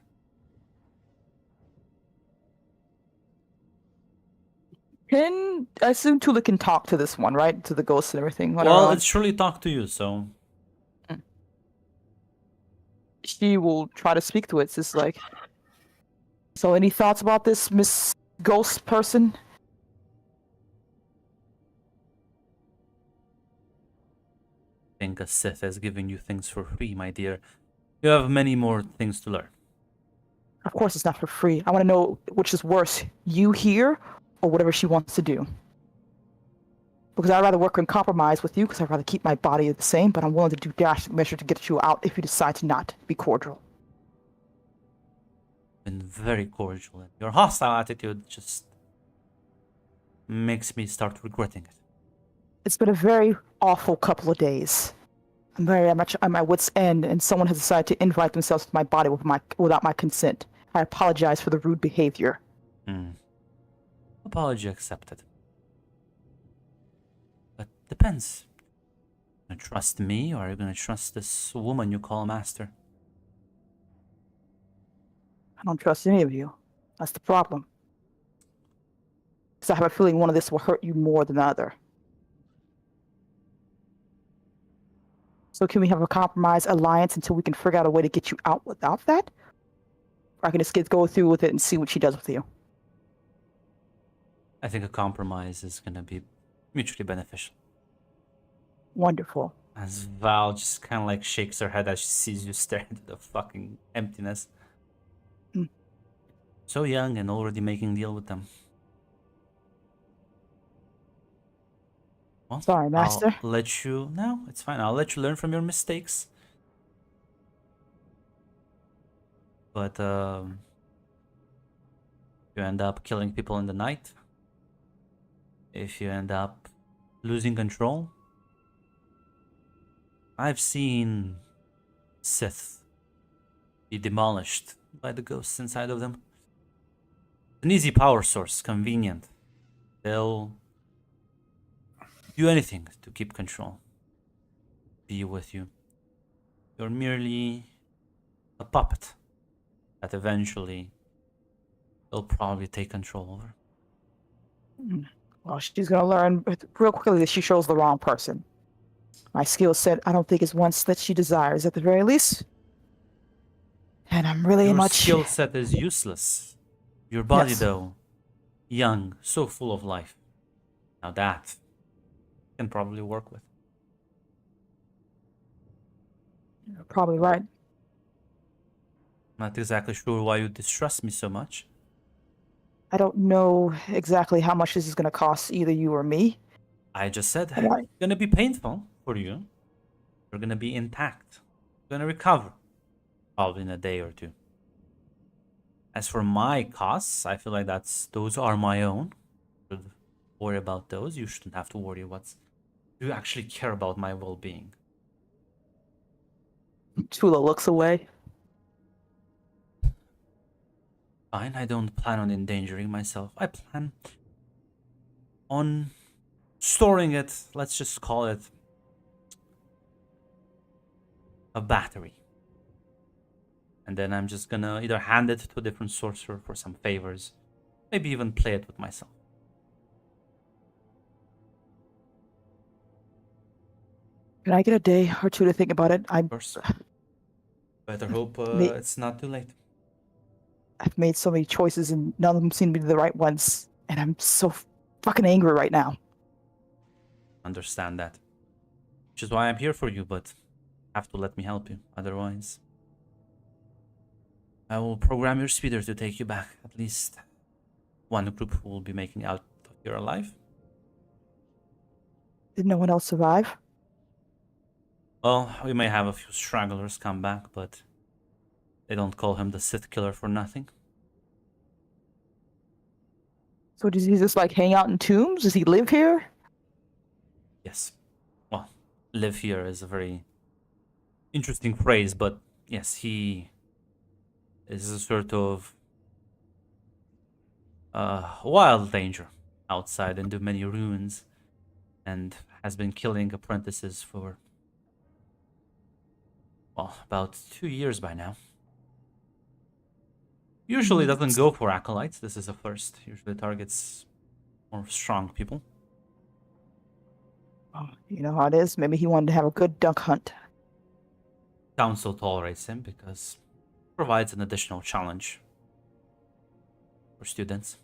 I assume Tula can talk to this one, right? To the ghosts and everything. Well, it's surely talk to you, so she will try to speak to it. It's just like, so any thoughts about this Miss Ghost person? I think a Sith is giving you things for free, my dear. You have many more things to learn. Of course it's not for free. I want to know which is worse, you here or whatever she wants to do. Because I'd rather work in compromise with you because I'd rather keep my body the same, but I'm willing to do drastic measures to get you out if you decide to not be cordial. Been very cordial, and your hostile attitude just makes me start regretting it. It's been a very awful couple of days. I'm very much at my wit's end, and someone has decided to invite themselves to my body without my consent. I apologize for the rude behavior. Apology accepted. But depends. Are you gonna trust me, or are you gonna trust this woman you call master? I don't trust any of you. That's the problem. Because I have a feeling one of this will hurt you more than the other. So can we have a compromise alliance until we can figure out a way to get you out without that? Or I can just go through with it and see what she does with you. I think a compromise is gonna be mutually beneficial. Wonderful. As Val just kind of like shakes her head as she sees you stare into the fucking emptiness. So young and already making deal with them. Well, Sorry, Master. I'll let you. No, it's fine. I'll let you learn from your mistakes. But you end up killing people in the night. If you end up losing control, I've seen Sith be demolished by the ghosts inside of them. An easy power source, convenient. They'll do anything to keep control. Be with you. You're merely a puppet that eventually they'll probably take control over. Well, she's gonna learn real quickly that she chose the wrong person. My skill set, I don't think, is one that she desires at the very least. And I'm really Your much. skill set is useless. Your body, Yes. though, young, so full of life. Now that can probably work with. You're probably right. Not exactly sure why you distrust me so much. I don't know exactly how much this is gonna cost either you or me. I just said And it's gonna be painful for you. You're gonna be intact. You're gonna recover. Probably in a day or two. As for my costs, I feel like those are my own. Should worry about those. You shouldn't have to worry do you actually care about my well-being? Tula looks away. Fine, I don't plan on endangering myself. I plan on storing it, let's just call it a battery. And then I'm just gonna either hand it to a different sorcerer for some favors, maybe even play it with myself. Can I get a day or two to think about it? Of course. Better hope it's not too late. I've made so many choices and none of them seem to be the right ones. And I'm so fucking angry right now. Understand that. Which is why I'm here for you, but have to let me help you. Otherwise, I will program your speeder to take you back. At least one group will be making out of here alive. Did no one else survive? Well, we may have a few stragglers come back, but they don't call him the Sith Killer for nothing. So does he just like hang out in tombs? Does he live here? Yes. Well, live here is a very interesting phrase, but yes, he is a sort of wild danger outside into many ruins and has been killing apprentices for, well, about 2 years by now. Usually doesn't go for acolytes. This is a first. Usually targets more strong people. Oh, you know how it is. Maybe he wanted to have a good duck hunt. Council tolerates him because it provides an additional challenge for students.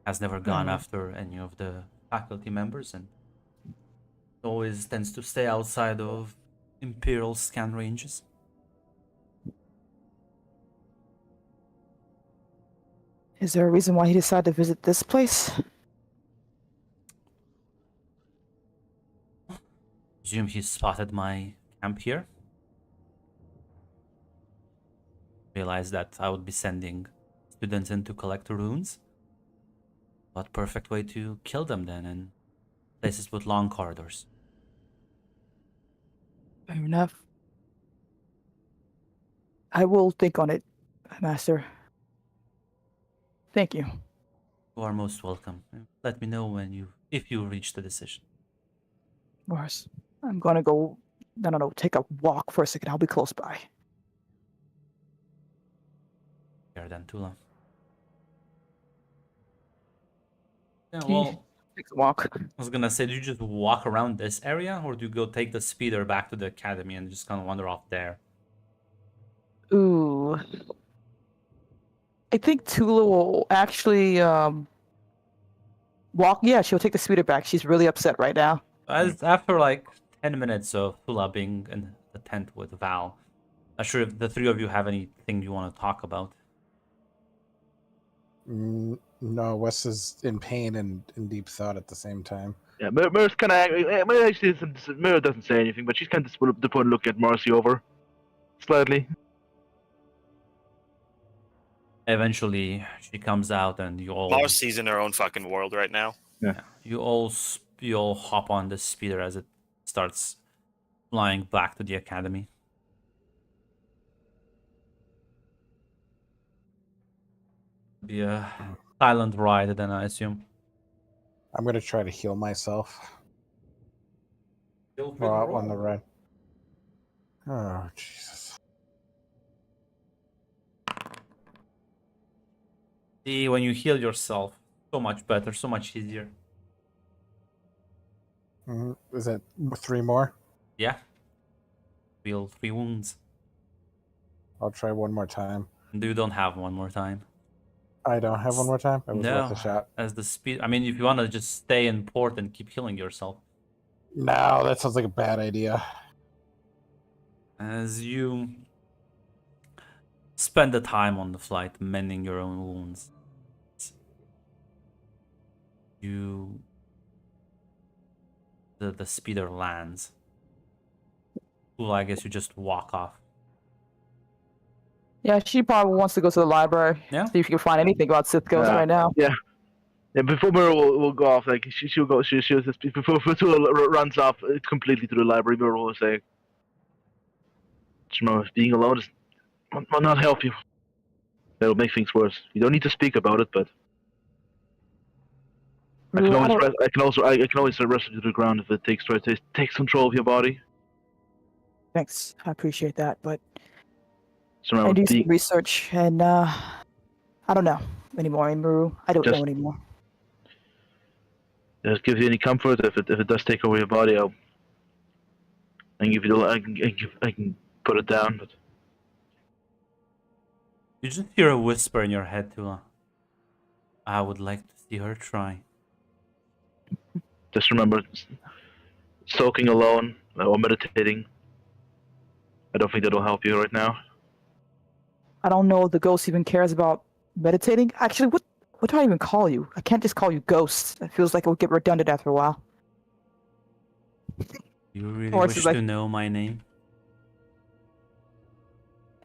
Has never gone after any of the faculty members and always tends to stay outside of Imperial scan ranges. Is there a reason why he decided to visit this place? Presume he spotted my camp here. Realized that I would be sending students in to collect runes. What perfect way to kill them then in places with long corridors. Fair enough. I will think on it, Master. Thank you. You are most welcome. Let me know if you reach the decision. Of course. I'm gonna go, I don't know, take a walk for a second. I'll be close by. Here then, Tula. Yeah, Can you well, take a walk? I was gonna say, do you just walk around this area, or do you go take the speeder back to the academy and just kind of wander off there? Ooh. I think Tula will actually walk. Yeah, she'll take the speeder back. She's really upset right now. After like 10 minutes of Tula being in the tent with Val, not sure if the three of you have anything you want to talk about. No, Wes is in pain and in deep thought at the same time. Yeah, Mirror's kind of. Mirror doesn't say anything, but she's kind of disappointed looking at Marcy over. Slightly. Eventually, she comes out, and you all Marcy's in her own fucking world right now. you all hop on the speeder as it starts flying back to the academy. Be a silent ride, then I assume. I'm gonna try to heal myself while out on the ride. Oh Jesus! See, when you heal yourself, so much better, so much easier. Is it 3 more? Yeah. Heal 3 wounds. I'll try one more time. You don't have one more time. I don't have one more time. It was worth No, a shot. as the speed. I mean, if you want to just stay in port and keep healing yourself. No, that sounds like a bad idea. As you spend the time on the flight mending your own wounds, the speeder lands. Well, I guess you just walk off. Yeah, she probably wants to go to the library. Yeah. See if you can find anything about Sith Ghost right now. Yeah, before Mirror will go off, like she'll go. She'll just before Fatua runs off completely to the library. Mirror will say, "Remember, being alone will not help you. It'll make things worse. You don't need to speak about it, but I can always arrest you to the ground if it takes control of your body. Thanks, I appreciate that, but So I remember, do some research, and I don't know anymore, Maru. I don't know anymore. Just give you any comfort if it does take over your body. I can put it down, but You just hear a whisper in your head, Tula. I would like to see her try. just remember, soaking alone or meditating. I don't think that'll help you right now. I don't know if the ghost even cares about meditating. Actually, what do I even call you? I can't just call you ghost. It feels like it would get redundant after a while. You really Or it's wish like- to know my name?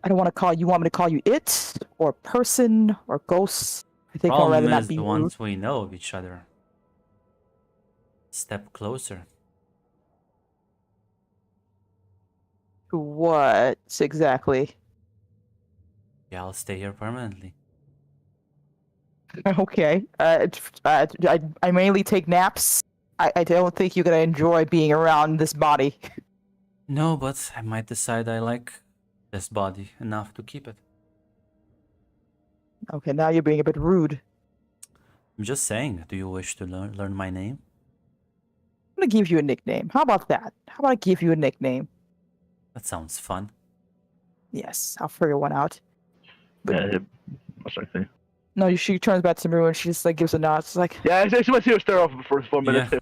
I don't want to call you. Want me to call you it or person or ghost? I think I'd rather Problem not is, be rude. once we know of each other, step closer. To what exactly? Yeah, I'll stay here permanently. Okay. I mainly take naps. I don't think you're gonna enjoy being around this body. No, but I might decide I like this body enough to keep it. Okay, now you're being a bit rude. I'm just saying, do you wish to learn my name? I'm gonna give you a nickname. How about that? How about I give you a nickname? That sounds fun. Yes, I'll figure one out. Yeah, what's I say? No, she turns back to Maru and she just like gives a nod. It's like, Yeah, I just want to stare off for 4 minutes. Yeah.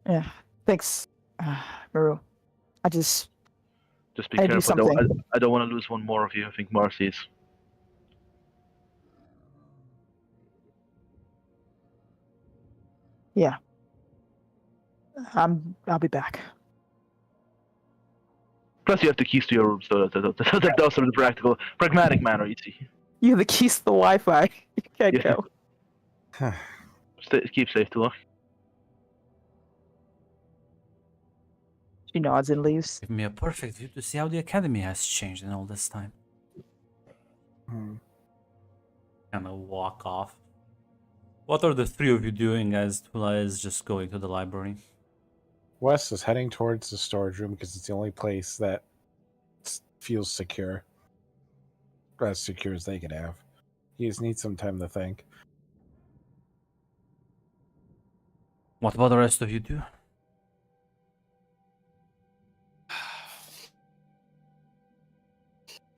yeah, thanks, Maru. Just be I do careful. something. I don't want to lose one more of you. I think Marcy's. Yeah. I'll be back. Plus, you have the keys to your room, so that does some practical, pragmatic manner. You see. You have the keys to the Wi-Fi. You can't Yeah. go. Keep safe, Tula. She nods and leaves. Give me a perfect view to see how the academy has changed in all this time. Hmm. Kind of walk off. What are the 3 of you doing as Tula is just going to the library? Wes is heading towards the storage room because it's the only place that feels secure. As secure as they could have. He just needs some time to think. What about the rest of you two?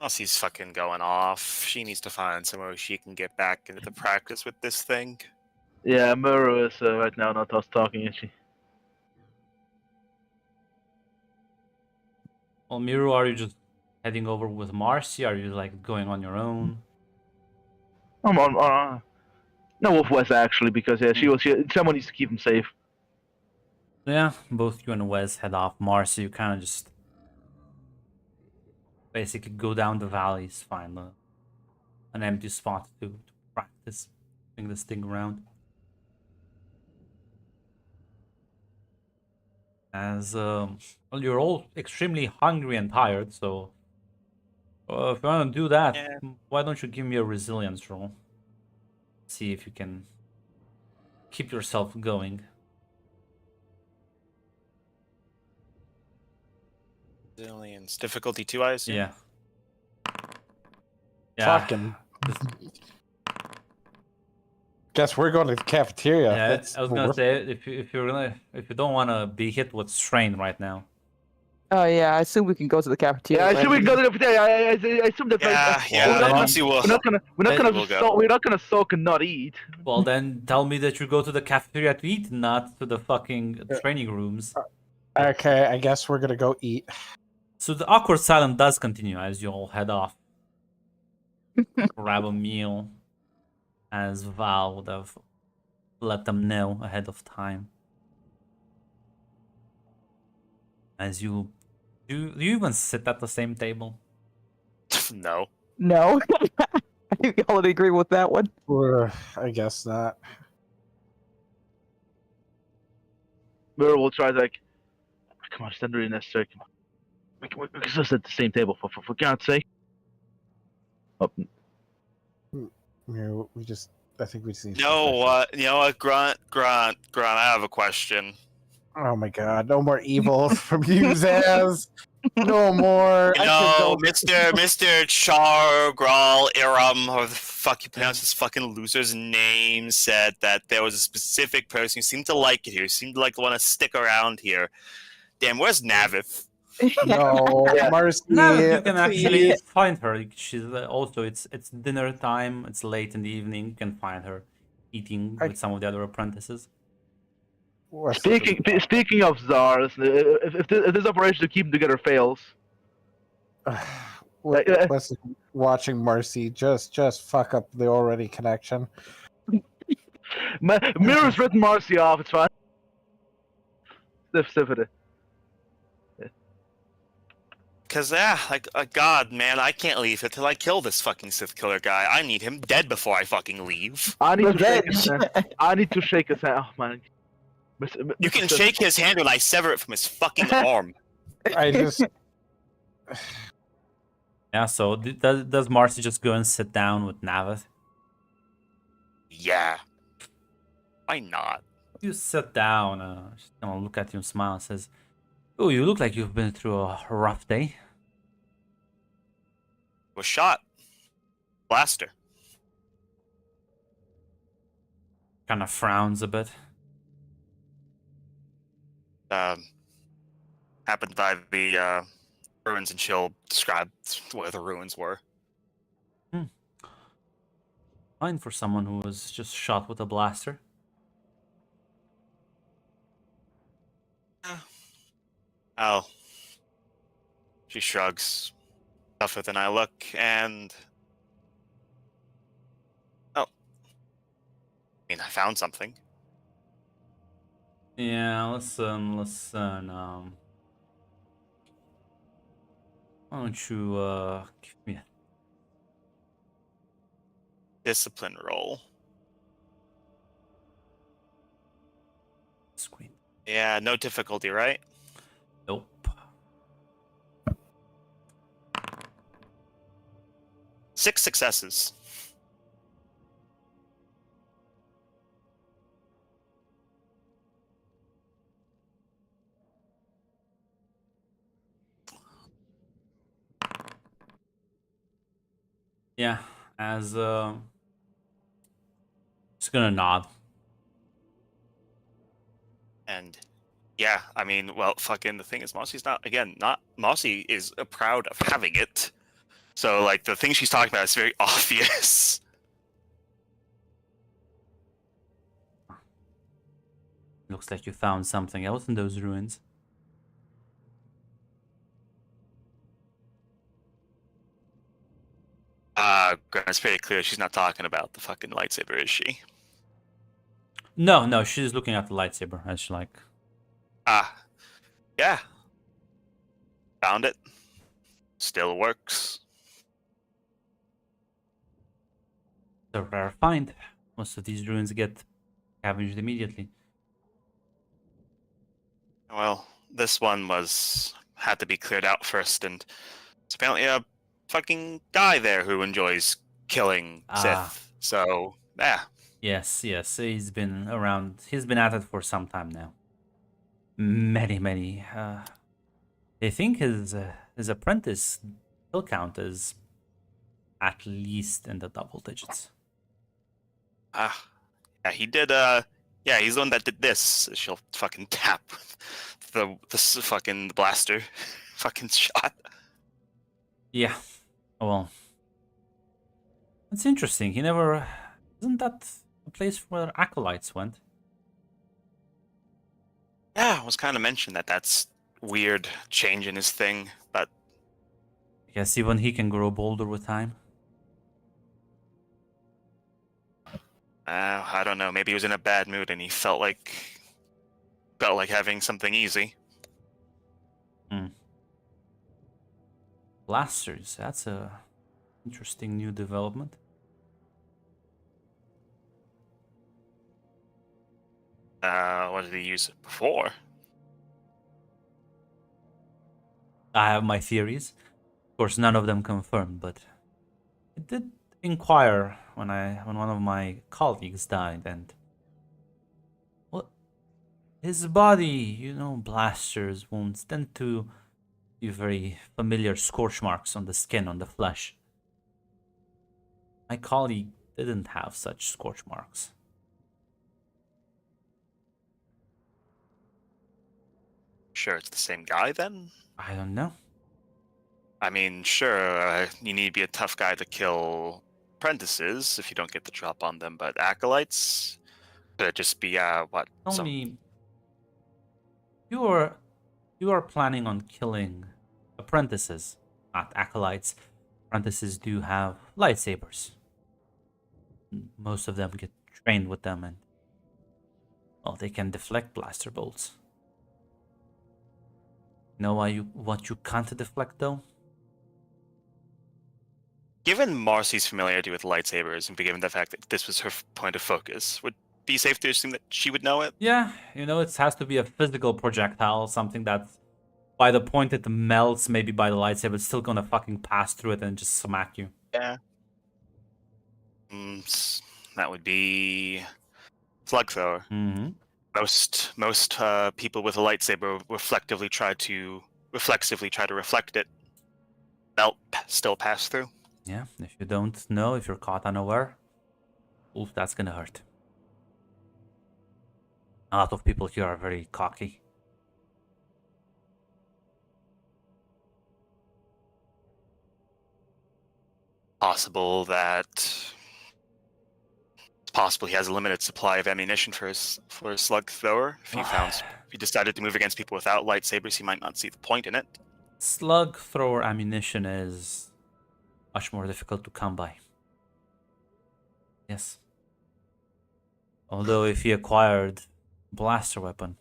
Marcy's fucking going off. She needs to find somewhere where she can get back into the practice with this thing. Yeah, Muro is right now not us talking, is she? Well, Miru, are you just heading over with Marcy? Are you like going on your own? I'm on. No, with Wes actually, because someone needs to keep him safe. Yeah, both you and Wes head off. Marcy, you kind of just basically go down the valleys, find an empty spot to practice moving this thing around. As well, you're all extremely hungry and tired, so if you want to do that, Yeah. why don't you give me a resilience roll? See if you can keep yourself going. Resilience. Difficulty 2, I assume? Yeah. Yeah. Fucking. Just- Guess we're going to the cafeteria. yeah, That's I was gonna say if you don't want to be hit with strain right now. Oh yeah, I assume we can go to the cafeteria. Yeah, I right? assume we can go to the cafeteria. I assume that. Yeah, Well, then- Marcy will. We're not gonna sulk and not eat. Well, then tell me that you go to the cafeteria to eat, not to the fucking training rooms. Okay, I guess we're gonna go eat. So the awkward silence does continue as you all head off. Grab a meal, as Val would have let them know ahead of time. As you do you even sit at the same table? No. No. I think we all agree with that one. I guess not. Mira will try to like, come on, it's not really necessary. Come on, we can just sit at the same table for God's sake. Oh, I think we just need. You know what, Grunt, I have a question. Oh my god! No more evil from you, Zaz. No more. You know, Mr. Char, Grawl, Iram, or the fuck you pronounce this fucking loser's name, said that there was a specific person who seemed to like it here, seemed to like want to stick around here. Damn, where's Navith? No, Marcy. No, you can actually please. find her. She's also it's dinner time. It's late in the evening. You can find her eating with some of the other apprentices. Speaking of czars, if this operation to keep them together fails, Listen, watching Marcy just fuck up the already connection. Mirror's written Marcy off. It's fine. Stiff it. Cause God, man, I can't leave until I kill this fucking Sith killer guy. I need him dead before I fucking leave. I need to shake his hand. Oh man. You can shake his hand when I sever it from his fucking arm. I just. Yeah. So does Marcy just go and sit down with Navith? Yeah. Why not? You sit down. She's gonna look at you and smile and says, "Oh, you look like you've been through a rough day." Was shot. Blaster. Kind of frowns a bit. Happened by the ruins, and she'll describe where the ruins were. Fine for someone who was just shot with a blaster. Oh. She shrugs. Tougher than I look, and... Oh. I mean, I found something. Yeah, listen. Why don't you give me a Discipline roll. screen? Yeah, no difficulty, right? Nope. Six successes. Yeah, as just gonna nod. And yeah, I mean, well, fucking the thing is, Mossy is proud of having it. So, like, the thing she's talking about is very obvious. Looks like you found something else in those ruins. It's pretty clear she's not talking about the fucking lightsaber, is she? No, she's looking at the lightsaber and she's like, Ah, yeah. Found it. Still works. it's a rare find. Most of these ruins get scavenged immediately. Well, this one had to be cleared out first, and it's apparently a fucking guy there who enjoys killing Ah. Sith. So, yeah. Yes, he's been around. He's been at it for some time now. Many. They think his apprentice kill count is at least in the double digits. Ah, yeah, he did. Yeah, he's the one that did this. She'll fucking tap the fucking blaster, fucking shot. Yeah. Well, it's interesting. He never. Isn't that a place where acolytes went? Yeah, it was kind of mentioned that that's weird change in his thing, but I guess even he can grow bolder with time. I don't know. Maybe he was in a bad mood and he felt like having something easy. Blasters. That's a interesting new development. What did he use it before? I have my theories. Of course, none of them confirmed, but I did inquire when one of my colleagues died, and well, his body, blasters wounds tend to be very familiar scorch marks on the skin, on the flesh. My colleague didn't have such scorch marks. Sure, it's the same guy then? I don't know. I mean, sure, you need to be a tough guy to kill apprentices if you don't get the drop on them, but acolytes? Could it just be, what? Tell me, you are planning on killing apprentices, not acolytes. Apprentices do have lightsabers. Most of them get trained with them, and well, they can deflect blaster bolts. Know what you can't deflect though? Given Marcy's familiarity with lightsabers, and given the fact that this was her point of focus, would it be safe to assume that she would know it? Yeah, it has to be a physical projectile, something that by the point it melts, maybe by the lightsaber, it's still gonna fucking pass through it and just smack you. Yeah. That would be slug thrower. Mm-hmm. Most people with a lightsaber reflexively try to reflect it. Melt, still pass through. Yeah, if you don't know, if you're caught unaware, oof, that's gonna hurt. A lot of people here are very cocky. It's possible he has a limited supply of ammunition for his slug thrower. If he decided to move against people without lightsabers, he might not see the point in it. Slug thrower ammunition is much more difficult to come by. Yes. Although if he acquired blaster weapon,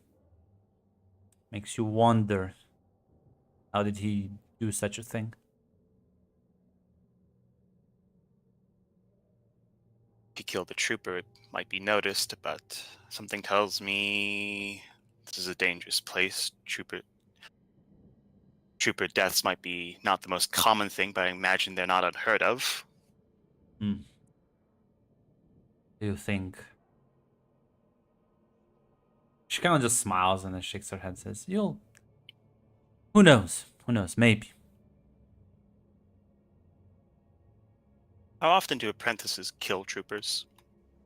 makes you wonder, how did he do such a thing? If he killed a trooper, it might be noticed, but something tells me this is a dangerous place. Trooper deaths might be not the most common thing, but I imagine they're not unheard of. Do you think? She kind of just smiles and then shakes her head and says, Who knows? Who knows? Maybe. How often do apprentices kill troopers?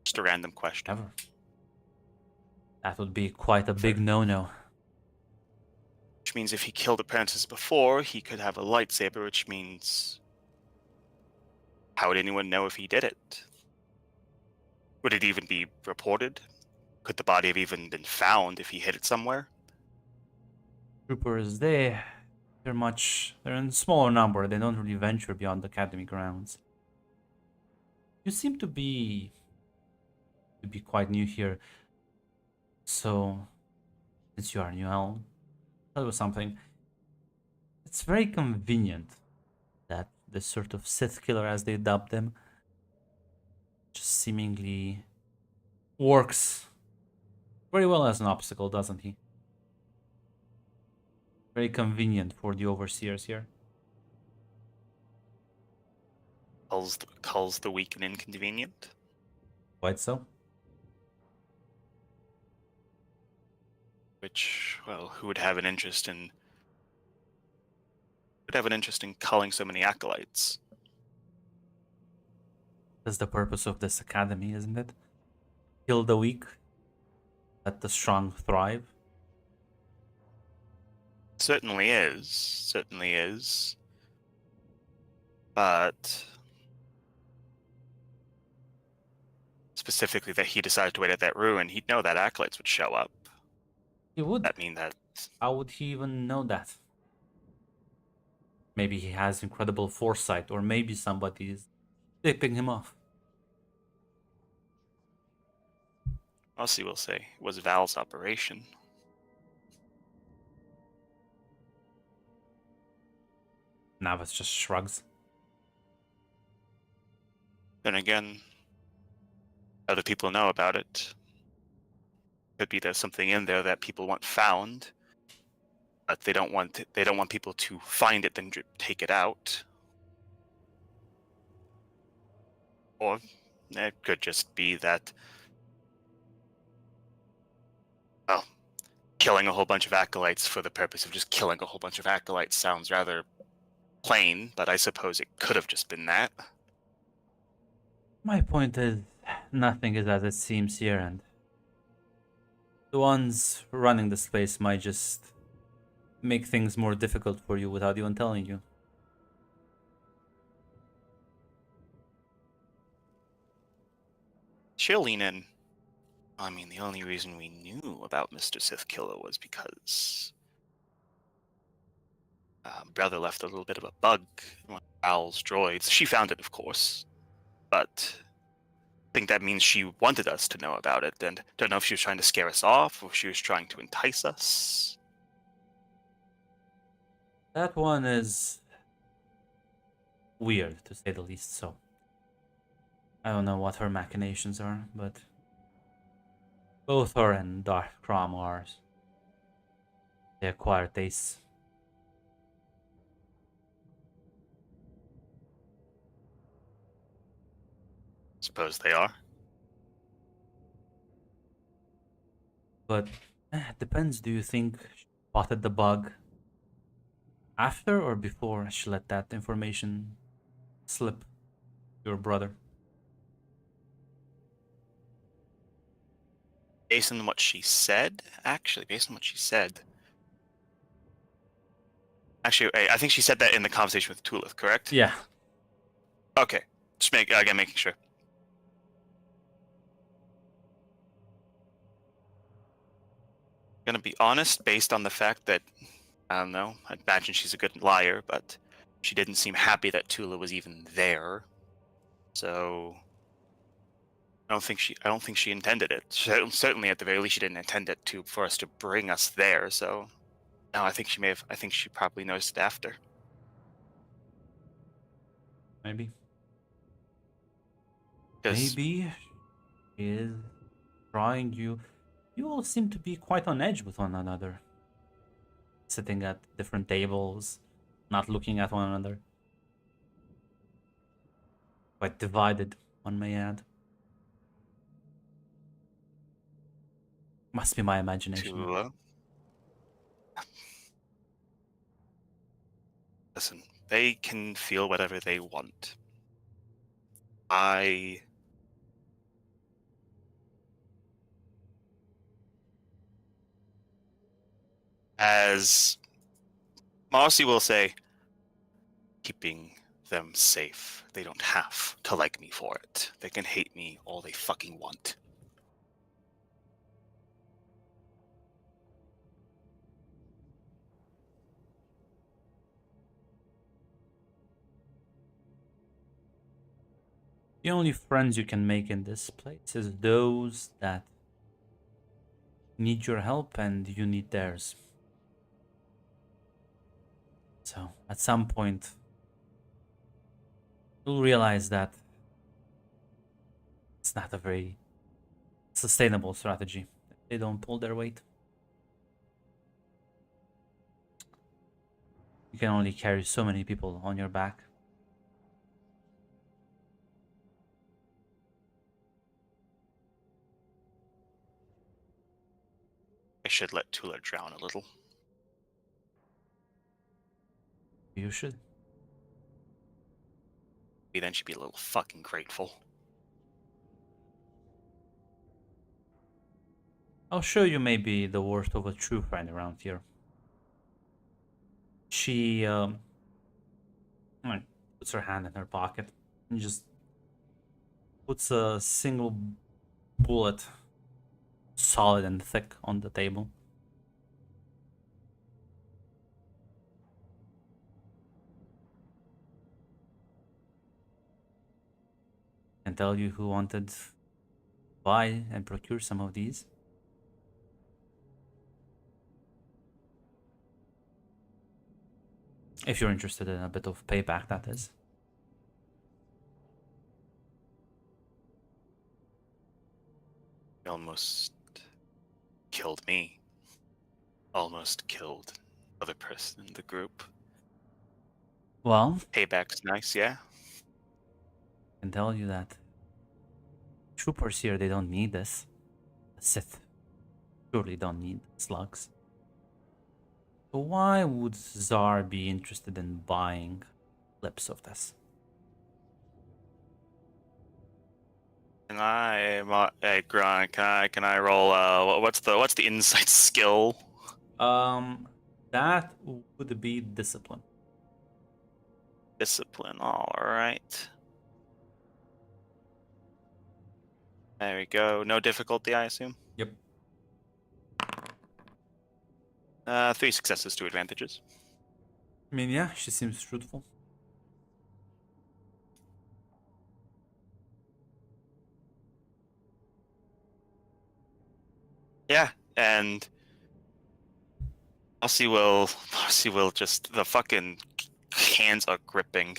Just a random question. Never. That would be quite a big no-no. Which means if he killed apprentices before, he could have a lightsaber, which means... How would anyone know if he did it? Would it even be reported? Could the body have even been found if he hid it somewhere? Troopers, they're in smaller number. They don't really venture beyond the academy grounds. You seem to be quite new here. So, since you are new, I'll tell you something. It's very convenient that this sort of Sith killer, as they dubbed him, just seemingly works very well as an obstacle, doesn't he? Very convenient for the overseers here. Calls the weak and inconvenient. Quite so. Which, well, who would have an interest in culling so many acolytes? That's the purpose of this academy, isn't it? Kill the weak, let the strong thrive. Certainly is. But specifically that he decided to wait at that ruin, he'd know that acolytes would show up. He would. That mean that How would he even know that? Maybe he has incredible foresight, or maybe somebody's tipping him off. Mostly will say it was Val's operation. Navas just shrugs. Then again, other people know about it. Could be there's something in there that people want found, but they don't want people to find it then take it out. Or it could just be that, well, killing a whole bunch of acolytes for the purpose of just killing a whole bunch of acolytes sounds rather plain, but I suppose it could have just been that. My point is, nothing is as it seems here, and the ones running this place might just make things more difficult for you without even telling you. She'll lean in. I mean, the only reason we knew about Mr. Sith Killer was because Brother left a little bit of a bug in one of Val's droids. She found it, of course, but I think that means she wanted us to know about it, and don't know if she was trying to scare us off or if she was trying to entice us. That one is weird, to say the least, so I don't know what her machinations are, but both her and Darth Crom are. They acquire tastes. Suppose they are. But it depends. Do you think she spotted the bug after or before she let that information slip your brother? Based on what she said, actually, I think she said that in the conversation with Tulith, correct? Yeah. Okay, just again making sure. Gonna be honest, based on the fact that I don't know, I imagine she's a good liar, but she didn't seem happy that Tula was even there. So I don't think she intended it. Certainly, at the very least, she didn't intend it for us to bring us there. So no, I think she probably noticed it after. Maybe. 'Cause Maybe she is trying you. You all seem to be quite on edge with one another. Sitting at different tables, not looking at one another. Quite divided, one may add. Must be my imagination. Tula. Listen, they can feel whatever they want. As Marcy will say, keeping them safe. They don't have to like me for it. They can hate me all they fucking want. The only friends you can make in this place is those that need your help and you need theirs. So at some point, you'll realize that it's not a very sustainable strategy. They don't pull their weight. You can only carry so many people on your back. I should let Tula drown a little. You should. Maybe then she'd be a little fucking grateful. I'll show you maybe the worth of a true friend around here. She puts her hand in her pocket and just puts a single bullet, solid and thick, on the table. Can tell you who wanted to buy and procure some of these. If you're interested in a bit of payback, that is. He almost killed me. Almost killed other person in the group. Well, Payback's nice, yeah? I can tell you that troopers here, they don't need this. The Sith surely don't need slugs. So why would Czar be interested in buying clips of this? Can I, hey Grunt, can I roll? What's the insight skill? That would be discipline. Discipline. All right. There we go. No difficulty, I assume. Yep. 3 successes, 2 advantages. I mean, yeah, she seems truthful. Yeah, and Elsie will just, the fucking hands are gripping.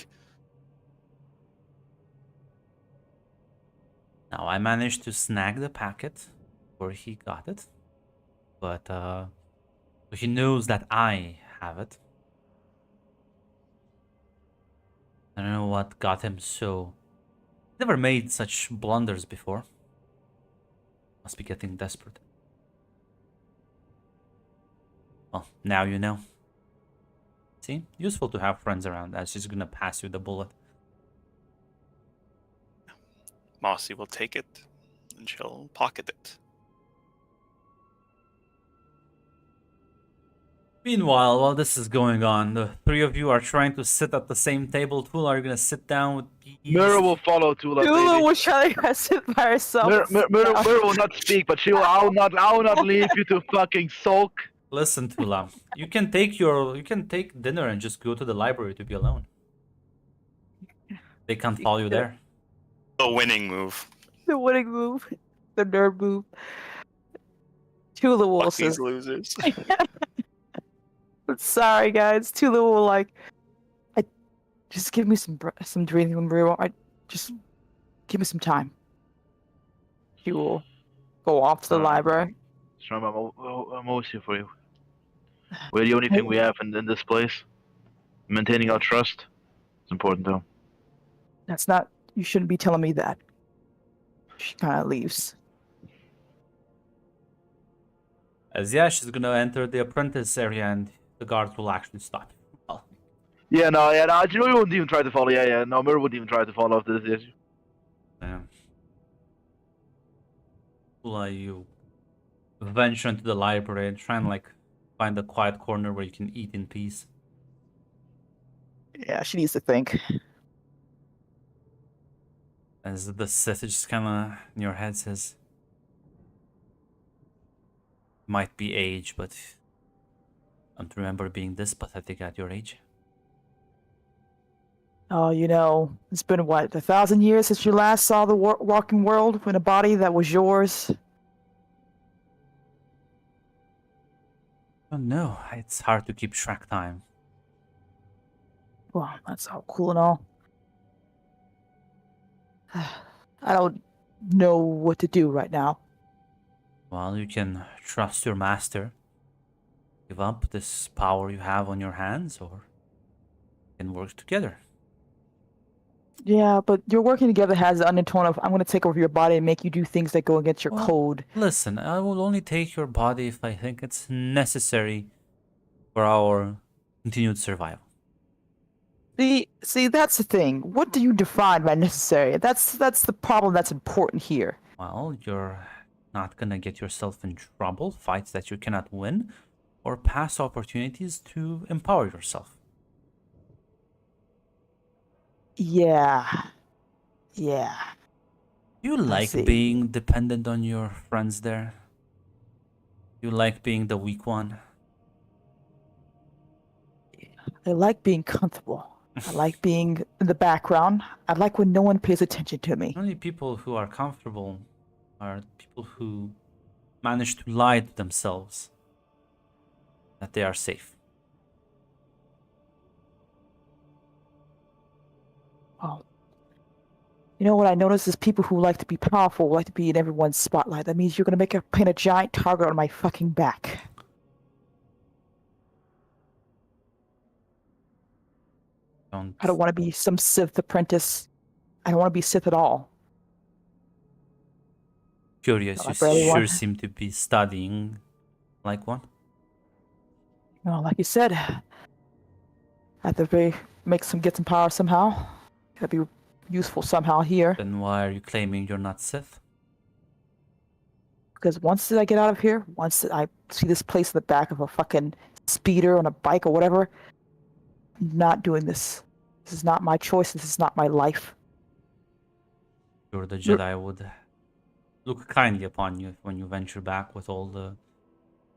Now, I managed to snag the packet before he got it, but he knows that I have it. I don't know what got him so... Never made such blunders before. Must be getting desperate. Well, now you know. See? Useful to have friends around, as she's gonna pass you the bullet. Mossy will take it, and she'll pocket it. Meanwhile, while this is going on, the 3 of you are trying to sit at the same table. Tula, are you gonna sit down with these? Mirror will follow Tula, Tula baby. was trying to sit by herself. Mirror will not speak, but she will. I will not leave you to fucking sulk. Listen, Tula, you can take dinner and just go to the library to be alone. They can't follow you there. The winning move. The winning move. The nerd move. Tula will Fuck says, these losers. sorry guys. Tula will just give me some drinking brew. Just give me some time. She will go off to the library. Sure, I'm always here for you. We're the only thing we have in this place. Maintaining our trust is important, though. That's not. You shouldn't be telling me that. She kind of leaves. As yeah, she's gonna enter the apprentice area and the guards will actually stop. Well, Yeah, no, you wouldn't even try to follow. Yeah, no, Mirror wouldn't even try to follow after this issue. yeah. Tula, you venture into the library and try and find a quiet corner where you can eat in peace. Yeah, she needs to think. As the Sith just kind of in your head says, might be age, but I don't remember being this pathetic at your age. Oh, it's been what, 1,000 years since you last saw the walking world in a body that was yours. Oh no, it's hard to keep track time. Well, that's all cool and all. I don't know what to do right now. Well, you can trust your master. Give up this power you have on your hands, or you can work together. Yeah, but your working together has the undertone of I'm going to take over your body and make you do things that go against your Well, code. Listen, I will only take your body if I think it's necessary for our continued survival. See, that's the thing. What do you define by necessary? That's the problem that's important here. Well, you're not gonna get yourself in trouble, fights that you cannot win, or pass opportunities to empower yourself. Yeah. Yeah. You I like see. being dependent on your friends there? You like being the weak one? I like being comfortable. I like being in the background. I like when no one pays attention to me. Only people who are comfortable are people who manage to lie to themselves that they are safe. Oh. You know what I notice is people who like to be powerful like to be in everyone's spotlight. That means you're gonna paint a giant target on my fucking back. Don't I don't want to be some Sith apprentice. I don't want to be Sith at all. curious. I You barely sure want. seem to be studying like one. No, like you said, I have to get some power somehow. Gotta be useful somehow here. Then why are you claiming you're not Sith? Because once I get out of here, once I see this place in the back of a fucking speeder on a bike or whatever, I'm not doing this. This is not my choice. This is not my life. Sure, the You're- Jedi would look kindly upon you when you venture back with all the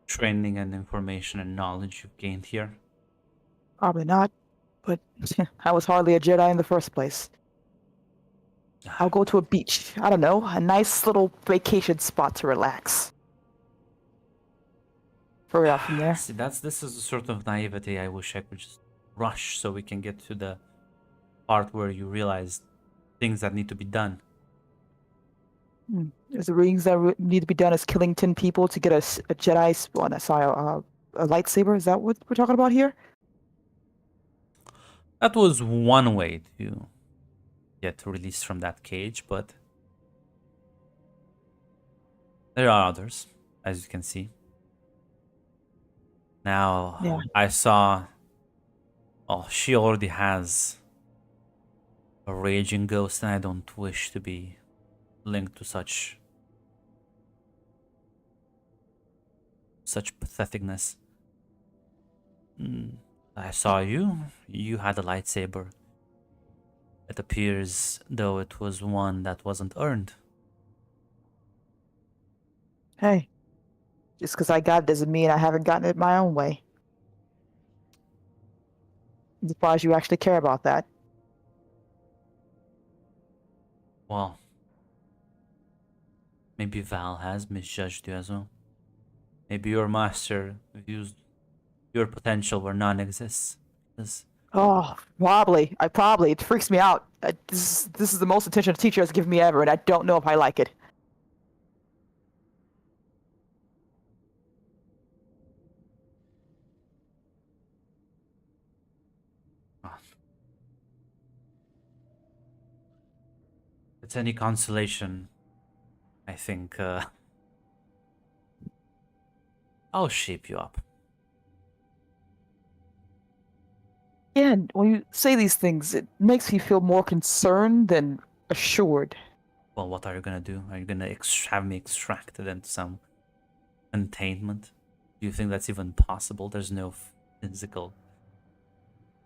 training and information and knowledge you've gained here. Probably not. But I was hardly a Jedi in the first place. I'll go to a beach. I don't know, a nice little vacation spot to relax. Further out from there. See, this is the sort of naivety I wish I could just rush so we can get to the part where you realize things that need to be done. There's the rings that need to be done as killing 10 people to get a Jedi, a lightsaber. Is that what we're talking about here? That was one way to get released from that cage, but there are others, as you can see. Now, Yeah. I saw. Oh, she already has a raging ghost, and I don't wish to be linked to such patheticness. I saw you. You had a lightsaber. It appears though it was one that wasn't earned. Hey, just because I got it doesn't mean I haven't gotten it my own way. I'm surprised you actually care about that. Well, maybe Val has misjudged you as well. Maybe your master views your potential where none exists. Oh, probably. It freaks me out. This is the most attention a teacher has given me ever, and I don't know if I like it. If it's any consolation, I think I'll shape you up. Yeah, and when you say these things, it makes me feel more concerned than assured. Well, what are you gonna do? Are you gonna have me extracted into some containment? Do you think that's even possible? There's no physical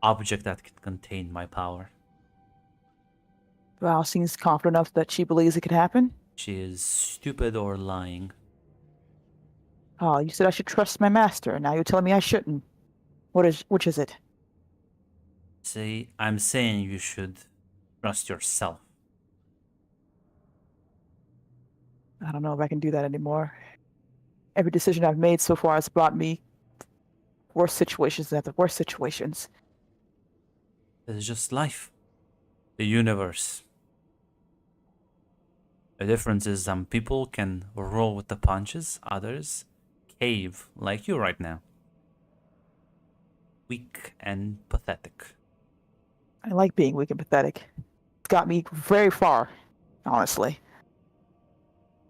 object that can contain my power. Val seems confident enough that she believes it could happen. She is stupid or lying. Oh, you said I should trust my master, and now you're telling me I shouldn't. Which is it? See, I'm saying you should trust yourself. I don't know if I can do that anymore. Every decision I've made so far has brought me worse situations than the worst situations. It's just life. The universe. The difference is some people can roll with the punches, others cave, like you right now. Weak and pathetic. I like being weak and pathetic. It's got me very far, honestly.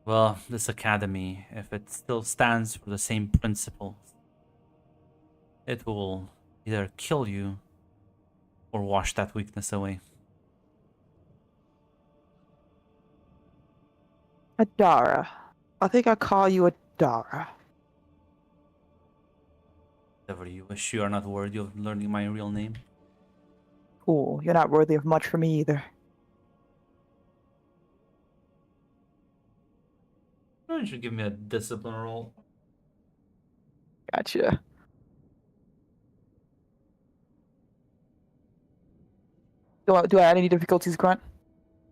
Well, this academy, if it still stands for the same principles, it will either kill you or wash that weakness away. Adara. I think I'll call you Adara. Whatever you wish, you are not worthy of learning my real name. Cool. You're not worthy of much for me either. Why don't you give me a discipline roll? Gotcha. Do I add any difficulties, Grunt?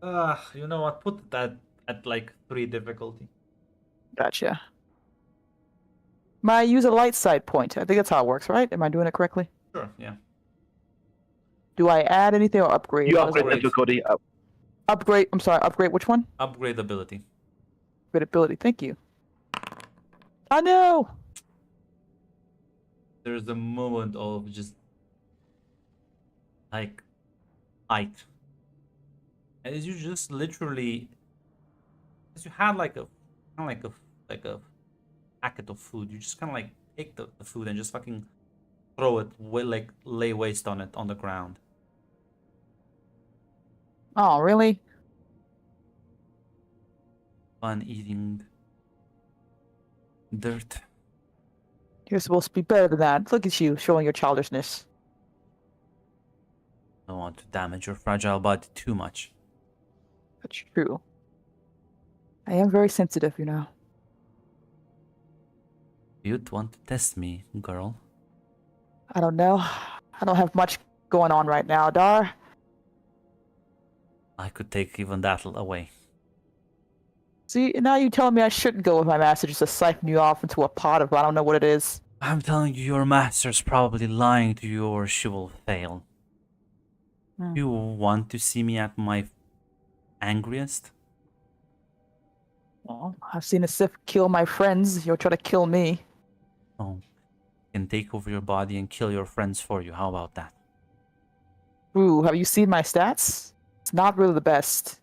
You know what? Put that at like 3 difficulty. Gotcha. May I use a light side point? I think that's how it works, right? Am I doing it correctly? Sure, yeah. Do I add anything or upgrade? You How does it upgrade work? difficulty. Upgrade. I'm sorry. Upgrade which one? Upgrade ability. Upgrade ability. Thank you. I know. There's a moment of just like light. As you just literally, as you had like a kind of like a packet of food, you just kind of like take the food and just fucking throw it, like lay waste on it on the ground. Oh, really? Fun eating dirt. You're supposed to be better than that. Look at you, showing your childishness. I don't want to damage your fragile body too much. That's true. I am very sensitive, you know. You'd want to test me, girl. I don't know. I don't have much going on right now, Dar. I could take even that away. See, now you telling me I shouldn't go with my master just to siphon you off into a pot of I don't know what it is. I'm telling you, your master's probably lying to you or she will fail. Hmm. You want to see me at my angriest? Well, I've seen a Sith kill my friends. You'll try to kill me. Oh, can take over your body and kill your friends for you. How about that? Ooh, have you seen my stats? It's not really the best.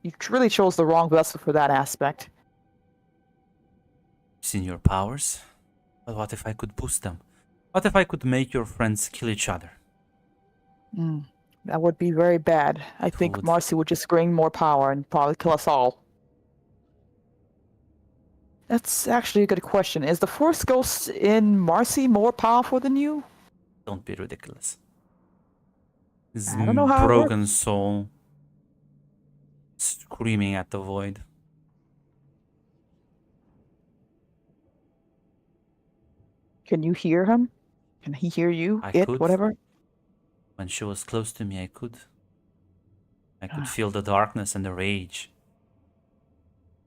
You really chose the wrong vessel for that aspect. Seen your powers? But what if I could boost them? What if I could make your friends kill each other? That would be very bad. I think would. Marcy would just gain more power and probably kill us all. That's actually a good question. Is the Force Ghost in Marcy more powerful than you? Don't be ridiculous. This I don't know how it broken soul screaming at the void. Can you hear him? Can he hear you? I It, could. whatever? When she was close to me, I could feel the darkness and the rage.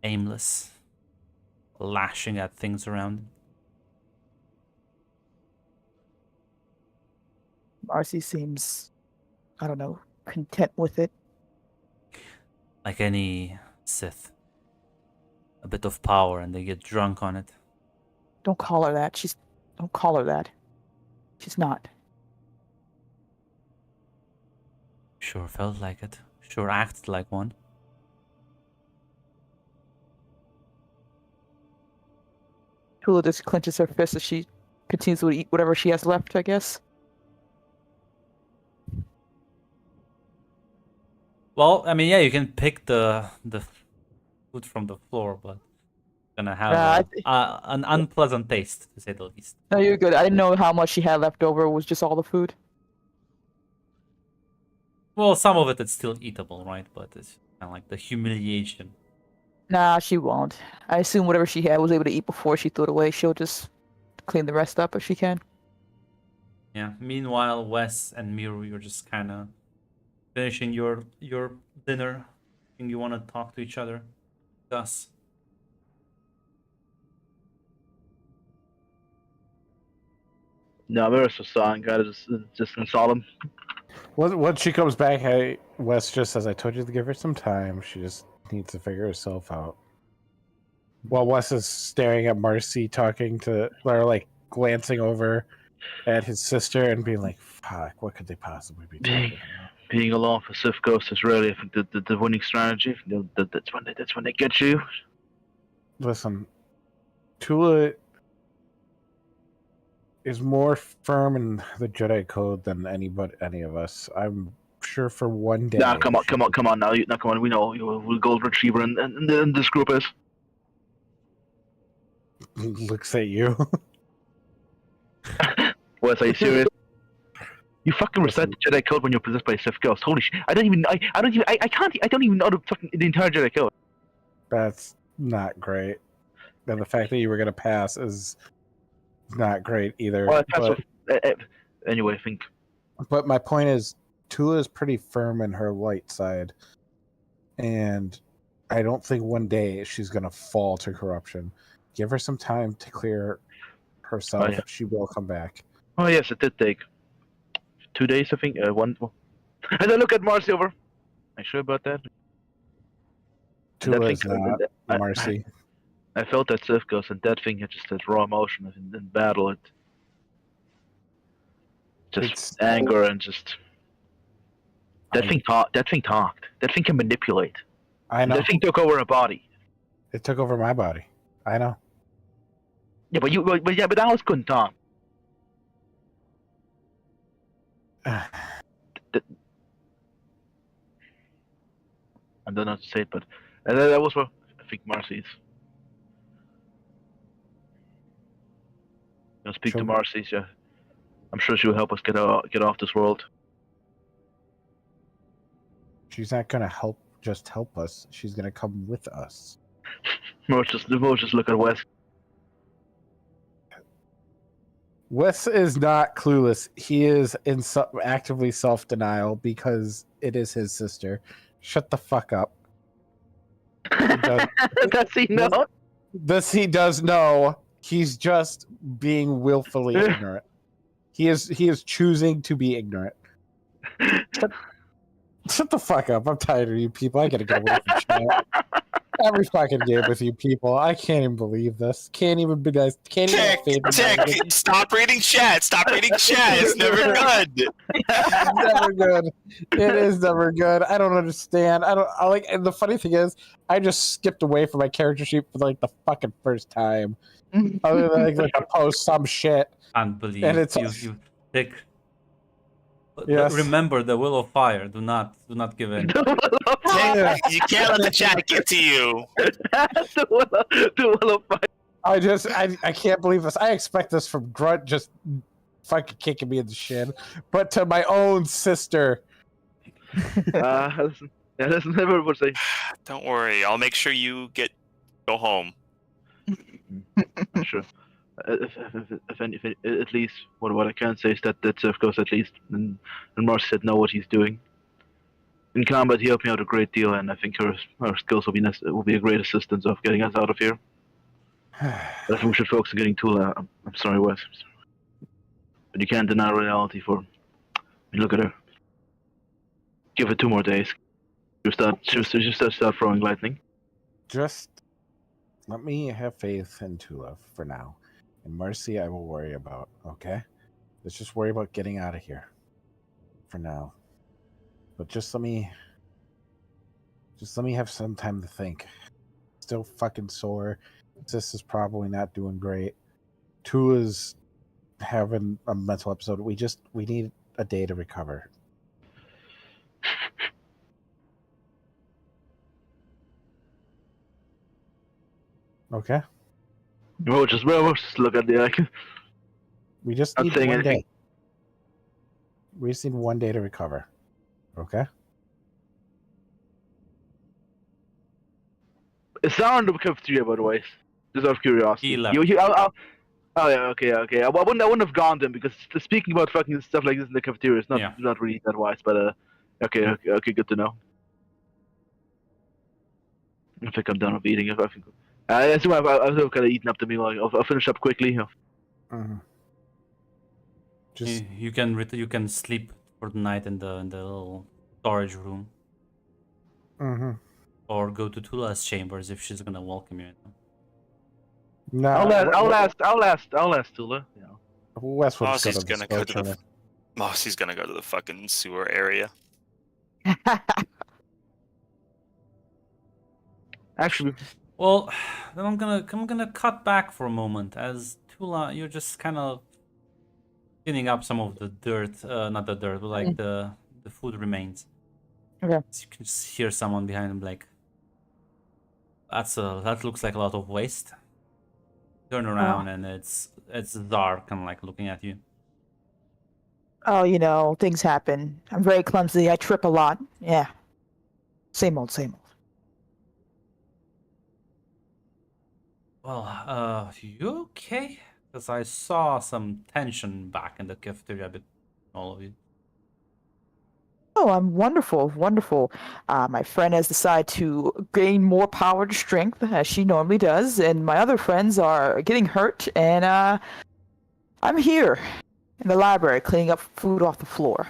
Aimless. Lashing at things around. Marcy seems, I don't know, content with it. Like any Sith. A bit of power and they get drunk on it. Don't call her that. Don't call her that. She's not. Sure felt like it. Sure acted like one. Tula just clenches her fist as she continues to eat whatever she has left, I guess. Well, I mean, yeah, you can pick the food from the floor, but it's gonna have an unpleasant taste, to say the least. No, you're good. I didn't know how much she had left over. It was just all the food. Well, some of it is still eatable, right? But it's kind of like the humiliation. Nah, she won't. I assume whatever she had was able to eat before she threw it away. She'll just clean the rest up if she can. Yeah. Meanwhile, Wes and Miru, you're just kind of finishing your dinner. And you want to talk to each other. Thus. No, Marissa saw and got just install him. Once she comes back, Wes just says, "I told you to give her some time. She just needs to figure herself out." While Wes is staring at Marcy, talking to, or like glancing over at his sister and being like, "Fuck, what could they possibly be talking about?" Being alone for Sith Ghost is really, I think, the winning strategy. That's when they get you. Listen, Tula is more firm in the Jedi Code than any of us. I'm sure for one day. Nah, come on now. Come on. We know who the Gold Retriever and this group is. Looks at you. Wes, are you serious? You fucking recite the Jedi Code when you're possessed by a Sith Ghost. Holy shit! I don't even know the entire Jedi Code. That's not great. And the fact that you were going to pass is not great either. Well, anyway, I think. But my point is, Tula is pretty firm in her light side, and I don't think one day she's going to fall to corruption. Give her some time to clear herself. Oh, yeah. She will come back. Oh yes, it did take 2 days, I think. One. And then look at Marcy over. Are you sure about that? Tula is not Marcy. I felt that Sith Ghost, and that thing had just that raw emotion in battle. It's anger and just that thing talked. That thing can manipulate. I know. That thing took over her body. It took over my body. I know. Yeah, but Alice couldn't talk. I don't know how to say it, but that was what I think Marcy's. I'll speak to Marcy. Yeah, I'm sure she'll help us get off this world. She's not gonna just help us. She's gonna come with us. We'll just look at Wes. Wes is not clueless. He is in actively self-denial because it is his sister. Shut the fuck up. Does he know? He does know. He's just being willfully ignorant. He is choosing to be ignorant. Shut the fuck up. I'm tired of you people. I gotta get away from chat. Every fucking game with you people. I can't even believe this. Can't even be guys. Can't even Tick, stop reading chat. Stop reading chat. It's never good. It's never good. It is never good. I don't understand. I like. And the funny thing is, I just skipped away from my character sheet for like the fucking first time. Other than like to post some shit. Can't believe and it's you Dick. Yes. Remember the will of fire. Do not give in. Yeah. You can't let the chat get to you. the will of fire. I can't believe this. I expect this from Grunt just fucking kicking me in the shin, but to my own sister. That's never what say. Don't worry. I'll make sure you go home. I'm sure. If at least what I can say is that Sith Ghost at least and Marcy said know what he's doing. In combat, he helped me out a great deal, and I think her skills will be a great assistance of getting us out of here. But I think we should focus on getting Tula. I'm sorry, Wes. But you can't deny reality for. I mean, look at her. Give her 2 more days. She'll start throwing lightning. Just let me have faith in Tula for now. And Mercy, I will worry about. Okay, let's just worry about getting out of here for now. But just let me have some time to think. Still fucking sore. Sis is probably not doing great. Tula's having a mental episode. We need a day to recover. Okay. We'll just look at the icon. We just need one day. We just need one day to recover. Okay. It's not in the cafeteria, by the way. Just out of curiosity. He left. Oh yeah, okay. I wouldn't have gone then because speaking about fucking stuff like this in the cafeteria is not really that wise. But okay, good to know. I think I'm done with eating. I assume I've kind of eaten up the meal. I'll finish up quickly. Mm-hmm. just You can sleep for the night in the little storage room, mhm. or go to Tula's chambers if she's gonna welcome you. No. I'll ask Tula. You know. Wes will just go Marcy's to the gonna go to smoke the. Marcy's gonna go to the fucking sewer area. Actually, Well, then I'm gonna cut back for a moment, as Tula, you're just kind of cleaning up some of the dirt, not the dirt, but like the food remains. Okay. So you can just hear someone behind him like, that looks like a lot of waste. Turn around and it's Zar kind of like looking at you. Oh, you know, things happen. I'm very clumsy. I trip a lot. Yeah. Same old, same old. Well, you okay? Because I saw some tension back in the cafeteria between all of you. Oh, I'm wonderful, wonderful. My friend has decided to gain more power and strength, as she normally does, and my other friends are getting hurt, and I'm here in the library cleaning up food off the floor.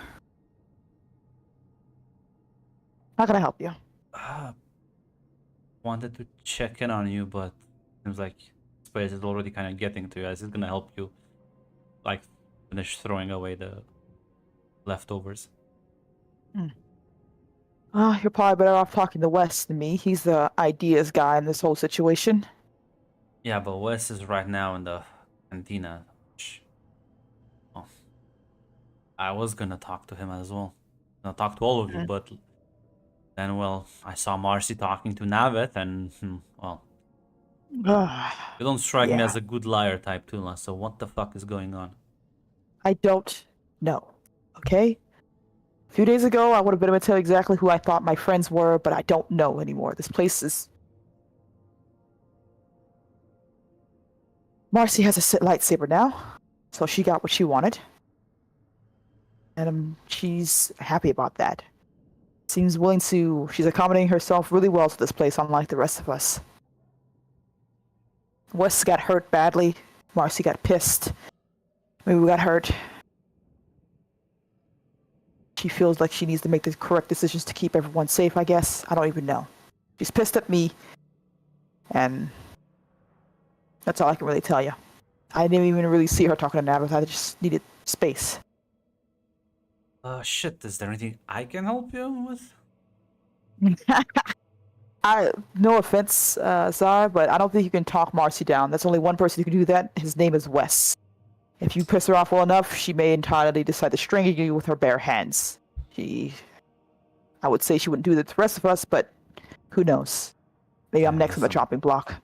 How can I help you? Wanted to check in on you, but seems like space is already kind of getting to you. Is it gonna help you, like, finish throwing away the leftovers? You're probably better off talking to Wes than me. He's the ideas guy in this whole situation. Yeah, but Wes is right now in the cantina. Oh, I was gonna talk to him as well. I'll talk to all of you, but then, well, I saw Marcy talking to Navet, and, well, you don't strike me Yeah. as a good liar type, Tula, so what the fuck is going on? I don't know. Okay? A few days ago, I would have been able to tell you exactly who I thought my friends were, but I don't know anymore. This place is. Marcy has a lightsaber now, so she got what she wanted. And she's happy about that. Seems willing to. She's accommodating herself really well to this place, unlike the rest of us. Wes got hurt badly. Marcy got pissed. Maybe we got hurt. She feels like she needs to make the correct decisions to keep everyone safe, I guess. I don't even know. She's pissed at me. And that's all I can really tell you. I didn't even really see her talking to Navith. I just needed space. Shit, is there anything I can help you with? No offense, Zara, but I don't think you can talk Marcy down. There's only one person who can do that. His name is Wes. If you piss her off well enough, she may entirely decide to strangle you with her bare hands. I would say she wouldn't do that to the rest of us, but who knows? Maybe I'm next on the Listen. chopping block.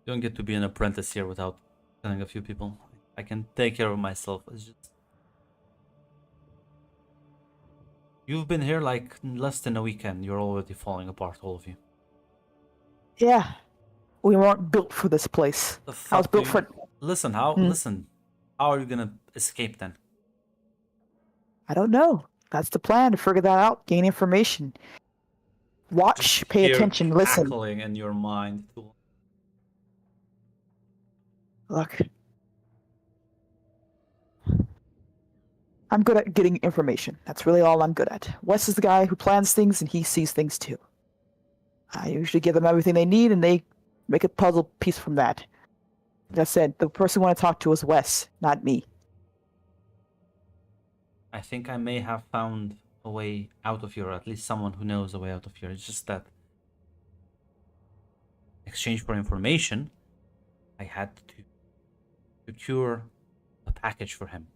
You don't get to be an apprentice here without killing a few people. I can take care of myself. It's just... You've been here like less than a weekend. You're already falling apart, all of you. Yeah. We weren't built for this place. The I was fuck built do for... you... Listen, how are you gonna escape then? I don't know. That's the plan, to figure that out, gain information. Watch, pay Hear attention, listen. cackling in your mind. Look. I'm good at getting information. That's really all I'm good at. Wes is the guy who plans things, and he sees things too. I usually give them everything they need, and they make a puzzle piece from that. Like I said, the person I want to talk to is Wes, not me. I think I may have found a way out of here, or at least someone who knows a way out of here. It's just that in exchange for information, I had to secure a package for him.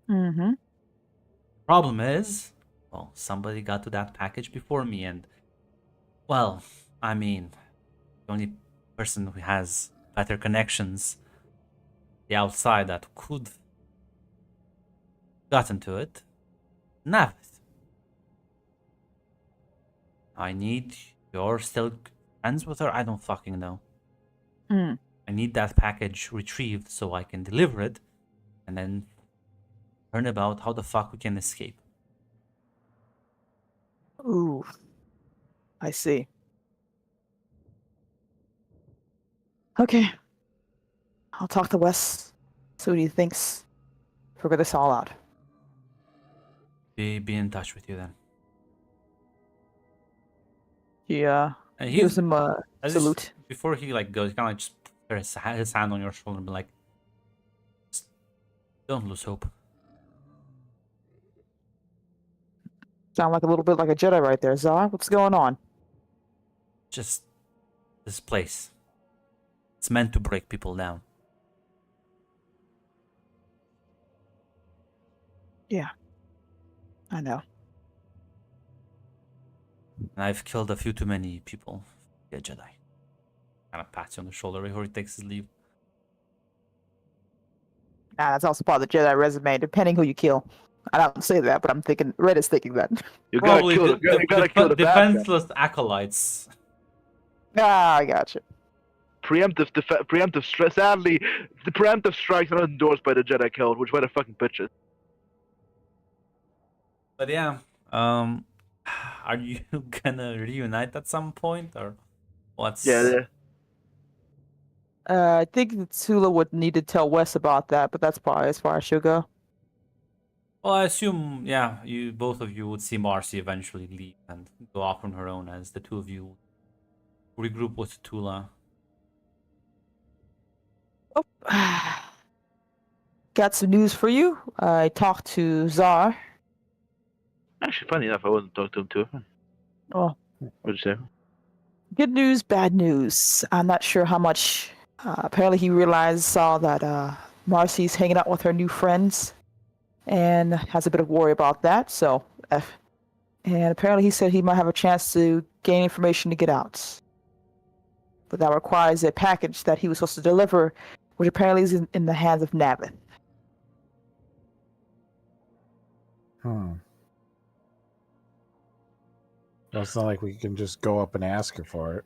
Mm-hmm. Problem is, well, somebody got to that package before me, and, well, I mean, the only person who has better connections the outside that could gotten to it, Navith. I need... You're still friends with her? I don't fucking know. I need that package retrieved so I can deliver it, and then learn about how the fuck we can escape. Ooh. I see. Okay. I'll talk to Wes, see what he thinks. figure this all out. Be in touch with you then. Yeah. And Gives him a as he's- salute. before he like goes, kind of like just put his hand on your shoulder and be like, "Just don't lose hope." Sound like a little bit like a Jedi right there, Zar. What's going on? Just this place. It's meant to break people down. Yeah. I know. And I've killed a few too many people. Yeah, Jedi. Kind of pats you on the shoulder before he takes his leave. Nah, that's also part of the Jedi resume, depending who you kill. I don't say that, but I'm thinking Red is thinking that. You gotta Probably kill the, you gotta kill the bad guy. defenseless acolytes. Ah, I gotcha. Preemptive strike. Sadly, the preemptive strikes are not endorsed by the Jedi Code, which were the fucking bitches. But yeah, are you gonna reunite at some point, or what's? Yeah. I think that Tula would need to tell Wes about that, but that's probably as far as she'll go. Well, I assume, yeah, you both of you would see Marcy eventually leave and go off on her own, as the two of you regroup with Tula. Oh. Got some news for you. I talked to Zar. Actually, funny enough, I wasn't talking to him too. Oh, What'd you say? good news, bad news. I'm not sure how much. Apparently, he saw that Marcy's hanging out with her new friends, and has a bit of worry about that. So, and apparently, he said he might have a chance to gain information to get out, but that requires a package that he was supposed to deliver, which apparently is in the hands of Navith. Well, it's not like we can just go up and ask her for it.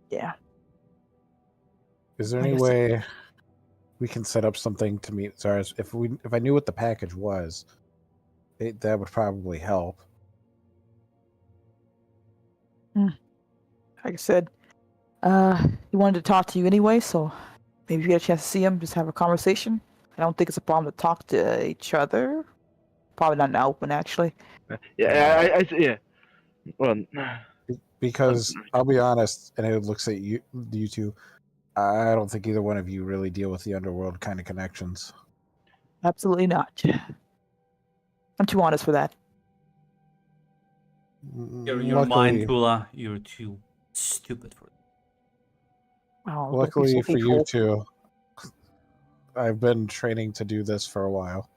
Yeah. Is there I any guess- way we can set up something to meet Zara's? If I knew what the package was, that would probably help. Like I said, he wanted to talk to you anyway, so maybe if you get a chance to see him, just have a conversation. I don't think it's a problem to talk to each other. Probably not in the open, actually. Yeah, yeah. Well, Because I'll be honest, and it looks at you two. I don't think either one of you really deal with the underworld kind of connections. Absolutely not. I'm too honest for that. Your mind, Tula, you're too stupid for it. Oh, don't be Luckily so for you hateful. two, I've been training to do this for a while.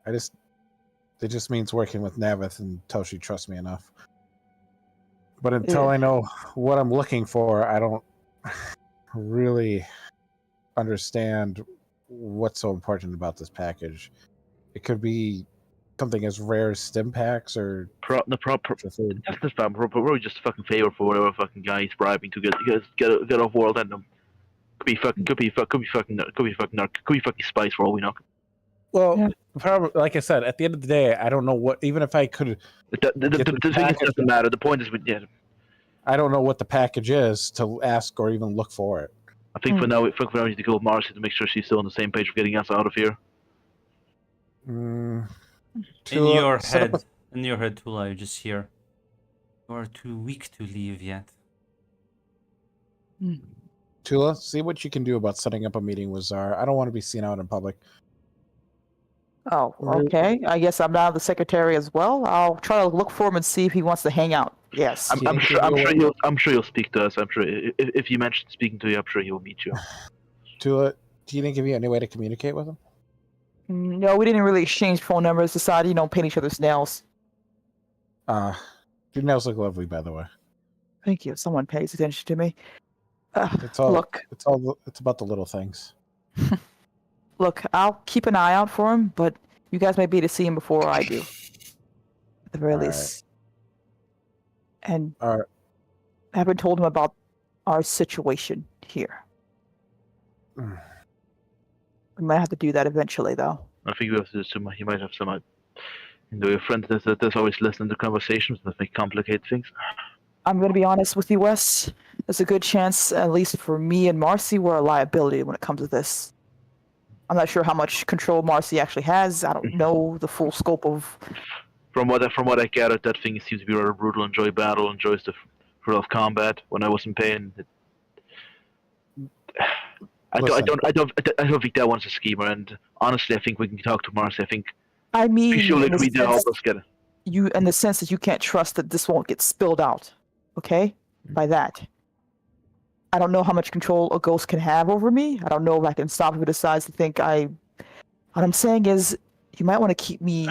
It just means working with Navith until she trusts me enough. But until Yeah. I know what I'm looking for, I don't really understand what's so important about this package. It could be something as rare as stim packs, or that's the spam. Probably just fucking favor for whatever fucking guy he's bribing to get off world and them. Could be fucking spice for all we know. well, Yeah. probably, like I said, at the end of the day, I don't know what. Even if I could, The thing is, doesn't matter. The point is, I don't know what the package is to ask or even look for it. I think for now, we need to go with Marcy to make sure she's still on the same page of getting us out of here. In your head, Tula, you just hear, "You are too weak to leave yet." Tula, see what you can do about setting up a meeting with Zara. I don't want to be seen out in public. Oh, okay. I guess I'm now the secretary as well. I'll try to look for him and see if he wants to hang out. Yes. I'm sure he'll speak to us. I'm sure if you mention speaking to you, I'm sure he'll meet you. Tula, do you think of any way to communicate with him? No, we didn't really exchange phone numbers. Decided, paint each other's nails. Your nails look lovely, by the way. Thank you. Someone pays attention to me. It's all. Look, It's about the little things. look. I'll keep an eye out for him, but you guys may be to see him before I do, at the very All right. least. And All right. I haven't told him about our situation here. We might have to do that eventually, though. I think we have to do some. He might have some. Your friend that's always listening to conversations that may complicate things. I'm going to be honest with you, Wes. There's a good chance, at least for me and Marcy, we're a liability when it comes to this. I'm not sure how much control Marcy actually has. I don't know the full scope of. From what I gathered, that thing seems to be rather brutal. Enjoy battle, enjoys the thrill of combat. When I was in pain, I Listen. don't think that one's a schemer. And honestly, I think we can talk to Marcy. I think I mean, she'll in the agree to help sense, us get it. in the sense that you can't trust that this won't get spilled out. Okay, by that. I don't know how much control a ghost can have over me. I don't know if I can stop if it decides to think I. What I'm saying is, you might want to keep me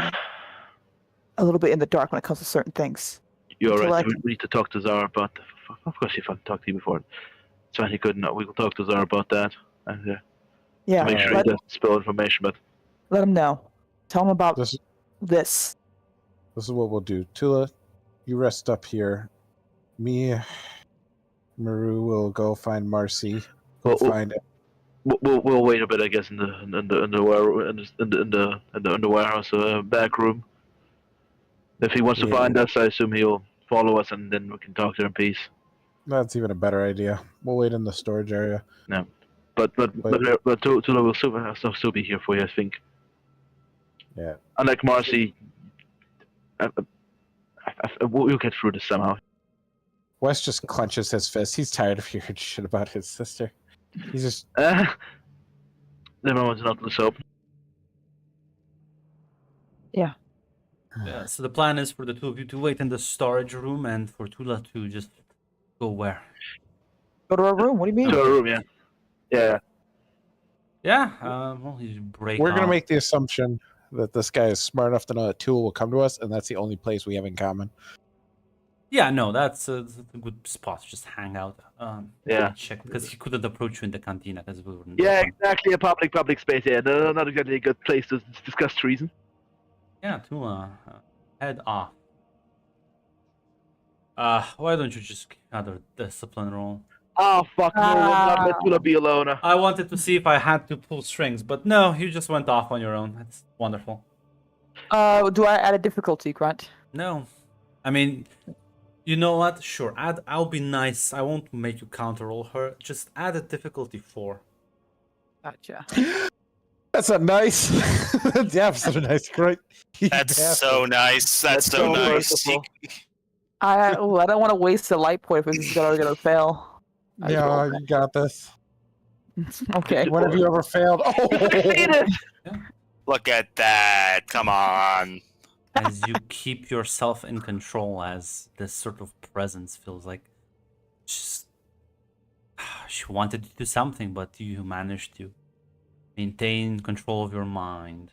a little bit in the dark when it comes to certain things. You're Until right. I We can- need to talk to Zara about. Of course, if I've talked to you before, so he couldn't. We will talk to Zara about that and to Yeah, make sure he doesn't spill information. But let him know. Tell him about This this. is what we'll do. Tula, you rest up here. Me, Maru will go find Marcy. Go Well, find. we'll wait a bit, I guess, in the warehouse back room. If he wants to Yeah. find us, I assume he'll follow us, and then we can talk to him in peace. That's even a better idea. We'll wait in the storage area. But Tula will still be here for you, I think. Yeah. Unlike Marcy, we'll get through this somehow. Wes just clenches his fist. He's tired of hearing shit about his sister. He's just. Never mind, not the soap. Yeah, so the plan is for the two of you to wait in the storage room and for Tula to just go where? Go to our room. What do you mean? To our room, yeah. Yeah. Yeah, well, you break We're gonna off. make the assumption that this guy is smart enough to know that Tool will come to us, and that's the only place we have in common. Yeah, no, that's a good spot to just hang out. Yeah. Check because he couldn't approach you in the cantina because we were in Yeah, the exactly. A public space. Yeah, not exactly a good place to discuss treason. Yeah, Tula, head off. Why don't you just another discipline roll? Oh fuck! No, we'll not let Tula be alone. I wanted to see if I had to pull strings, but no, you just went off on your own. That's wonderful. Do I add a difficulty, Grunt? No, I mean, you know what? Sure, I'll be nice. I won't make you counter roll her. Just add a difficulty 4. Gotcha. That's a nice. That's absolutely nice. Great. That's so nice. That's so so nice. merciful. I don't want to waste a light point if this is gonna fail. I just Yeah, rolled you got this. that. Okay. When have you ever failed? Oh, Succeeded. Look at that. Come on. As you keep yourself in control, as this sort of presence feels like just she wanted to do something, but you managed to maintain control of your mind.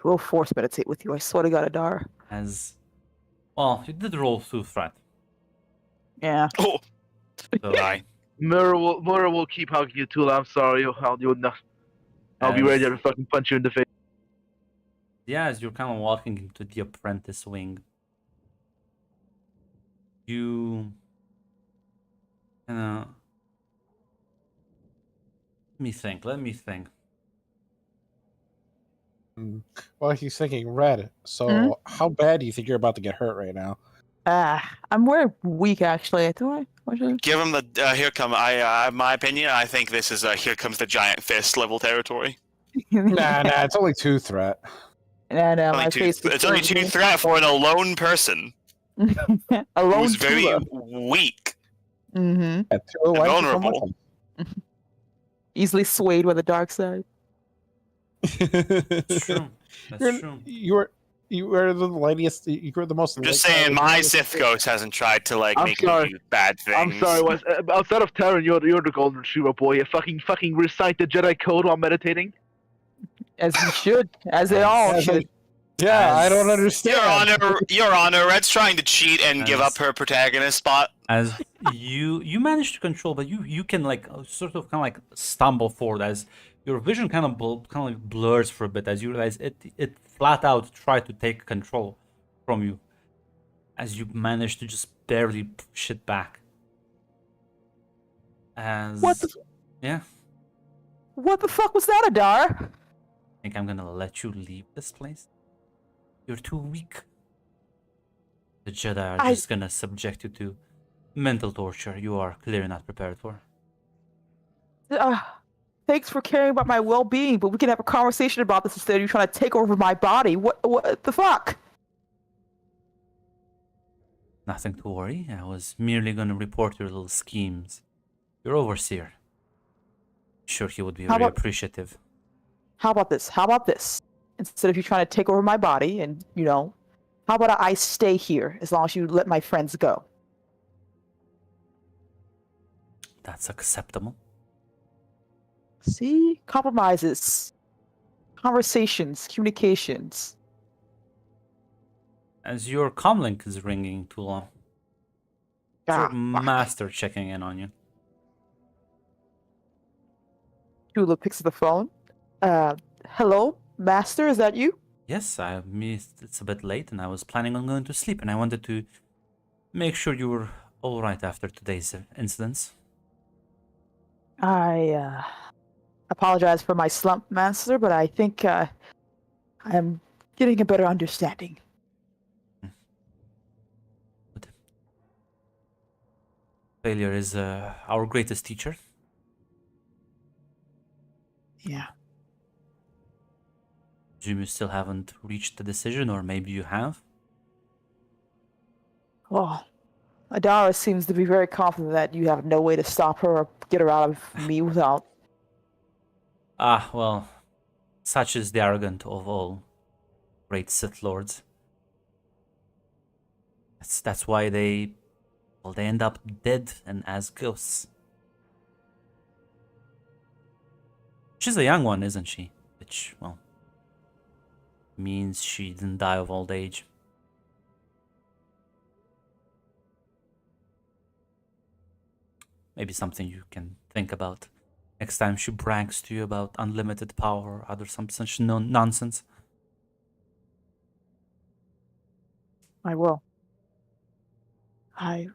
We'll force meditate with you. I swear to God, Adar. As well, you did roll 2 threat, Yeah. Oh, so die. Mura will keep hugging you, Tula. I'm sorry. I'll be ready to fucking punch you in the face. yeah, as you're kind of walking into the apprentice wing, you let me think. well, he's thinking red. So, how bad do you think you're about to get hurt right now? I'm very weak actually. Do I? What should Give him the here come. My opinion. I think this is here comes the giant fist level territory. Nah, it's only 2 threat. And my Only two, face. it's only 2 threat for an alone person Alone. who's very weak. Mm-hmm. Yeah, Tula, why don't you come Vulnerable. with Easily swayed by the dark side. him? That's true. That's true. You are the lightest. You were the most. I'm just light- saying, my Sith ghost hasn't tried to like I'm make me sorry. do bad things. I'm sorry, Wes. Outside of Terran, you're the golden retriever boy. You fucking recite the Jedi code while meditating. As you should. As they all As should. Yeah, I don't As- understand. Your Honor, Red's trying to cheat and give As- up her protagonist spot. As you manage to control, but you can like sort of kind of like stumble forward as your vision kind of like blurs for a bit as you realize it flat out tried to take control from you as you manage to just barely push it back. As What the? yeah, What the fuck was that, Adar? I think I'm gonna let you leave this place. You're too weak. The Jedi are I- just gonna subject you to mental torture you are clearly not prepared for. Thanks for caring about my well-being, but we can have a conversation about this instead of you trying to take over my body. What the fuck? Nothing to worry. I was merely going to report your little schemes. Your overseer. Sure, he would be How very about- appreciative. How about this? How about this? Instead of you trying to take over my body and, how about I stay here as long as you let my friends go? That's acceptable. See? Compromises. Conversations. Communications. As your comlink is ringing, Tula. Is your Fuck. master checking in on you? Tula picks up the phone. Hello, Master, is that you? Yes, I missed. It's a bit late, and I was planning on going to sleep, and I wanted to make sure you were all right after today's incidents. I apologize for my slump, Master, but I think I'm getting a better understanding. Failure is our greatest teacher. Yeah. Presume you still haven't reached a decision, or maybe you have. Well, Adara seems to be very confident that you have no way to stop her or get her out of me without. Ah, well, such is the arrogant of all great Sith Lords. That's why they end up dead and as ghosts. She's a young one, isn't she? Which, well, means she didn't die of old age. Maybe something you can think about next time she brags to you about unlimited power or other some such nonsense. I will. I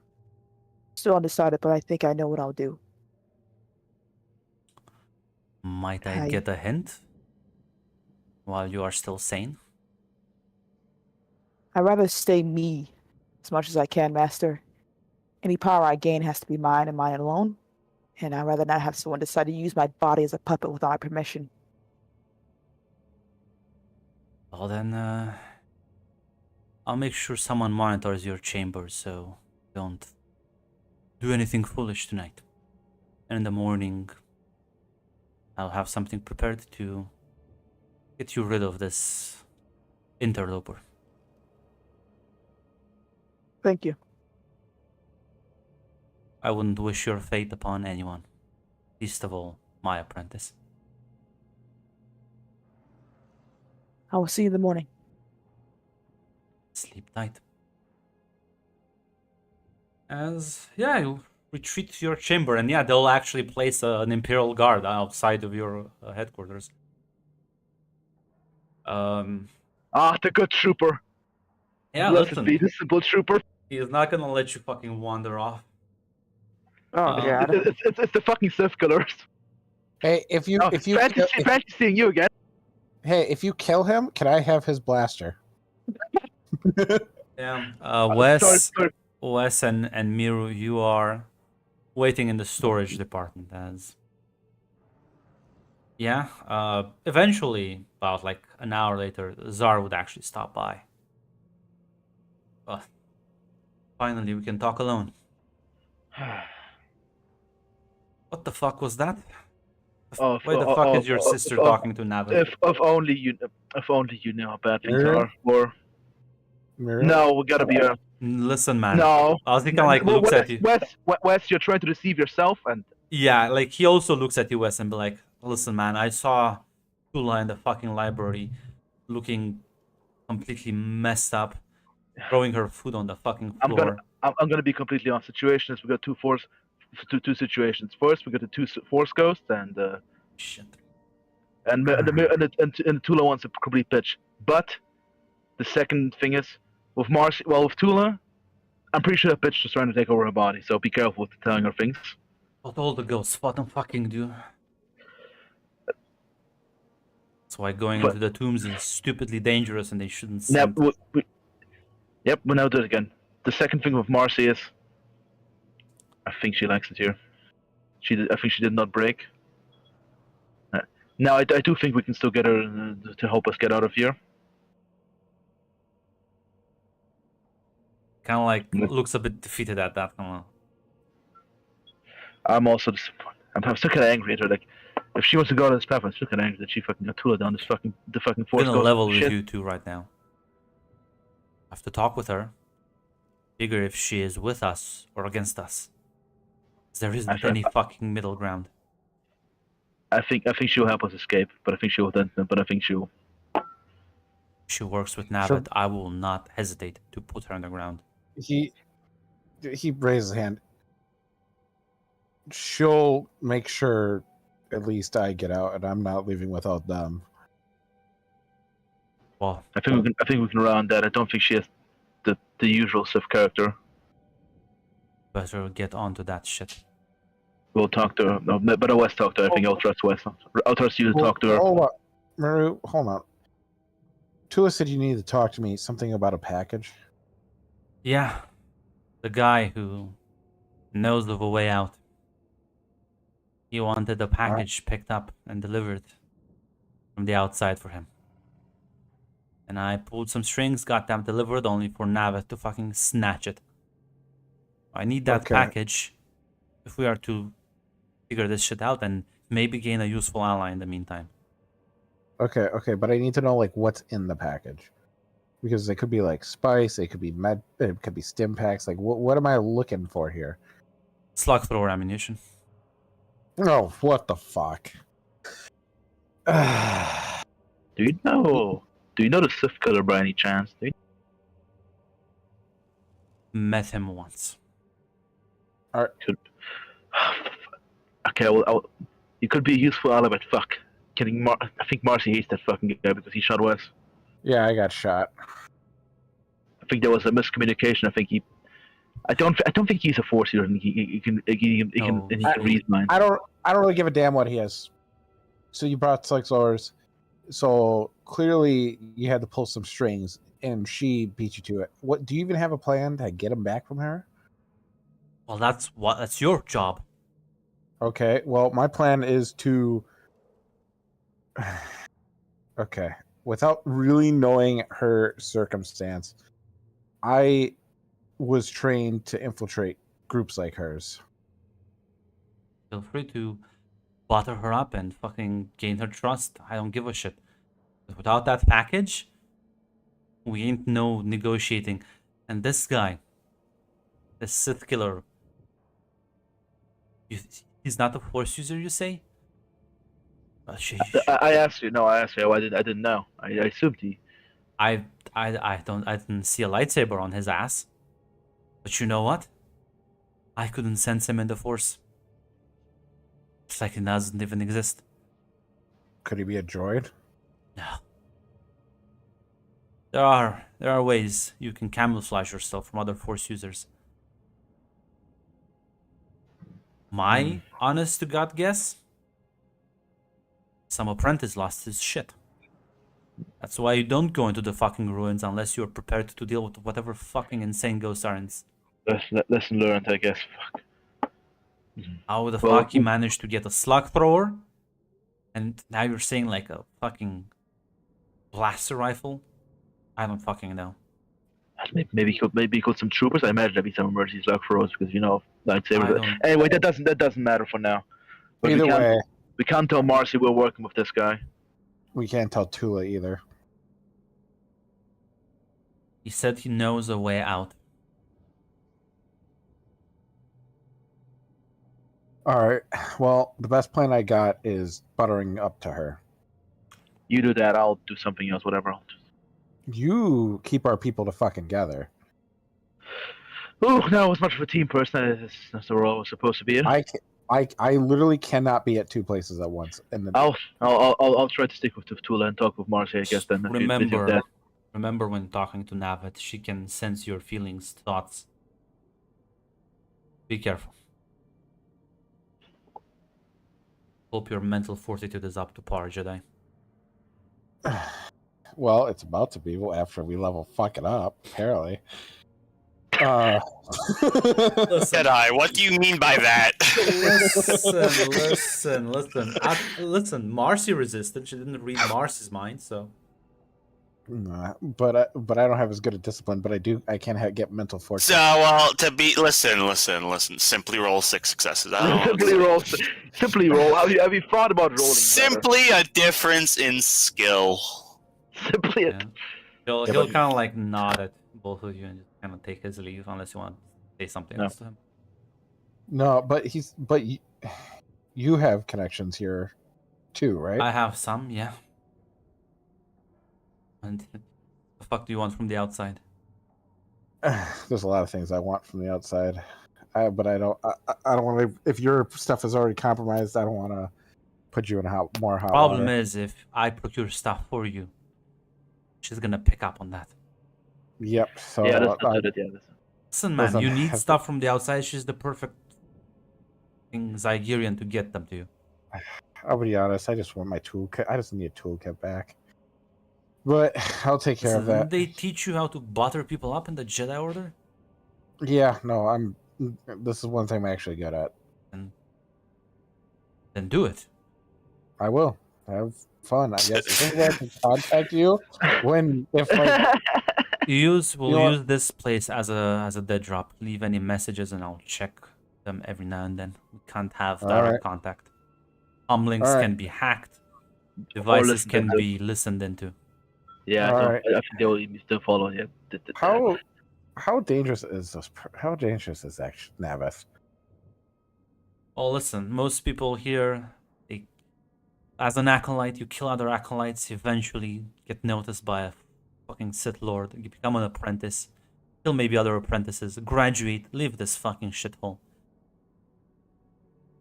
still undecided, but I think I know what I'll do. Might I I- get a hint? While you are still sane? I'd rather stay me as much as I can, Master. Any power I gain has to be mine and mine alone, and I'd rather not have someone decide to use my body as a puppet without my permission. Well then, I'll make sure someone monitors your chamber so don't do anything foolish tonight. And in the morning, I'll have something prepared to get you rid of this interloper. Thank you. I wouldn't wish your fate upon anyone, least of all my apprentice. I will see you in the morning. Sleep tight. You retreat to your chamber, and they'll actually place an Imperial Guard outside of your headquarters. The good trooper. Yeah, Blessed listen, be the simple trooper. he is not gonna let you fucking wander off. Oh, God. It's the fucking Sith killers. Hey, if you Fancy seeing you again. hey, if you kill him, can I have his blaster? Yeah, Wes, Sorry. Wes and Miru, you are waiting in the storage department as... eventually, about like an hour later, Zar would actually stop by. But finally, we can talk alone. What the fuck was that? Why the fuck is your sister talking to Navin? If only you knew how bad things Mirror? are. Or Mirror? no, we gotta be a Listen, man. no. I was thinking like looks at you. Wes, you're trying to deceive yourself, and Yeah, like he also looks at you, Wes, and be like, "Listen, man, I saw Tula in the fucking library, looking completely messed up, throwing her food on the fucking floor." I'm gonna be completely honest. Situation is we got two situations. First, we got the two Force Ghosts, and Shit. the Tula one's a complete bitch. But the second thing is with with Tula, I'm pretty sure that bitch is trying to take over her body. So be careful with telling her things. What all the ghosts fucking fucking do. That's why going But- into the tombs is stupidly dangerous, and they shouldn't. Now, Send... we'll now do it again. The second thing with Marcy is, I think she likes it here. I think she did not break. Now, I do think we can still get her to help us get out of here. Kind of like Mm. looks a bit defeated at that. I'm also disappointed. I'm still kind of angry at her. Like, if she wants to go on this path, I'm still kind of angry that she fucking got Tula down the fucking I'm force gonna ghost level with shit. you two right now. I have to talk with her. Figure if she is with us or against us. There isn't thought- any fucking middle ground. I think she'll help us escape, but I think she'll. She works with Sure. Navid. I will not hesitate to put her on the ground. He raises his hand. She'll make sure at least I get out, and I'm not leaving without them. Well, I think we can rely on that. I don't think she has the usual Sif character. better get onto that shit. We'll talk to her. No, but West talk to her. I think I'll trust West. I'll trust you to talk to her. Hold on, Maru. Hold on. Tula said you needed to talk to me. Something about a package. Yeah, the guy who knows of a way out. He wanted the package picked up and delivered from the outside for him. And I pulled some strings, got them delivered only for Navid to fucking snatch it. I need that Okay. package if we are to figure this shit out and maybe gain a useful ally in the meantime. Okay, but I need to know like what's in the package, because it could be like spice, it could be it could be stim packs. Like what am I looking for here? Slug thrower ammunition. Oh, what the fuck? Do you know the Sif killer by any chance? Met him once. Could. Okay, well, you could be a useful ally, but fuck. Kidding. I think Marcy hates that fucking guy because he shot Wes. Yeah, I got shot. I think there was a miscommunication. I don't think he's a force user. And he can No, read minds. I don't really give a damn what he has. So you brought Slug Throwers. So clearly you had to pull some strings, and she beat you to it. What do you even have a plan to get him back from her? Well, that's your job. Okay, well, my plan is to. Okay, without really knowing her circumstance, I was trained to infiltrate groups like hers. Feel free to butter her up and fucking gain her trust. I don't give a shit. But without that package, we ain't no negotiating. And this guy, the Sith killer, he's not a force user, you say? I asked you. No, I asked you. I didn't know. I assumed he. I didn't see a lightsaber on his ass. But you know what? I couldn't sense him in the force. It's like he doesn't even exist. Could he be a droid? No. There are ways you can camouflage yourself from other force users. My honest to God guess? Some apprentice lost his shit. That's why you don't go into the fucking ruins unless you're prepared to deal with whatever fucking insane ghost are in. Lesson learned, I guess. Fuck. How the Well, fuck you managed to get a slug thrower? And now you're saying like a fucking blaster rifle? I don't fucking know. Maybe he got some troopers. I imagine there'd be some emergency slug for us because I lightsaber. don't- Anyway, that doesn't matter for now. But Either way, we can't tell Marcy we're working with this guy. we can't tell Tula either. He said he knows a way out. All right. Well, the best plan I got is buttering up to her. You do that. I'll do something else. Whatever. You keep our people together. Oh, no, as much of a team person as the role was supposed to be. I literally cannot be at two places at once. And I'll try to stick with Tula and talk with Marcy. I guess then. if you're busy with that. Remember when talking to Navid, she can sense your feelings, thoughts. Be careful. Hope your mental fortitude is up to par, Jedi. well, it's about to be after we level fuck it up, apparently. Listen, Jedi, what do you mean by that? listen. Marcy resisted. She didn't read Marcy's mind, so Nah, but I don't have as good a discipline. But I can get mental fortitude. So, well, listen. Simply roll 6 successes. I don't Simply roll. Have you thought about rolling? Simply a difference in skill. Simply yeah. He'll kind of like nod at both of you and just kind of take his leave, unless you want to say something No. else to him. No, but you have connections here too, right? I have some, yeah. And the fuck do you want from the outside? There's a lot of things I want from the outside, but I don't. I don't want to. If your stuff is already compromised, I don't want to put you in more hot Problem water. is, if I procure stuff for you, she's gonna pick up on that. Yep. So Yeah, that's not it. Yeah. Listen, man, Doesn't you need have stuff from the outside. She's the perfect Zygerian to get them to you. I'll be honest. I just want my toolkit. I just need a toolkit back. But I'll take care of Didn't that. they teach you how to butter people up in the Jedi Order? Yeah. No. This is one thing I'm actually good at. Then do it. I will have fun. I guess. I think I can contact you if like. We'll use this place as a dead drop. Leave any messages and I'll check them every now and then. We can't have direct contact. Comlinks can be hacked. Devices can be listened into. Yeah, so I think they will still follow. Yeah. How dangerous is this? How dangerous is actually Navith? Oh, listen. Most people here, as an acolyte, you kill other acolytes. Eventually, get noticed by a fucking Sith Lord. You become an apprentice. Kill maybe other apprentices. Graduate. Leave this fucking shithole.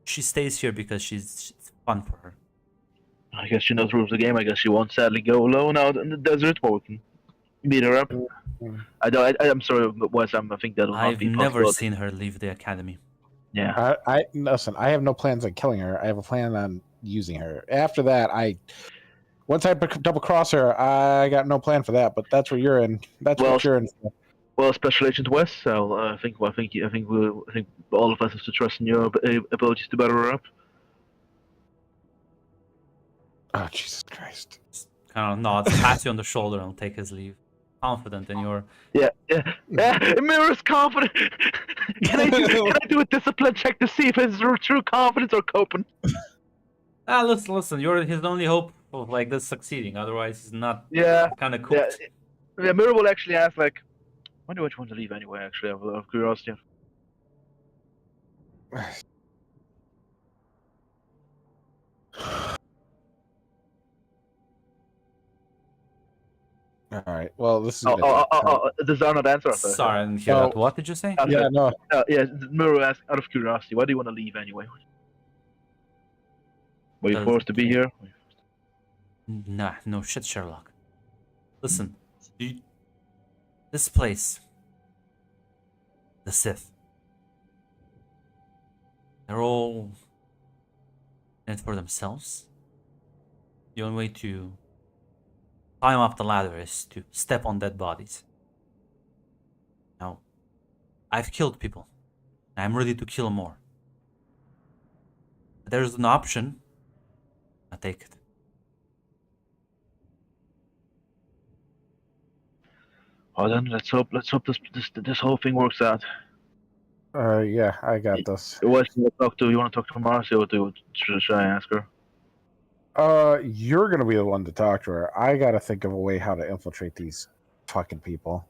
She stays here because it's fun for her. I guess she knows the rules of the game. I guess she won't sadly go alone out in the desert, but we can meet her up. I'm sorry, Wes. I think that'll not I've be never possible. seen her leave the academy. Yeah. I listen. I have no plans on killing her. I have a plan on using her. After that, once I double cross her, I got no plan for that. But that's where you're in. That's what you're in. Well, Special Agent Wes. So I think all of us have to trust in your abilities to better her up. Oh, Jesus Christ. Just kind of nods, pats you on the shoulder, and will take his leave. Confident in your... Yeah. Mirror's confident. Can I do a discipline check to see if it's true confidence or coping? Listen, you're his only hope of like this succeeding. Otherwise, he's not kind of cooked. Yeah, Mirror will actually ask, like, when do I want to leave anyway, actually, out of curiosity. All right. Well, this is. Does that not answer? Sorry, I didn't hear that. What did you say? Yeah, no. Mirror asked, out of curiosity, why do you want to leave anyway? Were you forced to be here? Nah, no shit, Sherlock. Listen, this place, the Sith, they're all in it for themselves. The only way to climb up the ladder is to step on dead bodies. Now, I've killed people. I'm ready to kill more. If there's an option, I take it. Oh, then let's hope this whole thing works out. Yeah, I got this. What you want to talk to Marcy, or should I ask her? You're gonna be the one to talk to her. I gotta think of a way how to infiltrate these fucking people.